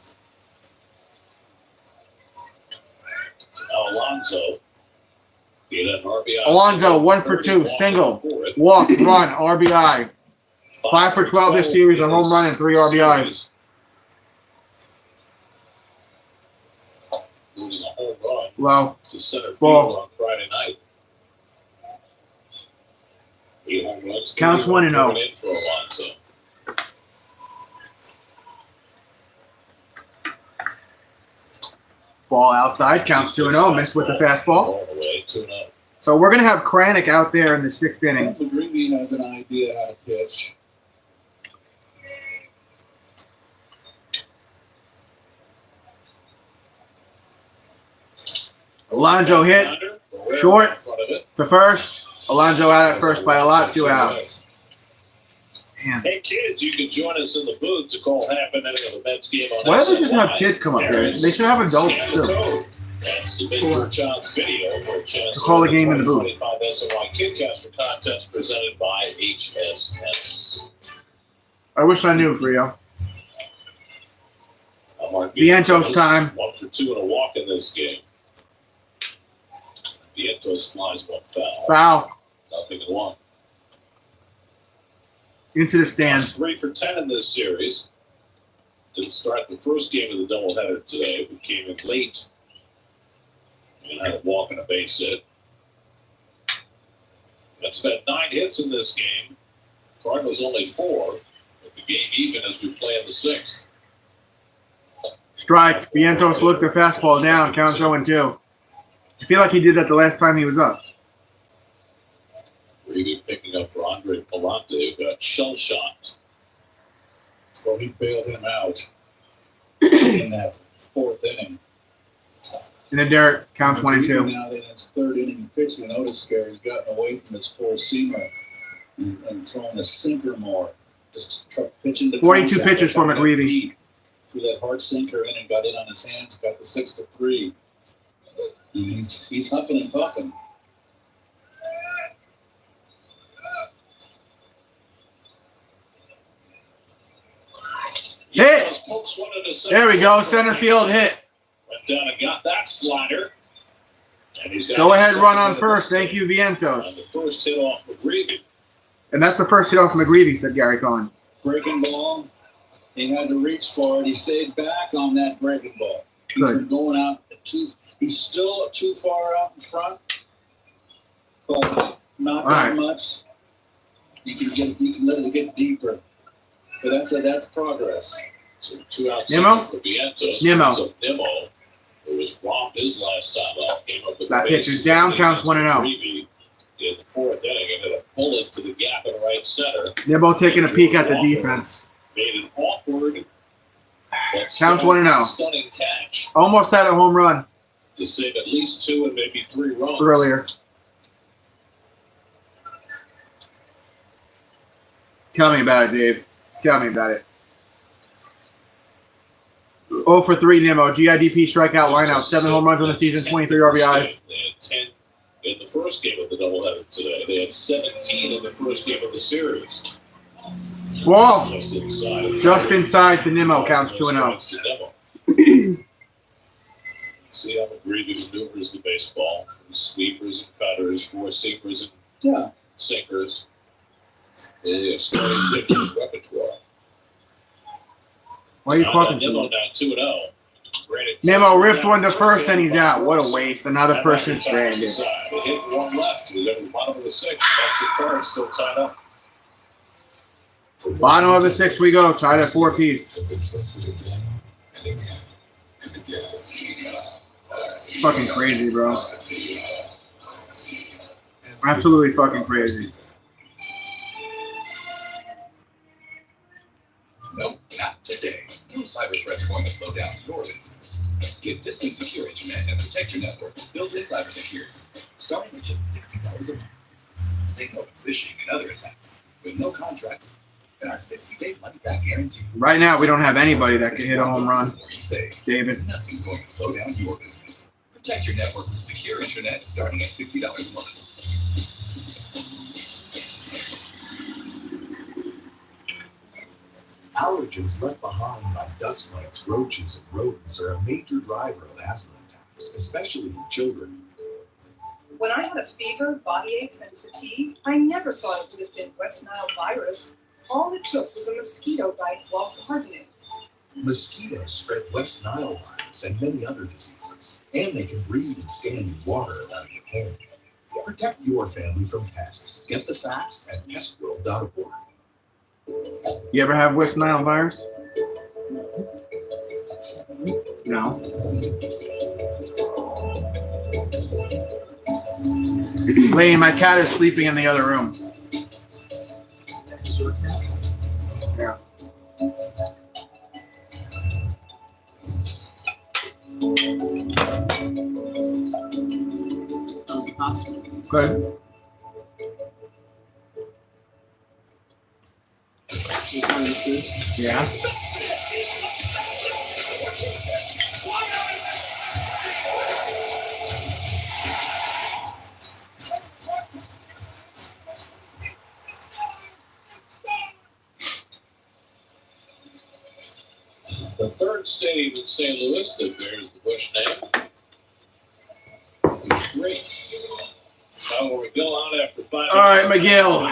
Alonso. He had an RBI. Alonso, 1 for 2, single, walk, run, RBI. 5 for 12 this series, a home run and 3 RBIs. Including a home run Well, to center field ball. on Friday night. 8 home runs. Counts 1-0. In for Alonso. Ball outside, counts 2-0, missed with the fastball. All the way, 2-0. So we're going to have Kranick out there in the 6th inning. McGreevy has an idea how to pitch. Alonso hit, short to first. Alonso out at first by a lot, 2 outs. Man. Hey kids, you can join us in the booth to call half an inning of the Mets game on Why don't they just have SNY. kids come up there? They should have adults Scan the too. code and submit your child's video for a chance To call the game in the booth. 25 SNY Kidcaster contest presented by HSS. I wish I knew, Frio. Mark Vientos time. 1 for 2 and a walk in this game. Vientos flies 1 foul. Foul. 0-1. Into the stands. 3 for 10 in this series. Didn't start the first game of the doubleheader today. We came in late and had a walk and a base hit. Mets had 9 hits in this game. Cardinals only 4. With the game even as we play in the 6th. Strike. Vientos looked the fastball down. Counts 0-2. I feel like he did that the last time he was up. Really picking up for Andre Palante, who got shell-shocked. Well, he bailed him out in that 4th inning. In the dirt. Counts 1-2. Now in his 3rd inning pitching, notice scare, he's gotten away from his 4-seamer and throwing a sinker more. Just pitching the 42 pitches for McGreevy. Threw that hard sinker in and got in on his hands. Got the 6-3. And he's huffing and puffing. Hit! There we go. Center field hit. Went down and got that slider. And he's got Go ahead, run on first. Thank you, Vientos. the first hit off McGreevy. And that's the first hit off McGreevy, said Gary Cohen. Breaking ball. He had to reach for it. He stayed back on that breaking ball. He's Good. been going out he's still too far out in front, but not that much. You can let it get deeper. But that's progress. So 2 outs Nimmo? for Vientos. Nimmo. So Nimmo, who was robbed his last time out, came up with That the pitch base is down, hit counts against 1-0. McGreevy in the 4th inning and hit a bullet to the gap in right center. Nimmo taking a peek at the defense. Made an awkward but Counts 1-0. stunning catch Almost had a home run to save at least 2 and maybe 3 runs. earlier. Tell me about it, Dave. Tell me about it. 0 for 3 Nimmo. GIDP strikeout lineout. 7 home runs on the season, 23 RBIs. They had 10 in the first game of the doubleheader today. They had 17 in the first game of the series. Ball. Just inside to Nimmo. Counts 2-0. See how McGreevy maneuvers the baseball from sweepers and cutters, 4-seamers and sinkers. Yeah, starting pitchers repertoire. Why are you coughing so Nimmo much? now 2-0. Granted, Nimmo ripped one to first and he's out. What a waste. Another person stranded. They hit 1 left. We're at the bottom of the 6th. That's the card still tied up. Bottom of the 6th we go. Tied at 4 apiece. Fucking crazy, bro. Absolutely fucking crazy. Nope, not today. No cyber threats are going to slow down your business. Get business secure internet and protect your network with built-in cybersecurity, starting at just $60 a month. Say no to phishing and other attacks with no contracts and our 60-day money-back guarantee. Right now, we don't have anybody that can hit a home run. David. Nothing's going to slow down your business. Protect your network with secure internet starting at $60 a month. Allergens left behind by dust mites, roaches, and rodents are a major driver of asthma attacks. facts, especially with children. When I had a fever, body aches, and fatigue, I never thought it would have been West Nile virus. All it took was a mosquito bite while gardening. Mosquitoes spread West Nile virus and many other diseases, and they can breed and stand in water around your home. Protect your family from pests. Get the facts at pestworld.org. You ever have West Nile virus? No. Lane, my cat is sleeping in the other room. Yeah. Good. Yeah. The third stadium in St. Louis that bears the Bush name is great. Now we go out after 5 All right, McGill.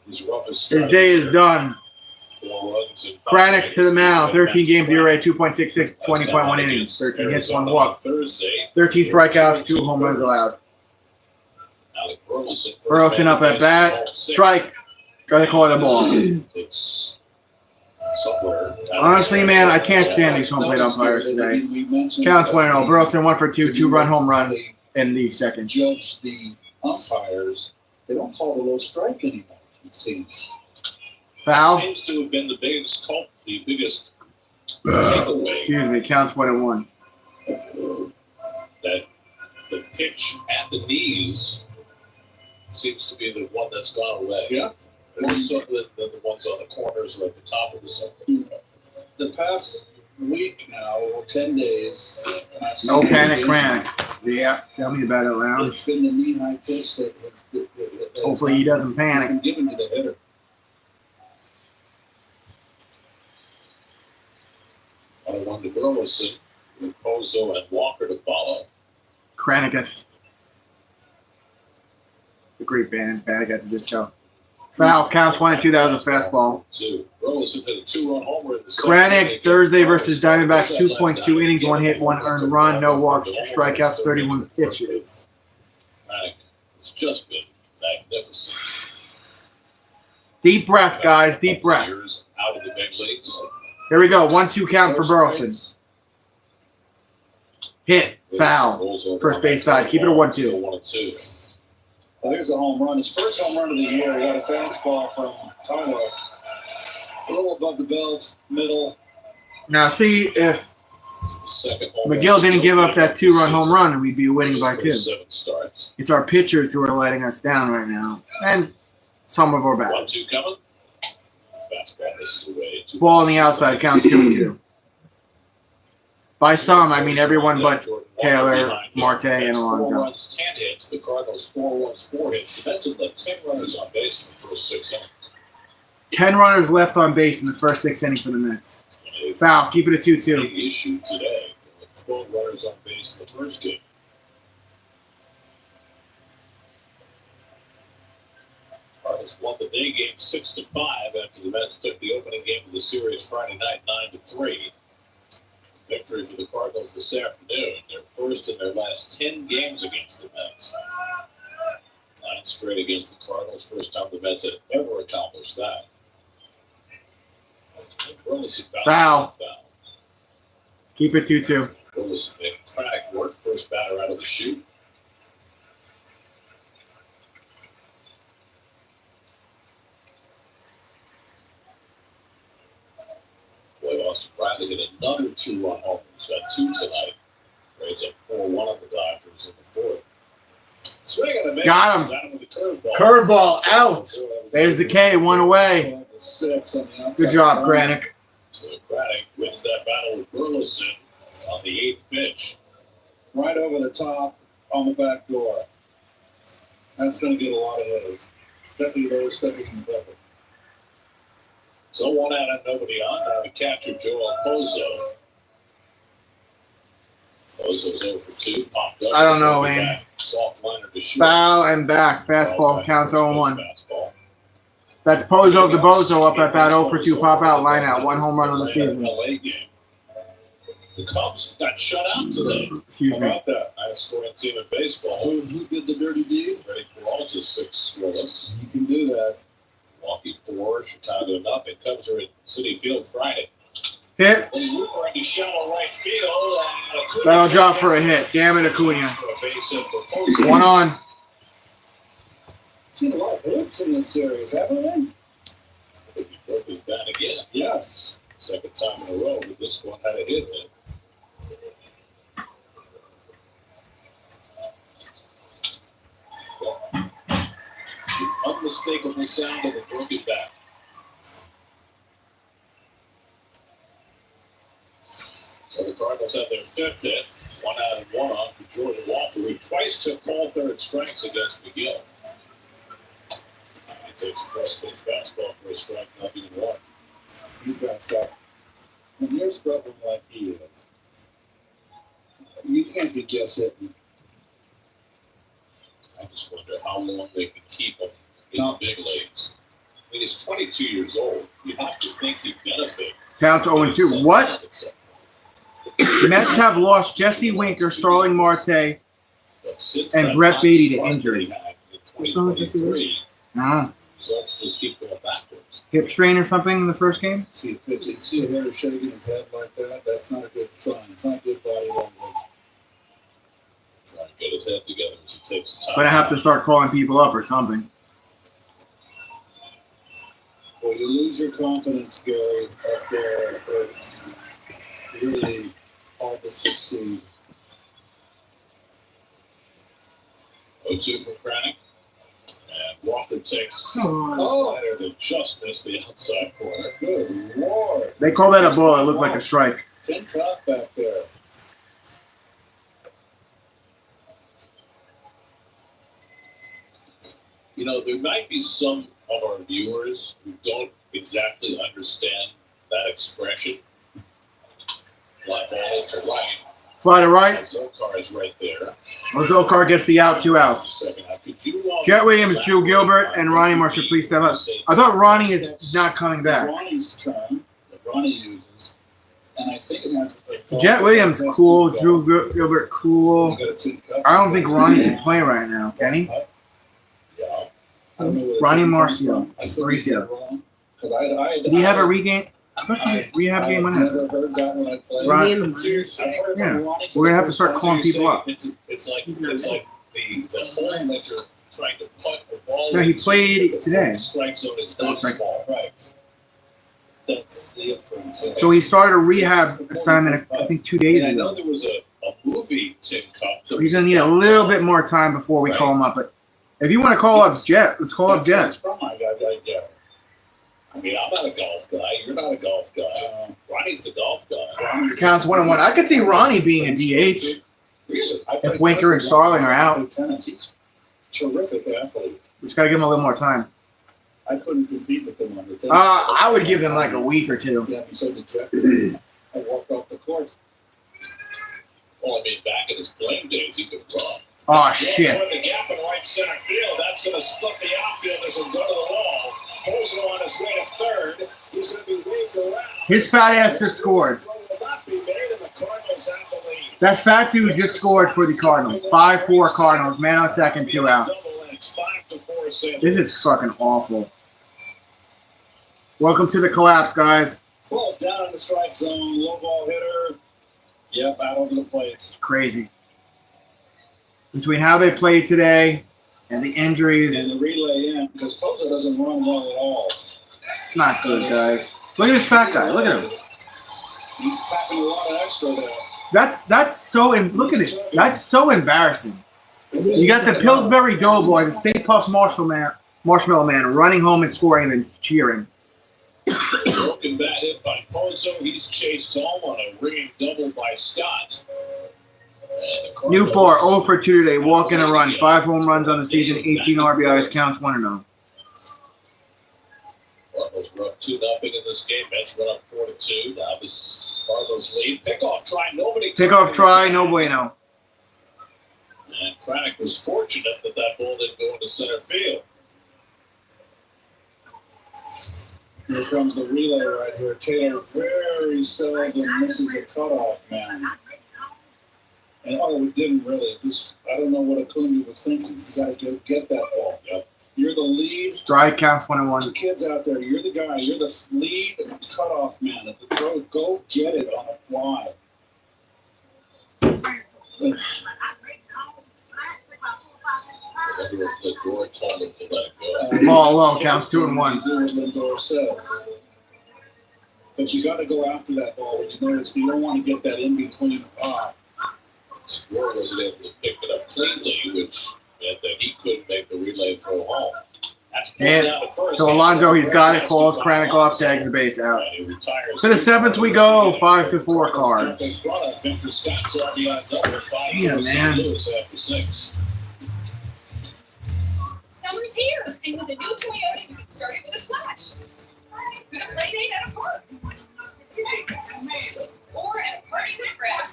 His roughest His day is done. 4 runs and 5 Craddock to the mound. 13 games, here. ERA, 2.66, 20.1 innings. 13 hits, 1 walk. Thursday. 13 strikeouts, 2 home runs allowed. Alec Burleson up at bat. Strike. Got to call it a ball. It's somewhere. Honestly, man, I can't stand these home plate umpires today. Counts 1-0. Burleson 1 for 2, 2-run home run in the second. Judge the umpires. They don't call the low strike anymore, it seems. Foul. Seems to have been the biggest takeaway. Excuse me. Counts 1-1. That the pitch at the knees seems to be the one that's gone away. Yeah. More so than the ones on the corners or at the top of the circle. The past week now, or 10 days. And I've No seen panic, it. Craddock. Yeah. Tell me about it, Lounge. It's been the knee-high pitch that has Hopefully he doesn't it's panic. been given to the hitter. On a 1 to Burleson with Pozo and Walker to follow. Craddock got a great band. Craddock got the disco. Foul. Counts 1-2. That was a fastball. 2. Burleson hit a 2-run homer in the second. Craddock Thursday versus Diamondbacks. 2.2 innings, 1 hit, 1 earned run, no walks, 2 strikeouts, 31 pitches. Craddock has just been magnificent. Deep breath, guys. Deep breath. Years out of the big leagues. Here we go. 1-2 count for Burleson. Hit. Foul. First base side. Keep it a 1-2. 1-2. Well, here's a home run. His first home run of the year. He got a fastball from Tyler. A little above the belt, middle. Now, see, if Second home McGill run didn't give up that 2-run home run, and we'd be winning his by first 2. 7 starts. It's our pitchers who are letting us down right now. And some of our batters. 1-2 coming. Fastball misses away. Ball on the outside. Counts 2-2. By some, I mean everyone but Taylor, Marte, and That's 4 Alonso. runs, 10 hits. The Cardinals 4 runs, 4 hits. The Mets have left 10 runners on base in the first 6 innings. 10 runners left on base in the first 6 innings for the Mets. Foul. Keep it a 2-2. Big issue today. With 12 runners on base in the first game. Cardinals won the day game 6-5 after the Mets took the opening game of the series Friday night 9-3. Victory for the Cardinals this afternoon. Their first in their last 10 games against the Mets. 9 straight against the Cardinals. First time the Mets had ever accomplished that. Foul. Keep it 2-2. Burleson made Craddock work. First batter out of the chute. Boy, Austin Riley hit another 2-run homer. He's got 2 tonight. Raised up 4-1 on the Dodgers in the 4th. Swing and a miss. Got him. Got him with the curveball. Curveball out. There's the K. 1 away. Good job, Craddock. So Craddock wins that battle with Burleson on the 8th pitch. Right over the top on the back door. That's going to get a lot of hitters. Definitely those stepping in the bucket. So 1 out and nobody on. Now the catcher, Joel Pozo. Bozo's 0 for 2. Popped up. I don't know, man. Soft liner to shoot. Foul and back. Fastball Back counts first 0-1. base fastball. That's Pozo the Bozo up at bat 0 for 2 pop out line out. 1 home run on the season. LA game. The Cubs got shut out today. Excuse How me. about that? Highest scoring team in baseball. Who did the dirty deed? Ray Peralta 6 scoreless. You can do that. Milwaukee 4, Chicago nothing. Cubs are at Citi Field Friday. Hit. Lee Hooper into shallow right field. And That'll drop for a hit. Damn it, Acuna. For a base hit for Pozo. 1 on. Seen a lot of hits in this series, haven't we? I think he broke his bat again. Yes. Second time in a row, but this one had a hit in it. The unmistakable sound of a broken bat. So the Cardinals have their 5th hit. 1 out and 1 on for Jordan Walker, who twice took all third strikes against McGill. He takes a first pitch fastball for a strike, 0-1. He's got to stop. When you're struggling like he is, you can't be guess hitting. I just wonder how long they can keep him in the big leagues. I mean, he's 22 years old. You have to think he'd benefit. Counts 0-2. What? The Mets have lost Jesse Winker, Starling Marte, and Brett Beatty to injury. What's wrong with Jesse Winker? No. Results just keep going backwards. Hip strain or something in the first game? See a pitch, see a hitter shaking his head like that. That's not a good sign. It's not good body language. Trying to get his head together as he takes the time. But I have to start calling people up or something. Well, you lose your confidence, Gary, up there. It's really hard to succeed. 0-2 for Kranick. And Walker takes Come a on. slider that just missed the outside corner. Good Lord. They call that a ball. It looked like a strike. Tim Cobb back there. You know, there might be some of our viewers who don't exactly understand that expression. Fly ball to right. Fly to right. Zokar is right there. Ozokar gets the out, 2 outs. Second out. Could you, Jet Williams, Drew Gilbert, and Ronnie Marshall, please step up. I thought Ronnie is not coming back. Ronnie's term that Ronnie uses, and I think it has. Jet Williams, cool. Drew Gilbert, cool. I don't think Ronnie can play right now, can he? Yeah. I don't know where Ronnie it's Marcio. from. I could be Mauricio. wrong, 'cause I Did he have a regain? I thought he rehab game I've went out. never heard that when I played. Ron- in the Seriously, I've heard Yeah. from Ronnie for We're gonna the have to first start time. calling So you're people up. saying It's like He's not it's there. like the hole that you're trying to putt a ball. No, he into. played The today. strike zone is So that it's like- small. Right. That's the inference. So he started a rehab assignment, I think, 2 days And I know ago. there was a movie Tin Cup. So he's gonna need a little bit more time before we call him up. But if you want to call up Jet, let's call up That's where Jet. it's from. I mean, I'm not a golf guy. You're not a golf guy. Ronnie's the golf guy. Counts 1-1. I could see Ronnie being a DH. Really? I If played Winker and tennis Starling are I out. played tennis. He's a terrific athlete. We just gotta give him a little more time. I couldn't compete with him on the tennis. I would give them like a week or 2. Yeah, so did Jeff. I walked off the court. Well, I mean, back in his playing days, he could run. Oh Toward shit! the gap in right center field. That's going to split the outfielders and go to the wall. Pozo on his way to third. He's going to be waved around. His fat ass just scored. Throw will not be made, and the Cardinals have the lead. That fat dude just scored for the Cardinals. 5-4 Cardinals. Man on second, 2 outs. Double, and it's 5-4 St. This is fucking awful. Welcome to the collapse, guys. Ball's down in the strike zone. Low ball hitter. Yep, out over the plate. It's crazy. Between how they played today and the And injuries, the relay in, because Pozo doesn't run well at all. it's not good, guys. Look at this fat guy. Look at him. He's packing a lot of extra there. That's so. Look at this. That's so embarrassing. You got the Pillsbury Doughboy, the Stay Puft Marshmallow Man, running home and scoring and cheering. Broken bat hit by Pozo. He's chased home on a ringing double by Scott. Newport 0 for 2 today. Walk in a run. 5 home runs on the season. 18 RBIs. Counts 1-0. Cardinals Cardinals were up 2-0 in this game. Mets went up 4-2. Now this Cardinals lead. Pickoff try. Pickoff try. No bueno. And Craddock was fortunate that ball didn't go into center field. Here comes the relay right here. Taylor very seldom misses a cutoff, man. And it didn't really. I don't know what Acuna was thinking. You got to get that ball. Yep. You're the lead. Strike counts 1-1. You kids out there, you're the guy. You're the lead cutoff man at the throw. Go get it on a fly. Wonder if Lindor told him to let it go. Ball alone counts 2-1. Do what Lindor says. But you got to go after that ball when you notice you don't want to get that in between the pot. Lindor wasn't able to pick it up cleanly, which meant that he couldn't make the relay throw home. And so Alonso, he's got it. Calls Craddock off, tags the base out. To the seventh we go. 5-4 Cards. Damn, man. Summer's here, and with a new Toyota, you can start it with a splash. With a play date at a park. Or at a party with friends.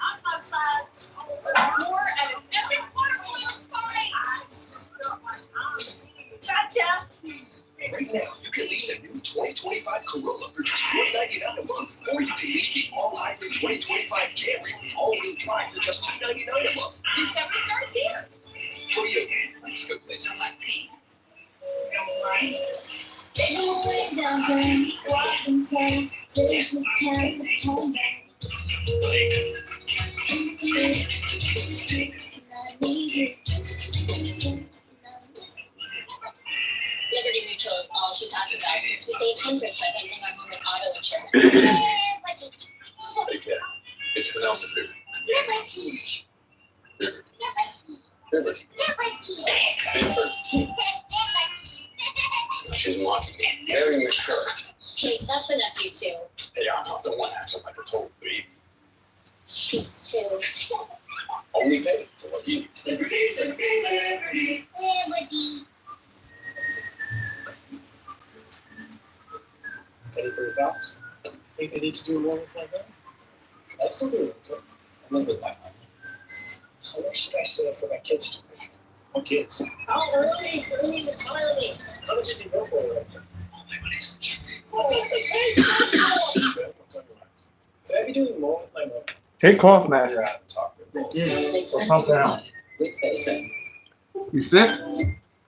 Or at an epic watermelon fight. Gotcha! Right now, you can lease a new 2025 Corolla for just $499 a month. Or you can lease the all-hybrid 2025 Camry with all-wheel drive for just $299 a month. New summer starts here. Toyota, let's go places. Going downtown, walking south, this is past the home. Liberty Mutual is all she talks about since we stayed hundreds by bundling our home and auto insurance. Hey, Ken. It's pronounced Liberty. Liberty. She's mocking me. Very mature. Hey, that's the nephew too. Hey, I'm not the one acting like a total baby. She's two. Only pay for what you need. Liberty. Ready for your thoughts? Think I need to do more with my money? I still do it. A little bit of my money. How much should I save for my kids' tuition? What kids? How early is early retirement? How much is it go for right now? All my money's cheating. Oh, what's on your mind? Could I be doing more with my money? Take cough mask. You're out of talk. Or pump it out. Let's face it. You sick?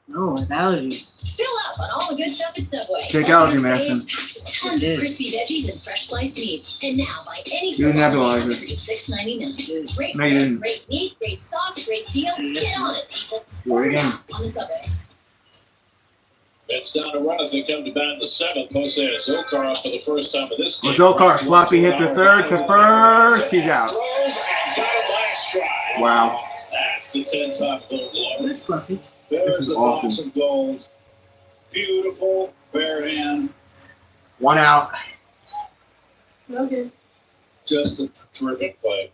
No, with allergies. Fill up on all the good stuff at Subway. Take allergy medicine. Tons of crispy veggies and fresh sliced meats. And now buy any You nebulizer. for just $6.99. Great No, you didn't. great meat, great sauce, great deal. Get on it, people. Do it again. On the Subway. Mets down to run as they come to bat in the seventh. Jose Azocar up for the first time of this game. Azocar, sloppy hit to third, to first. He's out. Throws and got it last stride. Wow. That's the 10-time gold glove. That's fluffy. There's is the awesome. box of gold. Beautiful, bare hand. 1 out. Okay. Just a terrific play.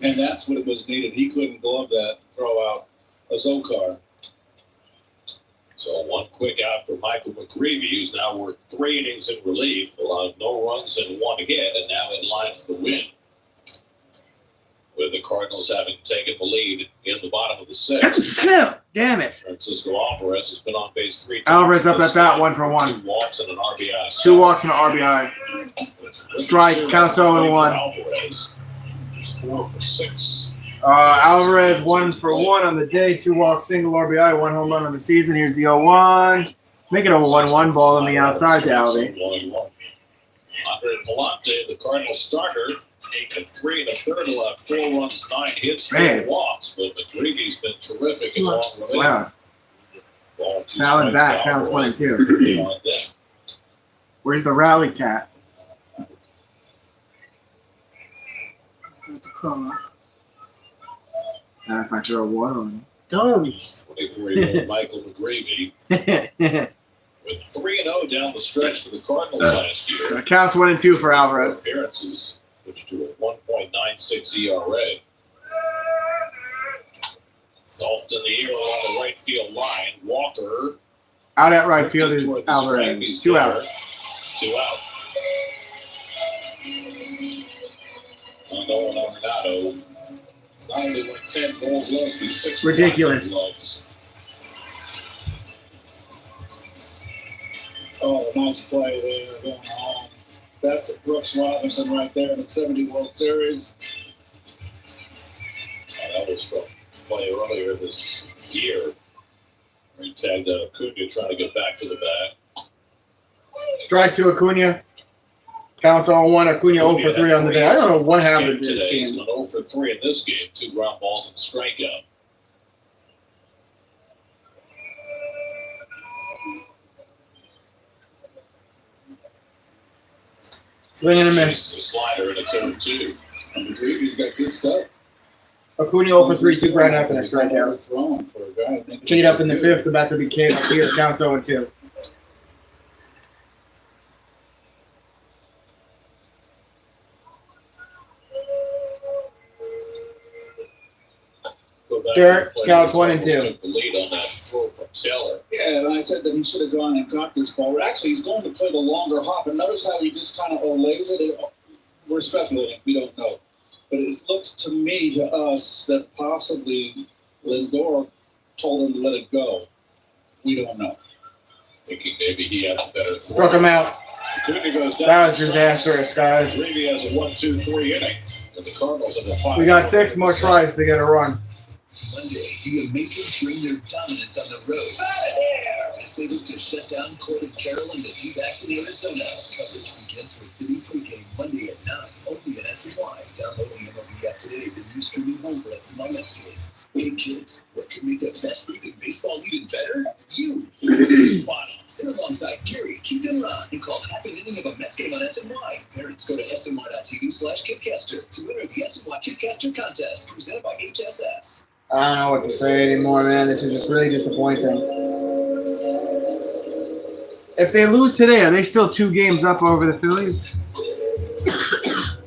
And that's what it was needed. He couldn't glove that, throw out Azocar. So one quick out for Michael McGreevy, who's now worked 3 innings in relief, allowed no runs and 1 hit, and now in line for the win. With the Cardinals having taken the lead in the bottom of the 6th. Damn it. Francisco Alvarez has been on base 3 times. Alvarez up this at bat, game. 1 for 1. 2 walks and an RBI. 2 walks and an RBI. Strike, counts 0-1. Alvarez. He's 4 for 6. Alvarez 1 for 1 on the day. 2 walks, single RBI, 1 home run on the season. Here's the 0-1. Make it a 1-1 ball on the outside to Alvy. Andre Palante, the Cardinals starter, taken 3 1/3, allowed 4 runs, 9 hits, 4 Man. walks. But McGreevy's been terrific in long relief. Wow. Ball 2 Foul and strikes back, to count Alvarez. 22. On deck. Where's the rally cat? It's to crawl up. If I throw water on Don't. 23-year-old Michael McGreevy him. with 3-0 down the stretch for the Cardinals last year. Counts 1 and 2 for Alvarez. Appearances, which to a 1.96 ERA. Golfed in the air along the right field line. Walker Out at right field is Alvarez. 2 outs. 2 out. Nolan Arenado. It's not only won 10 gold gloves, but 6 ridiculous. Gloves. Oh, nice play there, going home. That's a Brooks Robinson right there in the 70 World Series. That was from play earlier this year. He tagged Acuna trying to get back to the bag. Strike to Acuna. Counts on 1. Acuna 0 for 3 on the day. I don't know what happened to this today. He's game. 0 for 3 in this game. 2 ground balls and a strikeout. Swing and a miss. The slider and it's 0-2. And Rodriguez got good stuff. Acuna 0 for 3, 2 ground outs and a strikeout. Throwing for a guy. K'd up in the 5th, about to be K'd up here. Counts 0-2. Dirt, count 1 and 2. Took the lead on that throw from Taylor. Yeah, and I said that he should have gone and got this ball. Actually, he's going to play the longer hop. And notice how he just kind of olays it. We're speculating. We don't know. But it looks to me, to us, that possibly Lindor told him to let it go. We don't know. Thinking maybe he had a better throw. Struck him out. Goes down. That was disastrous, guys. Reedy has a 1-2-3 inning. And the Cardinals in the 5. We got 6 more tries to get a run. Monday, the Amazons bring their dominance on the road as they look to shut down Corbin Carroll and the D-backs in Arizona. Coverage begins for City pregame Monday at 9, only at SNY. Download the MLB app today, the new streaming home for SNY Mets games. Hey kids, what can make the best breathing baseball even better? You! Spot on. Sit alongside Gary, Keith, and Ron and call half an inning of a Mets game on SNY. Parents, go to SNY.TV/Kidcaster to enter the SNY Kidcaster contest presented by HSS. I don't know what to say anymore, man. This is just really disappointing. If they lose today, are they still 2 games up over the Phillies?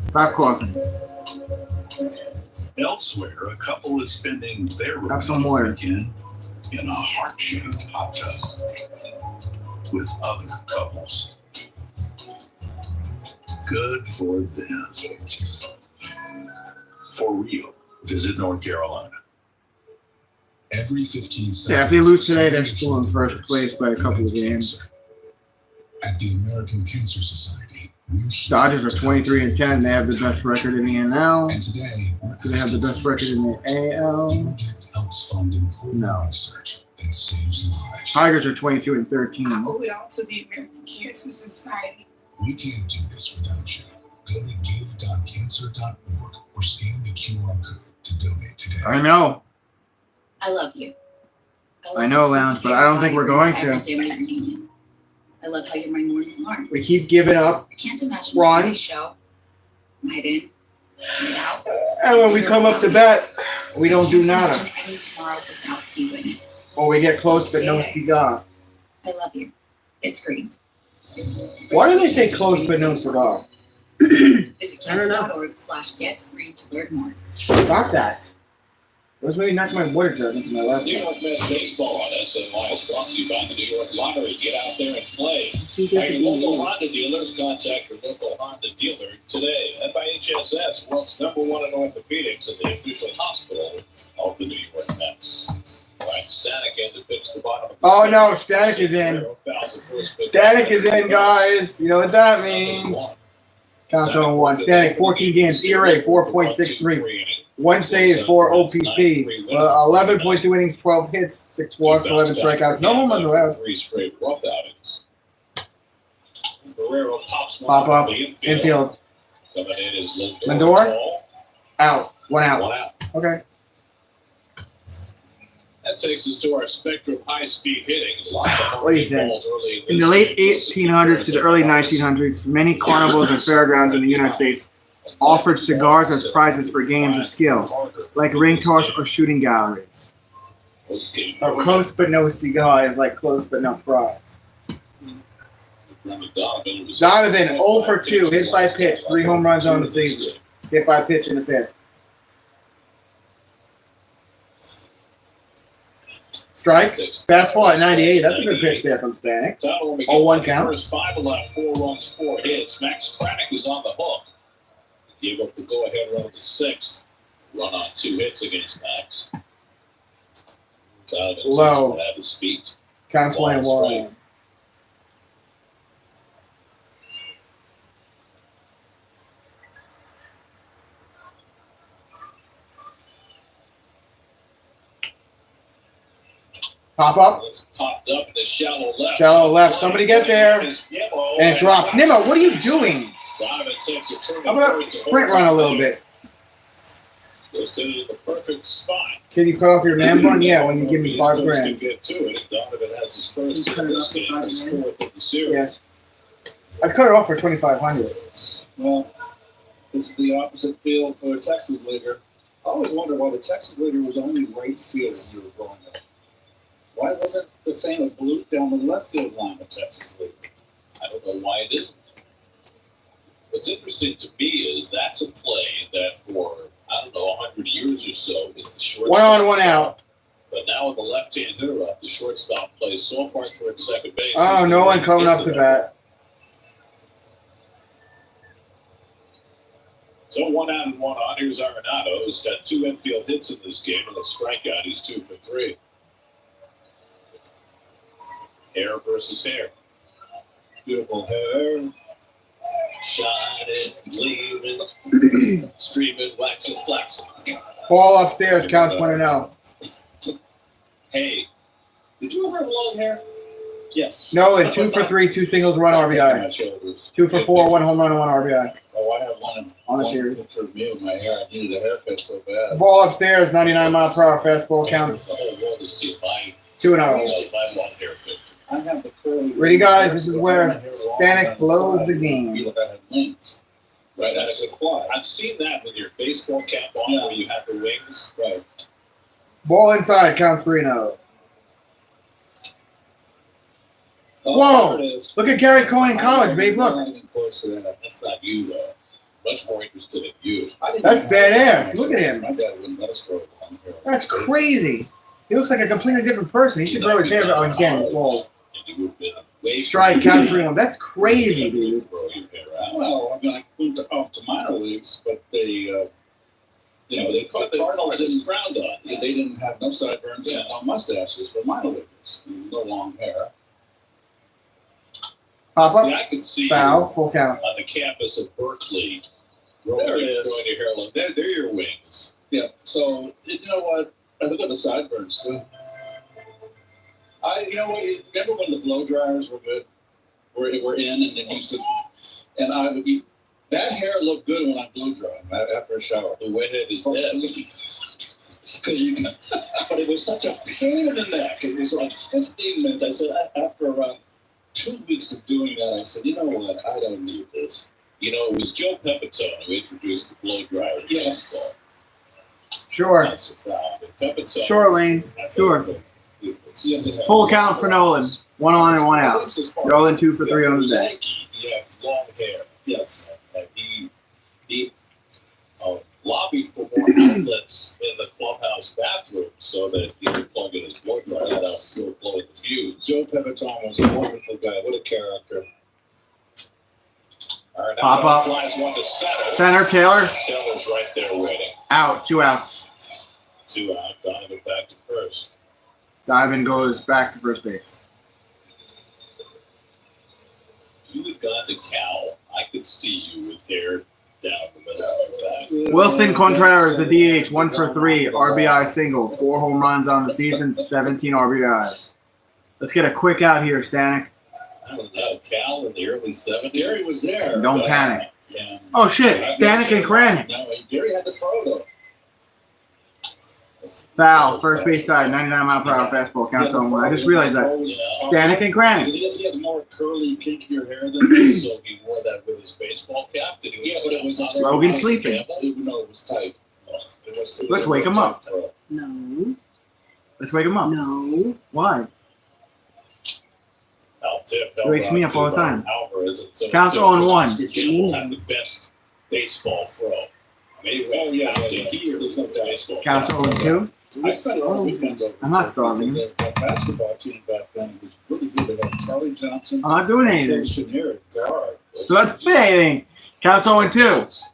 Stop coughing. Elsewhere, a couple is spending their Have some more. weekend in a heart-shaped hot tub with other couples. Good for them. For real, visit North Carolina. Every 15 seconds. Yeah, if they lose today, they're still in first place by a couple of games. At the American Cancer Society, Dodgers are 23-10. They have the best record in the NL. and today Do they have the best record in the AL? your gift helps fund important No. research that saves lives. Tigers are 22-13. I owe it all to the American Cancer Society. We can't do this without you. Go to give.cancer.org or scan the QR code to donate today. I know. I love you. I know, Lounge, but I don't think we're going to. Every family reunion. I love how you're my morning alarm. We keep giving up, I can't imagine a Ron. series show. Night in, night out. and when we come up to bat, we don't do I can't nada. imagine any tomorrow without you in it. Or we get close, but no cigar. I love you. It's green. Why do they say close, but no cigar? Visit I don't know. cancer.org/getscreen to learn more. Stop that. Those maybe knocked my water jug into my left New hand. York Mets baseball on SNY is brought to you by the New York Lottery. Get out there and play. See, By your local Honda dealers, contact your local Honda dealer today. And by HSS, world's #1 in orthopedics and the official hospital of the New York Mets. All right, Stanek in to pitch the bottom of the Oh seventh. no, Static is in. Fouls the first pitch. Static is in, guys. You know what that means. Counts on 1. Static, 14 games. ERA, 4.63. 1 save, 4 OPP. 11.2 innings, 12 hits, 6 walks, 11 strikeouts. No home runs allowed. 3 straight rough outings. Guerrero pops one Pop up, to the infield. Coming in is Lindor. Lindor? Out. 1 out. 1 out. Okay. That takes us to our spectrum high-speed hitting. What do you say? In the late 1800s to the early 1900s, many carnivals and fairgrounds in the United States offered cigars as prizes for games of skill, like ring toss or shooting galleries. So close but no cigar is like close but no prize. Donovan 0 for 2, hit by pitch, 3 home runs on the season. Hit by pitch in the 5th. Strike. Fastball at 98. That's a good pitch there from Stanek. 0-1 count. First 5 left, 4 runs, 4 hits. Max Kranick is on the hook. Gave up the go-ahead run of the 6th. Run on 2 hits against Max. Low. At his feet. Counts 1-1. Pop up. Popped up in the shallow left. Shallow left. Somebody get there. And it drops. Nimmo, what are you doing? Donovan takes a turn. I'm going to sprint run a little bit. Goes to the perfect spot. Can you cut off your man bun? Yeah, when you give me $5 grand. Can get to it. Donovan has his first hit of this game, his 4th of the series. Yeah. I'd cut it off for $2,500. Well, it's the opposite field for a Texas leaguer. I always wonder why the Texas leaguer was only right field when you were growing up. Why wasn't the same a bloop down the left field line of Texas leaguer? I don't know why it didn't. What's interesting to me is that's a play that for, I don't know, 100 years or so is the shortstop. 1 on, 1 out. But now with the left-hand hitter up, the shortstop plays so far towards second base. Oh, no one coming up to bat. So 1 out and 1 on. Here's Arenado, who's got 2 infield hits in this game and a strikeout. He's 2 for 3. Hair versus hair. Beautiful hair. Shining, gleaming, streaming, waxing, flaxing. Ball upstairs, counts 1-0. Hey, did you ever have long hair? Yes. No, and 2 for 3, 2 singles, 1 RBI. 2 for 4, 1 home run, and 1 RBI. Oh, I have one on the series. Picture of me with my hair. I needed a haircut so bad. Ball upstairs, 99 mile per hour fastball, counts The whole world to see my 2-0. my long hair picture. I have the curly. Ready, guys? This is where Stanek blows the game. Feel like I had wings. Right, That's a fly. I've seen that with your baseball cap on where you have the wings. Right. Ball inside, counts 3-0. Oh, Whoa! there it is. Look at Gary Cohen in college, babe. Not Look. even close to that. That's not you, though. Much more interested in you. I didn't That's even have badass. that. Look at him. My dad wouldn't let us grow long hair. That's crazy. He looks like a completely different person. He should grow his hair. Oh, he can't. He's bald. And you would have been way Strike, counts 3-1. That's crazy, dude. Grow your hair out. Well, I mean, I went off to minor leagues, but they, they caught the Cardinals It's didn't. frowned on. They didn't have no sideburns and no mustaches for minor leaguers. No long hair. Pop See, up, I could see foul, you full count. on the campus of Berkeley growing There it is. your hair like that. They're your wings. Yeah. So you know what? I look at the sideburns too. You know what? Remember when the blow dryers were good? Were in and they used to, and I would be. That hair looked good when I blow dried after a shower. The windhead is dead. Because you can, but it was such a pain in the neck. It was like 15 minutes. I said after around 2 weeks of doing that, I said, you know what? I don't need this. You know, it was Joe Pepitone who introduced the blow dryer. to Yes. baseball. Sure. That's a foul. But Pepitone, Sure, Lane. I think Sure. that Full count for Nolan. 1 on and 1 out. Nolan 2 for 3 on the day. Yankee, he had long hair. Yes. And he lobbied for more outlets in the clubhouse bathroom so that he could plug in his blow dryer without blowing the fuse. Joe Pepitone was a wonderful guy. What a character. All right, Pop now up. flies one to center. Center, Taylor. Taylor's right there waiting. Out, 2 outs. 2 out. Donovan back to first. Diamond goes back to first base. You had got the cowl. I could see you with hair down the middle of your back. Wilson Contreras, the DH, 1 for 3, RBI single, 4 home runs on the season, 17 RBIs. Let's get a quick out here, Stanek. I don't know. Cal in the early 70s. Gary was there. Don't panic. Yeah. Oh shit, Stanek and Kranick. No, Gary had the photo. Foul, first base side, 99 mile per hour fastball, counts on 1. I just realized that. Stanek and Kranick. He had more curly, kinkier hair than this. So he wore that with his baseball cap. Did he? Yeah, but it was on Logan sleeping. Even though it was tight. Let's wake him up. No. Let's wake him up. No. Why? I'll tip. He wakes me up all the time. Alvarez and so Counts on 1. We'll have the best baseball throw. Maybe. Oh, yeah. He or there's no baseball. Counts on 2. I spent a lot of weekends over I'm not starving. The basketball team back then was really good. They had Charlie Johnson. I'm not doing anything. Chenier at guard. So let's do anything. Counts 0-2.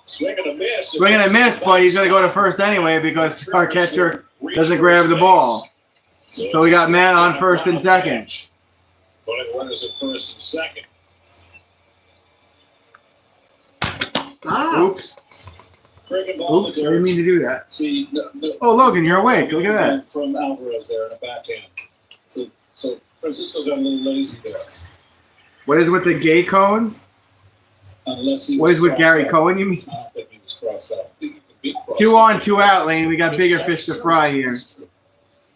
Swing and a miss. Swing and a miss, but he's going to go to first anyway because our catcher doesn't grab the ball. So we got Matt on first and second. Putting runners at first and second. Oops. Breaking ball Oops, I didn't mean to do that. See, Oh, Logan, you're awake. Look at that. From Alvarez there in the backhand. So Francisco got a little lazy there. What is with the gay Cohens? Unless he What was is with crossed Gary out. Cohen, you mean? I don't think he was crossed out. I think he could be crossed 2 on, out. 2 out, Lane. We got bigger fish to fry here.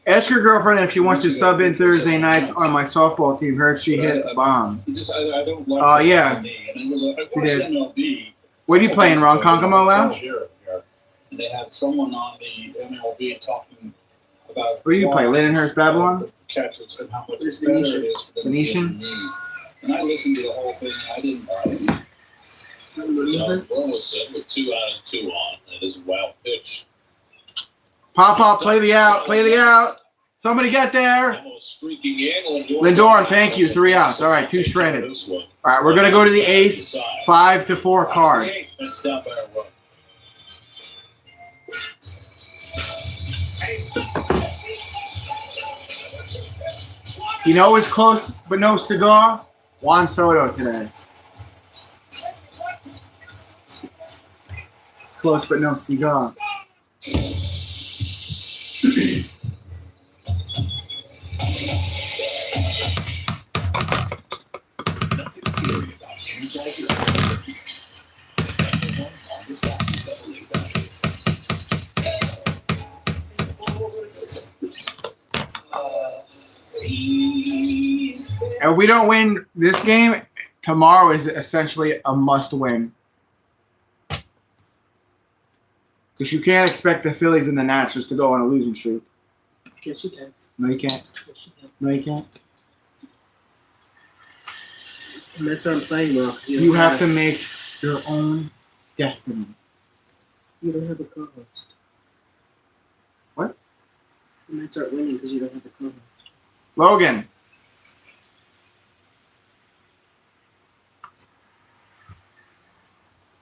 Ask your girlfriend if she wants to sub in Thursday nights on my softball team. Heard she hit a bomb. I don't like Oh, yeah. And it was I She watched did. MLB. What are you playing, Ron Konkoma Lounge? And they had someone on the MLB talking about What do you play, Lindenhurst Babylon? Catches and how much What is better Venetian? it is for them Venetian? to be in the knee. And I listened to the whole thing. I didn't buy it. John Burleson with 2 out and 2 on. That is a wild pitch. Pop, play the out. Play the out. Somebody get there. Almost streaking in. Lindor, thank you. 3 outs. All right, 2 stranded. This one. All right, we're going to go to the 8th. 5-4 cards. That's down by a run. You know it's close, but no cigar? Juan Soto today. Close, but no cigar. Nothing scary about Energizer Ultimate Heat. Number one on this battery, And we don't win this game, tomorrow is essentially a must win. Because you can't expect the Phillies and the Nats just to go on a losing streak. Yes, you can. No, you can't. Yes, you can. No, you can't. The Mets aren't playing well. 'Cause You have to make your own destiny. You don't have a co-host. What? The Mets aren't winning because you don't have a co-host. Logan.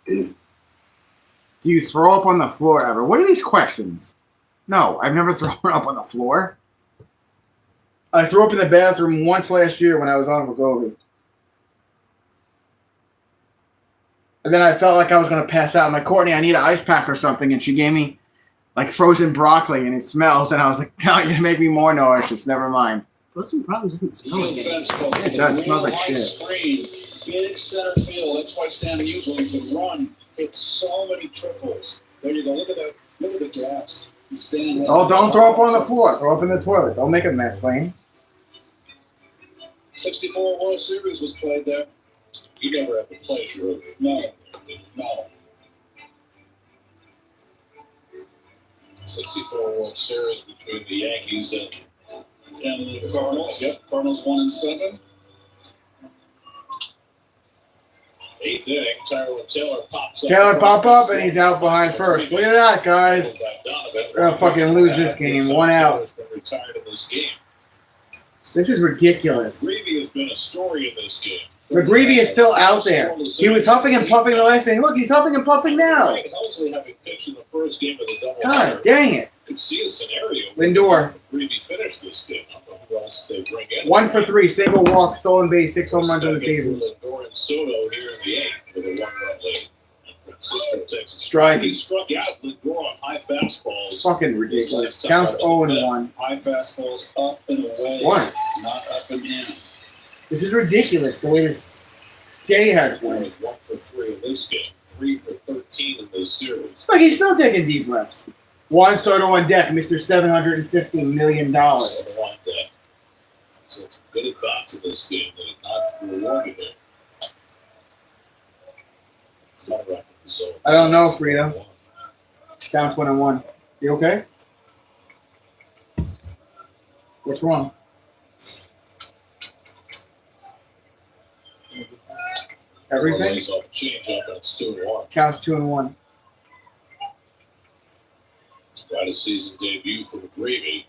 Do you throw up on the floor ever? What are these questions? No, I've never thrown up on the floor. I threw up in the bathroom once last year when I was on Wegovy. And then I felt like I was going to pass out. I'm like, Courtney, I need an ice pack or something. And she gave me like frozen broccoli and it smells. And I was like, no, you're going to make me more nauseous. Never mind. Frozen probably doesn't smell like it. Yeah, it does. It smells like shit. Screen, big center field. That's why Stan usually can run. It's so many triples. There you go. Look at that. Look at the gaps. Stan Oh, don't throw up on the floor. Throw up in the toilet. Don't make a mess, Lane. 64 World Series was played there. You never have the pleasure of it. No. 64 World Series between the Yankees and the Cardinals. Yep. Cardinals 1-7. 8th inning. Tyler Taylor pops up. Taylor pop up and he's out behind first. Look at that, guys. We're going to fucking lose this game. 1 out. Retired in this game. This is ridiculous. McGreevy has been a story in this game. McGreevy is still out there. He was huffing and puffing the last inning. Look, he's huffing and puffing now. Greg Helsley, having pitched in the first game of the doubleheader. God dang it. Could see a scenario. Lindor. McGreevy finished this game. I don't know who else they bring in. 1 for 3, single walk, stolen base, 6 home runs in the season. Lindor and Soto here in the 8th with a 1-run lead. And Francisco takes a Strike. He struck out Lindor on high fastballs. Fucking ridiculous. Counts 0-1. High fastballs up and away. What? Not up and in. This is ridiculous the way this day has Lindor went. was 1 for 3 in this game. 3 for 13 in this series. Look, he's still taking deep breaths. Juan Soto on deck, Mr. $750 million. So I want that. So it's good at bats in this game. They did not rewarded it. I don't know, Frida. Counts 1-1. You okay? What's wrong? Everything? Change up and it's 2-1. Counts 2-1. Quite a season debut for McGreevy.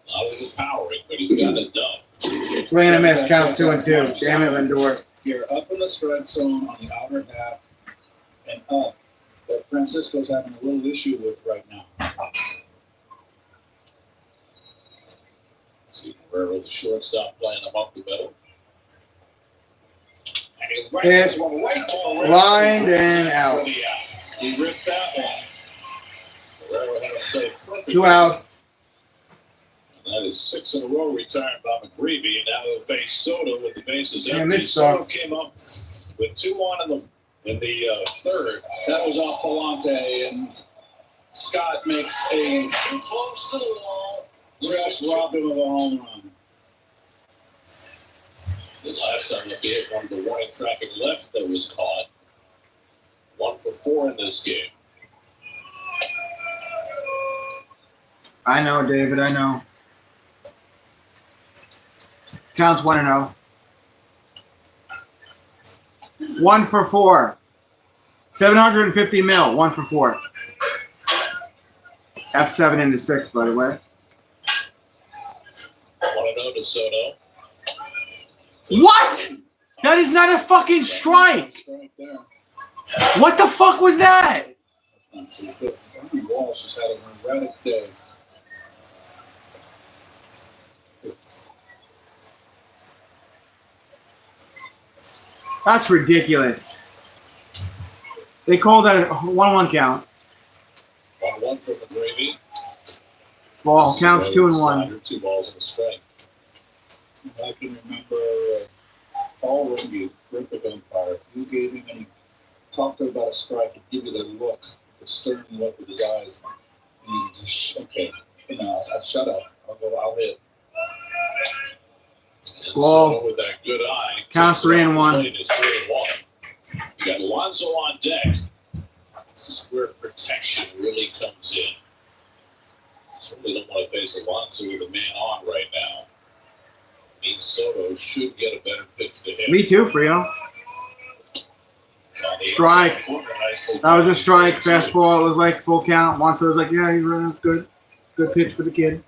Not overpowering, but he's got it done. Swing and a miss. Counts 2-2. Damn it, Lindor. You're up in the strike zone on the outer half and up that Francisco's having a little issue with right now. See Guerrero with the shortstop playing him up the middle. And Hit, lined and out. He ripped that one. Guerrero had to play perfect. 2 outs. And that is 6 in a row retired by McGreevy, and now they'll face Soto with the bases Man, empty. this Soto sucks. came up with 2 on in the third. That was off Palante, and Scott makes a Too close to the wall. just robbed him of a home run. The last time that he hit one of the warning traffic left that was caught. 1 for 4 in this game. I know, David. I know. Counts 1-0. 1 for 4. 750 mil. 1 for 4. F7 into 6, by the way. 1-0 to Soto. What? That is not a fucking strike. Strike there. What the fuck was that? That's not so good. Brian Walsh has had a erratic day. That's ridiculous. They called that a 1-1 count. 1-1 for McGreevy. Ball counts 2-1. 2 balls and a strike. I can remember Paul Runge, terrific umpire. You gave him, and he talked to him about a strike. He'd give you the look, the stern look with his eyes. And you just, okay, I'll shut up. I'll hit. And Ball. Soto with that good eye. Counts 3-1. It's 3-1. You got Alonso on deck. This is where protection really comes in. Certainly don't want to face Alonso with a man on right now. Means Soto should get a better pitch to him. Me too, Frio. It's on the Strike. inside corner, nicely That was a done. strike. Fastball. It was like full count. Monster was like, yeah, he's running. That's good. Good pitch for the kid.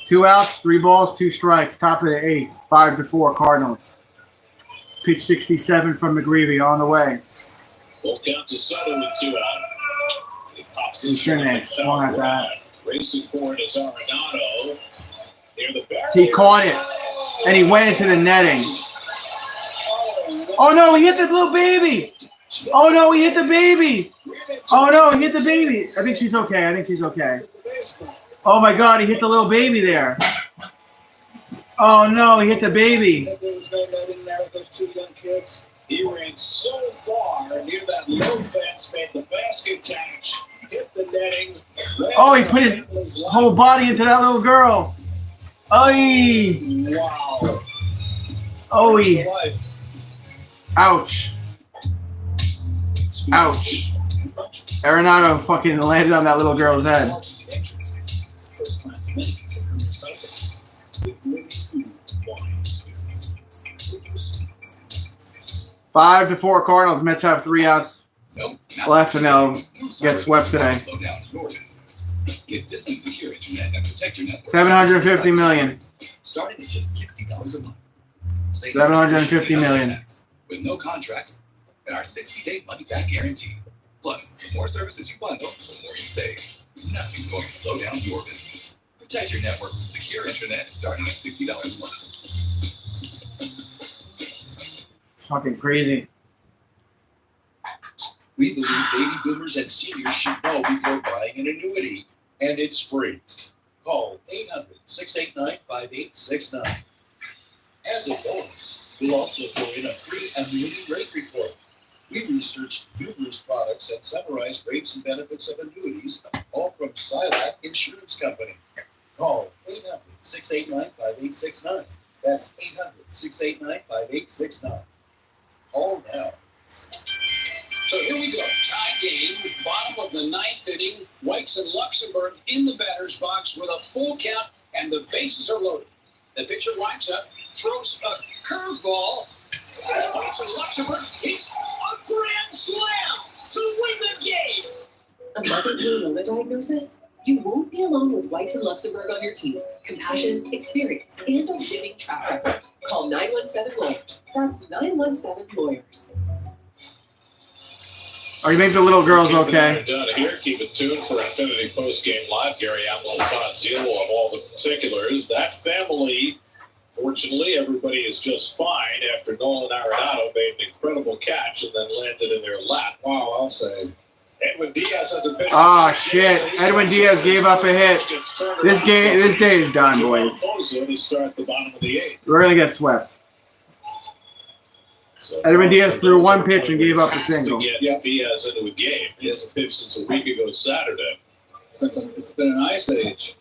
2 outs, 3 balls, 2 strikes. Top of the 8th. 5-4 Cardinals. Pitch 67 from McGreevy on the way. Full count to Soto with 2 out. He pops his Insurance. Swung at that. Racing for it is Arenado. Near the barrel. He caught it, and he went into the netting. Oh, no, he hit the little baby. Oh, no, he hit the baby. Oh, no, he hit the baby. I think she's okay. I think she's okay. Oh, my God, he hit the little baby there. Oh, no, he hit the baby. There was no net in there with those 2 young kids. He ran so far near that low fence, made the basket catch, hit the netting. Oh, he put his whole body into that little girl. Oy. Wow. Oy. Life. Ouch. Ouch. Arenado fucking landed on that little girl's head. Five to 4 Cardinals. Mets have 3 outs left, and they'll get swept today. Get business secure internet and protect your network. 750 million. Starting at just $60 a month. Save 750 million. with no contracts and our 60-day money-back guarantee. Plus, the more services you bundle, the more you save. Nothing's going to slow down your business. Protect your network with secure internet starting at $60 a month. Fucking crazy. We believe baby boomers and seniors should know before buying an annuity, and it's free. Call 800-689-5869. As a bonus, we'll also throw in a free annuity rate report. We researched numerous products and summarized rates and benefits of annuities, all from Silac Insurance Company. Call 800-689-5869. That's 800-689-5869. Call now. So here we go. Tie game, bottom of the 9th inning. Whites and Luxembourg in the batter's box with a full count, and the bases are loaded. The pitcher winds up, throws a curveball. Whites and Luxembourg hits a grand slam to win the game. Unless it's a Leona diagnosis, you won't be alone with Whites and Luxembourg on your team. Compassion, experience, and a winning track record. Call 917-LAWYERS. That's 917-LAWYERS. Oh, you think the little girl's okay? Done here. Keep it tuned for Infinity Post Game Live. Gary Amwell, Todd Zelo of all the particulars. That family, fortunately, everybody is just fine after Nolan Arenado made an incredible catch and then landed in their lap. Wow, I'll say. Edwin Diaz has a pitch. Oh shit! Edwin Diaz gave up a hit. This day is done, boys. To start the bottom of the eighth. We're gonna get swept. So Edwin Diaz threw one pitch and gave up a single. To get Diaz into a game. He hasn't pitched since a week ago Saturday. Since it's been an ice age.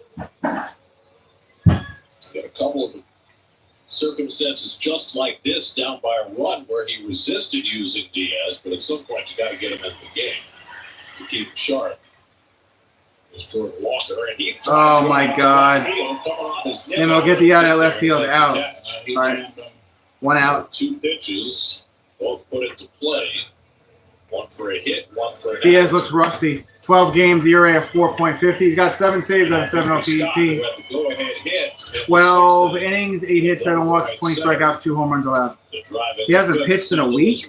Got a couple of circumstances just like this, down by a run where he resisted using Diaz, but at some point you got to get him in the game to keep him sharp. There's Jordan Walker, and he Oh my God! And they'll get the out at left field out. All right, one out. Two pitches, both put into play. One for a hit, one for an Diaz out. looks rusty. 12 games, ERA of 4.50. He's got 7 saves on 7.0 PDP. 12 innings, 8 hits, 7 walks, 20 strikeouts, 2 home runs allowed. He hasn't pitched in a week.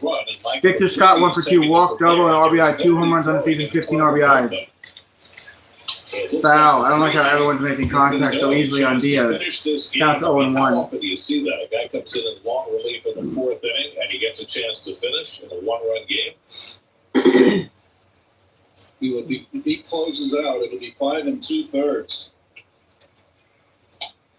Victor Scott, 1 for 2, walk, double, and RBI, 2 home runs on the season, 15 RBIs. Foul. I don't like how everyone's making contact so easily on Diaz. Counts 0-1. How often do you see that? A guy comes in long relief in the 4th inning, and he gets a chance to finish in a 1-run game? If he closes out, it'll be 5 2/3.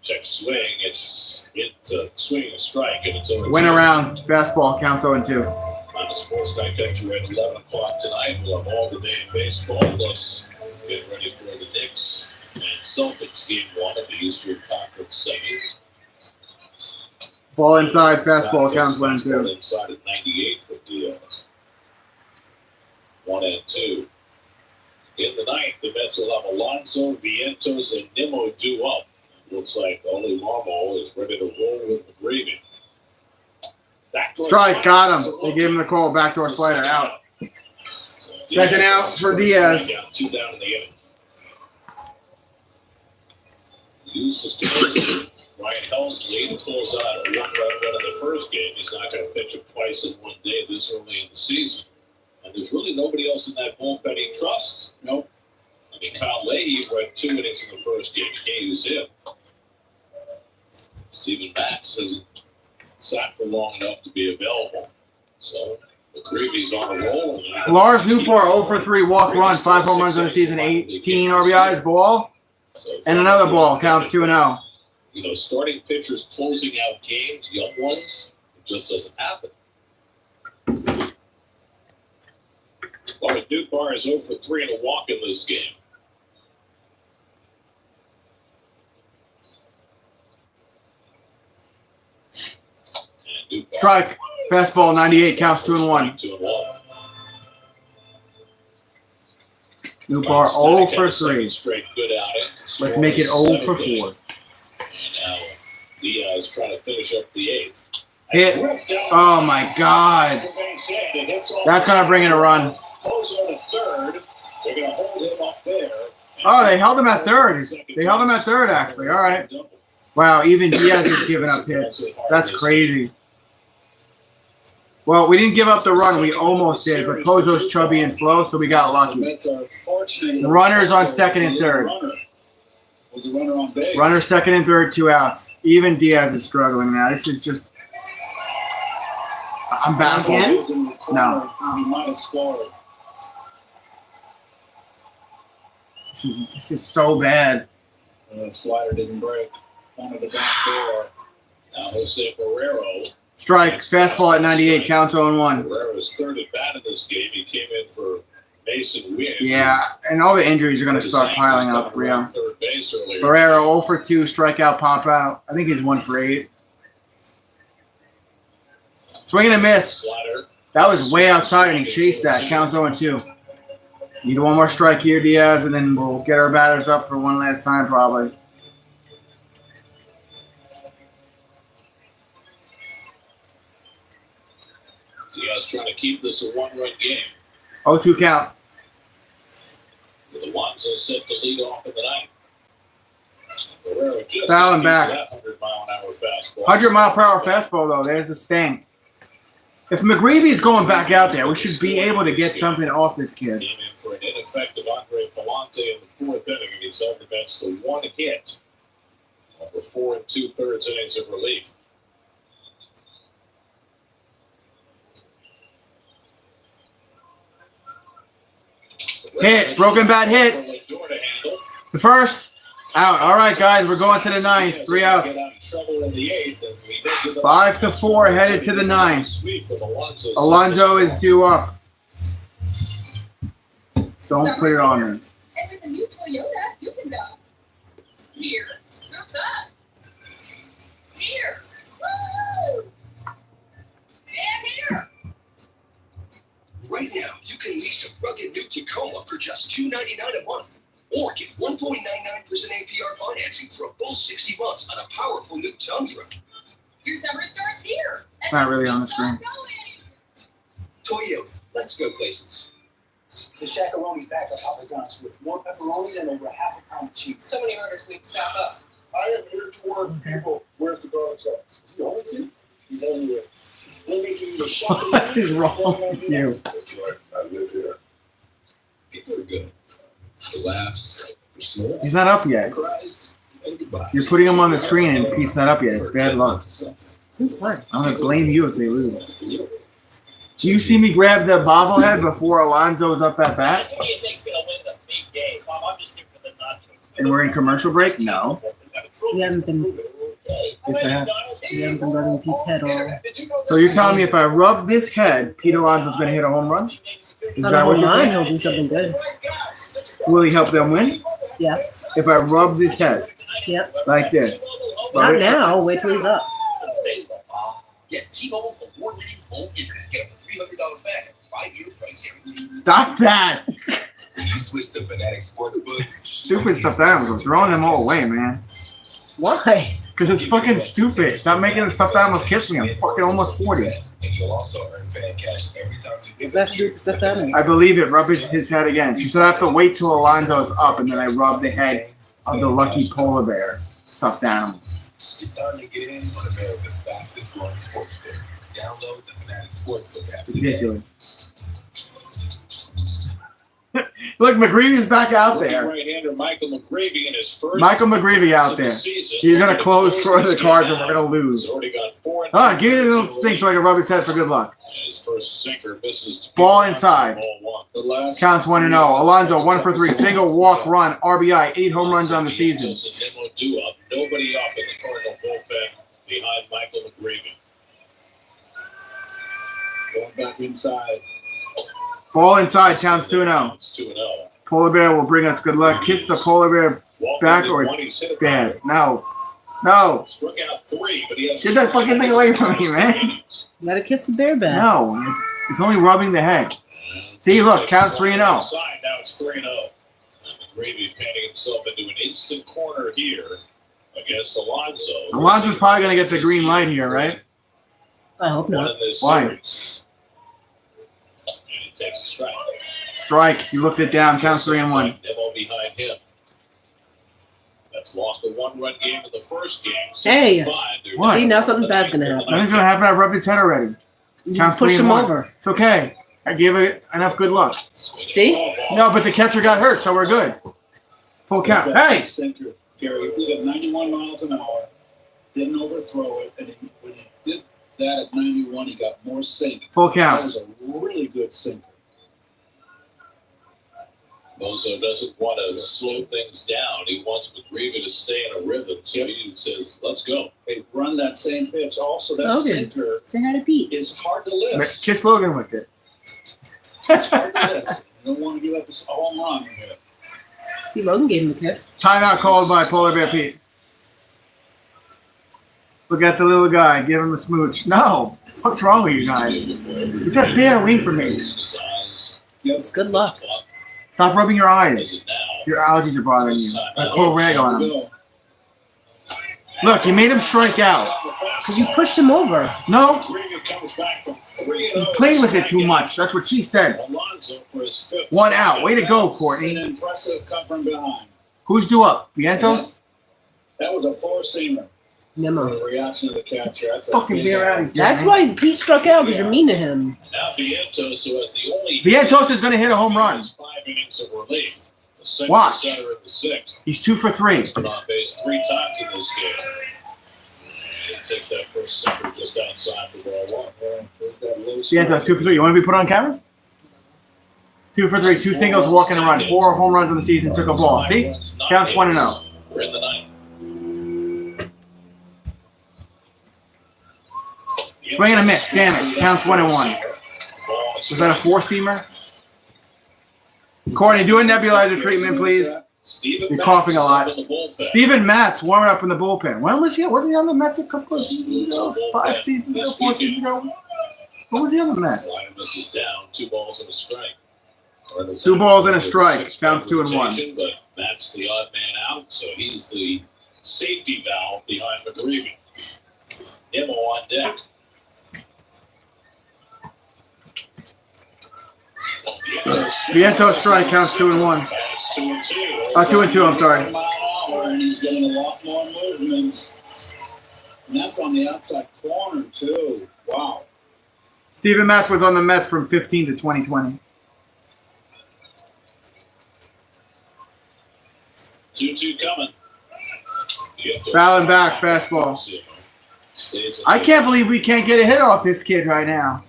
Check swing. It's a swing and a strike, and it's over. Went around. Fastball counts 0-2. On the Sports Night Country at 11 o'clock tonight. We'll have all the day in baseball, plus get ready for the Knicks and Celtics game 1 of the Eastern Conference semis. Ball inside. Fastball counts 1-2. Inside at 98 for Diaz. 1-2. In the ninth, the Mets will have Alonso, Vientos, and Nimmo due up. Looks like Oli Marmol is ready to roll with McGreevy. Strike, got him. They gave him the call. Backdoor slider out. Second out for Diaz. 2 down in the inning. Used his close. Ryan Helsley to close out a 1-run run in the first game. He's not going to pitch him twice in one day this early in the season. And there's really nobody else in that bullpen he trusts. Nope. I mean, Kyle Leahy went 2 innings in the first game. You can't use him. Steven Matz hasn't sat for long enough to be available. So, McGreevy's on a roll. Lars Newport 0 for 3, walk, run, 5 home runs on the season, 18 RBIs, ball, and another ball. Counts 2-0. You know, starting pitchers closing out games, young ones, it just doesn't happen. Lars Newport is 0 for 3 and a walk in this game. Strike. Fastball 98. Counts 2-1. 2-1. Newport 0 for 3. Straight good outing. Let's make it 0 for 4. And now Diaz trying to finish up the 8th. Hit. Oh my God. That's gonna bring in a run. Pozo to third. They're gonna hold him up there. Oh, they held him at third. They held him at third, actually. All right. Wow, even Diaz is giving up hits. That's crazy. Well, we didn't give up the run. We almost did, but Pozo's chubby and slow, so we got lucky. The runner's on second and third. Was a runner on base. Runner second and third, 2 outs. Even Diaz is struggling now. This is just... I'm baffled. No. He might have scored. This is so bad. The slider didn't break. One of the back door. Now Jose Barrero. Strike. Fastball at 98. Counts 0-1. Barrero's third at bat in this game. He came in for Mason Wynn. Yeah, and all the injuries are going to start piling up for him. Third base earlier. Barrero 0 for 2. Strikeout, pop out. I think he's 1 for 8. Swing and a miss. That was way outside, and he chased that. Counts 0-2. Need one more strike here, Diaz, and then we'll get our batters up for one last time, probably. Diaz trying to keep this a 1-run game. 0-2 count. With Alonso set to lead off in the ninth. Guerrero just Fouling got back. used to that 100-mile-an-hour fastball. 100-mile-per-hour fastball, though. There's the stank. If McGreevy is going back out there, we should be able to get something off this kid. Came in for an ineffective Andre Palante in the fourth inning, and he's held the Mets to one hit over 4 2/3 innings of relief. Hit. Broken bat hit. The first. Out. All right, guys. We're going to the ninth. 3 outs. 5-4 headed to the ninth. Alonso is due up. Don't put it on me. And with the new Toyota, you can go here, surf up, here, woo, and here. Right now, you can lease a rugged new Tacoma for just $299 a month. Or get 1.99% APR financing for a full 60 months on a powerful new Tundra. Your summer starts here. It's not really on the screen. Toyota, let's go places. The Shakaroni's back at Papa John's with more pepperoni and over half a pound of cheese. So many orders, we can staff up. I am here to work, people. Where's the garlic sauce? Is he always here? He's everywhere. They're making you the What is wrong with you? That's right. I live here. People are good. For laughs, for smiles, He's not up yet. cries, and goodbyes. You're putting him on the screen and Pete's not up yet. It's bad luck. Since when? I'm going to blame you if they lose. Do you see me grab the bobblehead before Alonso's up at bat? And we're in commercial break? No. We haven't been. Yes, I have. We haven't been rubbing Pete's head all. So you're telling me if I rub this head, Pete Alonso's going to hit a home run? Is Not a that what home you're run. saying? He'll do something good. Will he help them win? Yeah. If I rub this head Yep. like this. Not now. Wait till he's up. Get T-Mobile's award-winning home internet. Get up to $300 back at 5-year price guarantee. Stop that! When you switch to Fanatic Sportsbook, Stupid stuffed animals. I'm throwing them all away, man. Why? Because it's fucking stupid. Stop making the stuffed animals kiss me. I'm fucking almost 40. and you'll also earn fan cash every time you What pick does that have to do with the stuffed animals? I believe it. Rub his head again. She said I have to wait till Alonso's up and then I rub the head of the lucky polar bear stuffed animal. It's time to get in on America's fastest growing sportsbook. Download the Fanatic Sportsbook app It's today. ridiculous. Look, McGreevy's back out there. Right-hander Michael McGreevy in his first Michael McGreevy out of the there. season. He's going to close for the this Cards game and we're going to lose. He's already got 4 Give me a little stink so I can rub his head for good luck. And his first sinker misses. Ball inside. Ball one. The last Counts 1-0. Alonso 1 for 3. Single, walk, run, RBI. 8 home runs on the season. Nobody up in the Cardinal bullpen behind Michael McGreevy. Going back inside. Ball inside. Counts 2-0. It's 2-0. Polar bear will bring us good luck. Kiss the polar bear back or it's bad. No. No. Struck out 3, but he has Get that fucking thing away from me, man. You gotta kiss the bear back. No. It's only rubbing the head. See, look. Counts 3-0. Now it's 3-0. And McGreevy painting himself into an instant corner here against Alonso. Alonso's probably going to get the green light here, right? I hope One not. in this Why? series. And he takes a strike. Strike. He looked it down. Counts 3-1. Demo behind him. That's lost a 1-run game in the first game. Hey. 6-5. What? See, now something bad's gonna happen. Nothing's going to happen. I rubbed his head already. You Counts pushed him 3-1. over. It's okay. I gave it enough good luck. See? No, but the catcher got hurt, so we're good. Full count. Hey! Sinker. Gary, he did it 91 miles an hour. Didn't overthrow it. And when he did that at 91, he got more sink. Full That count. was a really good sinker. Bozo doesn't want to slow things down. He wants McGreevy to stay in a rhythm. So he says, let's go. Hey, run that same pitch. Also, that Logan. sinker Say hi to Pete. is hard to lift. Kiss Logan with it. It's hard to lift. You don't want to give up this home run here. See, Logan gave him a kiss. Timeout called by Polar Bear Pete. Look at the little guy. Give him a smooch. No. What the fuck's wrong with you guys? Get that bear away from me. It's good luck. Stop rubbing your eyes. Your allergies are bothering you. Put a cold rag on them. Look, you made him strike out. Because you pushed him over. No, McGreevy comes back from 3-0. he played with it too much. That's what she said. Alonso for his 5th. One out. Way to go, An Courtney. impressive come from behind. Who's due up? Vientos? That was a four-seamer. Nemo. The reaction of the catcher. That's a Fucking big beer out out. of here. That's why he struck out, because you're mean to him. Now Vientos, who has the only Vientos is going to hit a home run. 5 innings of relief. The second Watch. setter in the 6th. He's 2 for 3. Been on base 3 times in this game. And he takes that first sinker just outside the ball one. Vientos 2 for 3. You want to be put on camera? 2 for 3. 2 singles, walk and a run. 4 home runs in the season. Took a ball. See? Counts 1-0. We're in the 9th. Swing and a miss. Damn it. Counts 1-1. Was that a 4-seamer? Courtney, do a nebulizer treatment, please. You're coughing a lot. Steven Matz warming up in the bullpen. When was he? Wasn't he on the Mets a couple of seasons ago? 5 seasons ago? 4 seasons ago? When was he on the Mets? Slider misses down. 2 balls and a strike. 2 balls and a strike. Counts 2-1. But Matt's the odd man out, so he's the safety valve behind McGreevy. Nemo on deck. Vientos strike counts 2-1. That's 2-2. 2-2. I'm sorry. And he's getting a lot more movements. And that's on the outside corner, too. Wow. Steven Matz was on the Mets from 15 to 2020. 2-2 coming. Fouling back, fastball. I can't believe we can't get a hit off this kid right now.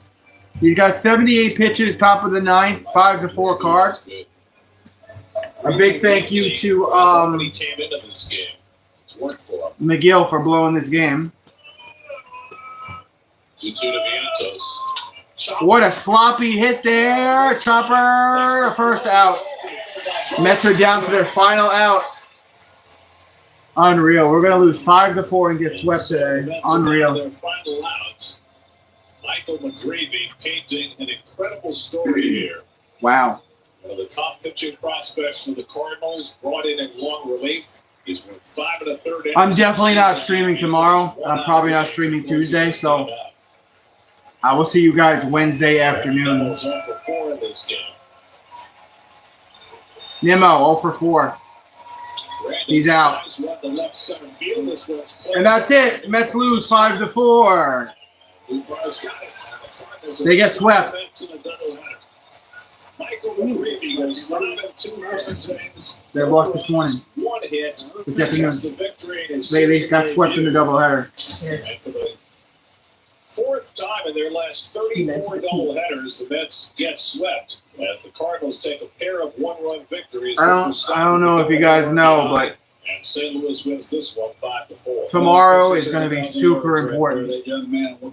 He's got 78 pitches, top of the 9th, 5-4 Cards. A big thank you to Somebody came into this game. It's worked for him. McGill for blowing this game. 2-2 to Vientos. What a sloppy hit there. Chopper, first out. Mets are down to their final out. Unreal. We're going to lose 5-4 and get swept today. Unreal. Their final out. Michael McGreevy painting an incredible story here. Wow. One of the top pitching prospects for the Cardinals, brought in long relief. He's won 5 1/3. I'm definitely not streaming tomorrow. I'm probably not streaming Tuesday, so I will see you guys Wednesday afternoon. Nemo's 0 for 4 in this game. Nemo, 0 for 4. He's out. And that's it. Mets lose 5-4. They get swept. They lost this morning. This afternoon. They got swept in the doubleheader. And for the 4th time in their last 34 doubleheaders, the Mets get swept as the Cardinals take a pair of 1-run victories. I don't know if you guys know, but and St. Louis wins this one 5-4. tomorrow is going to be super important.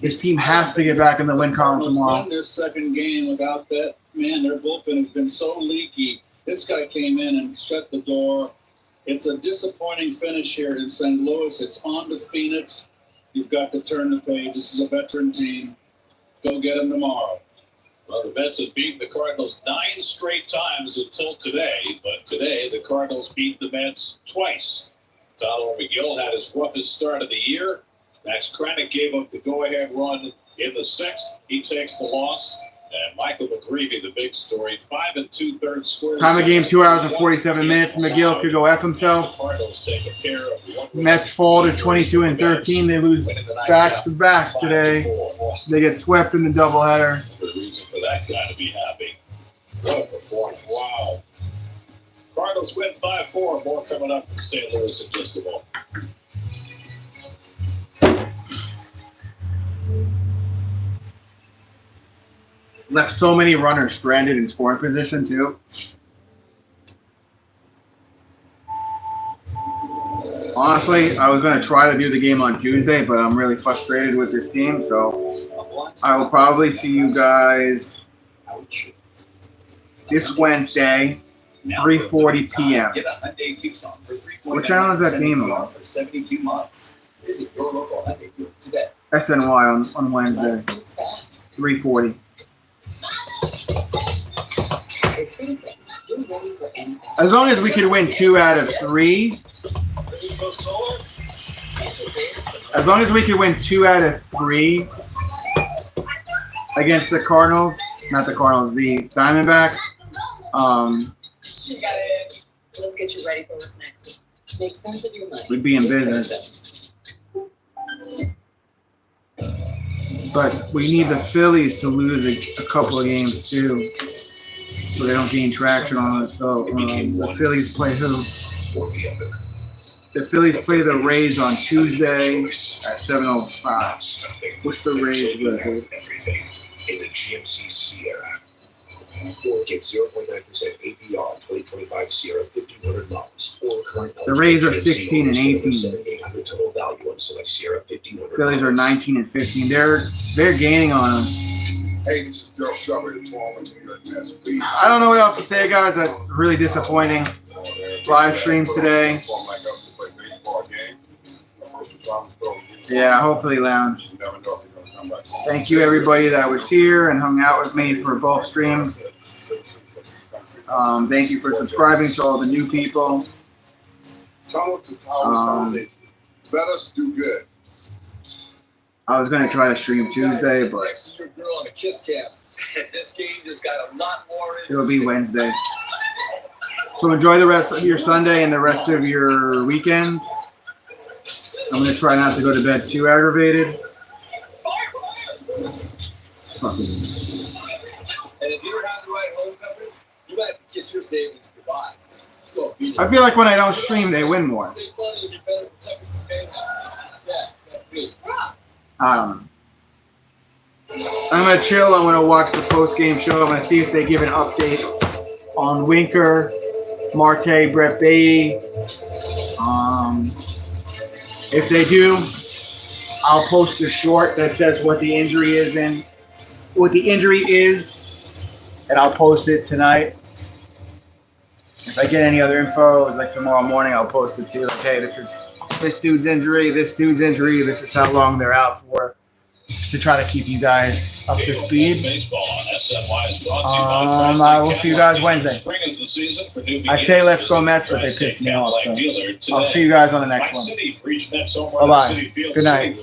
This team has to get back in the win column tomorrow. Won this second game without that. Man, their bullpen has been so leaky. This guy came in and shut the door. It's a disappointing finish here in St. Louis. It's on to Phoenix. You've got to turn the page. This is a veteran team. Go get them tomorrow. Well, the Mets have beaten the Cardinals 9 straight times until today, but today the Cardinals beat the Mets twice. Tyler McGill had his roughest start of the year. Max Kranick gave up the go-ahead run in the 6th. He takes the loss. And Michael McGreevy, the big story, 5 2/3 squares. Time of game, 2 hours and 47 minutes. McGill could go F himself. Cardinals take a pair of Mets fall to 22-13. They lose back-to-back today. They get swept in the doubleheader. Good reason for that guy to be happy. What a performance. Wow. Cardinals win 5-4. More coming up from St. Louis in just a moment. Left so many runners stranded in scoring position, too. Honestly, I was going to try to do the game on Tuesday, but I'm really frustrated with this team, so I will probably see you guys this Wednesday, 3:40 p.m. What channel is that game on? For 72 months. Visit your local Hyundai dealer today. SNY on Wednesday, 3:40. As long as we can win 2 out of 3, as long as we can win 2 out of 3 against the Cardinals, not the Cardinals, the Diamondbacks. You got it. Let's get you ready for what's next. Make sense of your money. We'd be in business. But we need the Phillies to lose a couple of games too, so they don't gain traction on us. So the Phillies play who? The Phillies play the Rays on Tuesday at 7:05. What's the Rays record? Everything in the GMC Sierra. Or get 0.9% APR 2025 Sierra $1,500. Or current The Rays are 16 and 18. 7,800 total value on select Sierra $1,500. Phillies are 19 and 15. They're gaining on us. Hey, this is Daryl Strawberry. I don't know what else to say, guys. That's really disappointing. Live streams today. Yeah, hopefully lounge. Thank you everybody that was here and hung out with me for both streams. Thank you for subscribing to all the new people. Let us do good. I was going to try to stream Tuesday, but Next to your girl on a kiss cam. This game just got a lot more in it'll be Wednesday. So enjoy the rest of your Sunday and the rest of your weekend. I'm going to try not to go to bed too aggravated. Fucking. And if you don't have the right home coverage, you might kiss your savings goodbye. Let's go beat it. I feel like when I don't stream, they win more. Save money and be better protected from mayhem. Yeah, good. I don't know. I'm going to chill. I'm going to watch the post-game show. I'm going to see if they give an update on Winker, Marte, Brett Beatty. If they do, I'll post a short that says what the injury is and I'll post it tonight. If I get any other info, like tomorrow morning, I'll post it too. Like, hey, this dude's injury, this is how long they're out for, just to try to keep you guys up to speed. I will see you guys Wednesday. I'd say let's go Mets, but they pissed me off. So I'll see you guys on the next one. Bye-bye. Good night.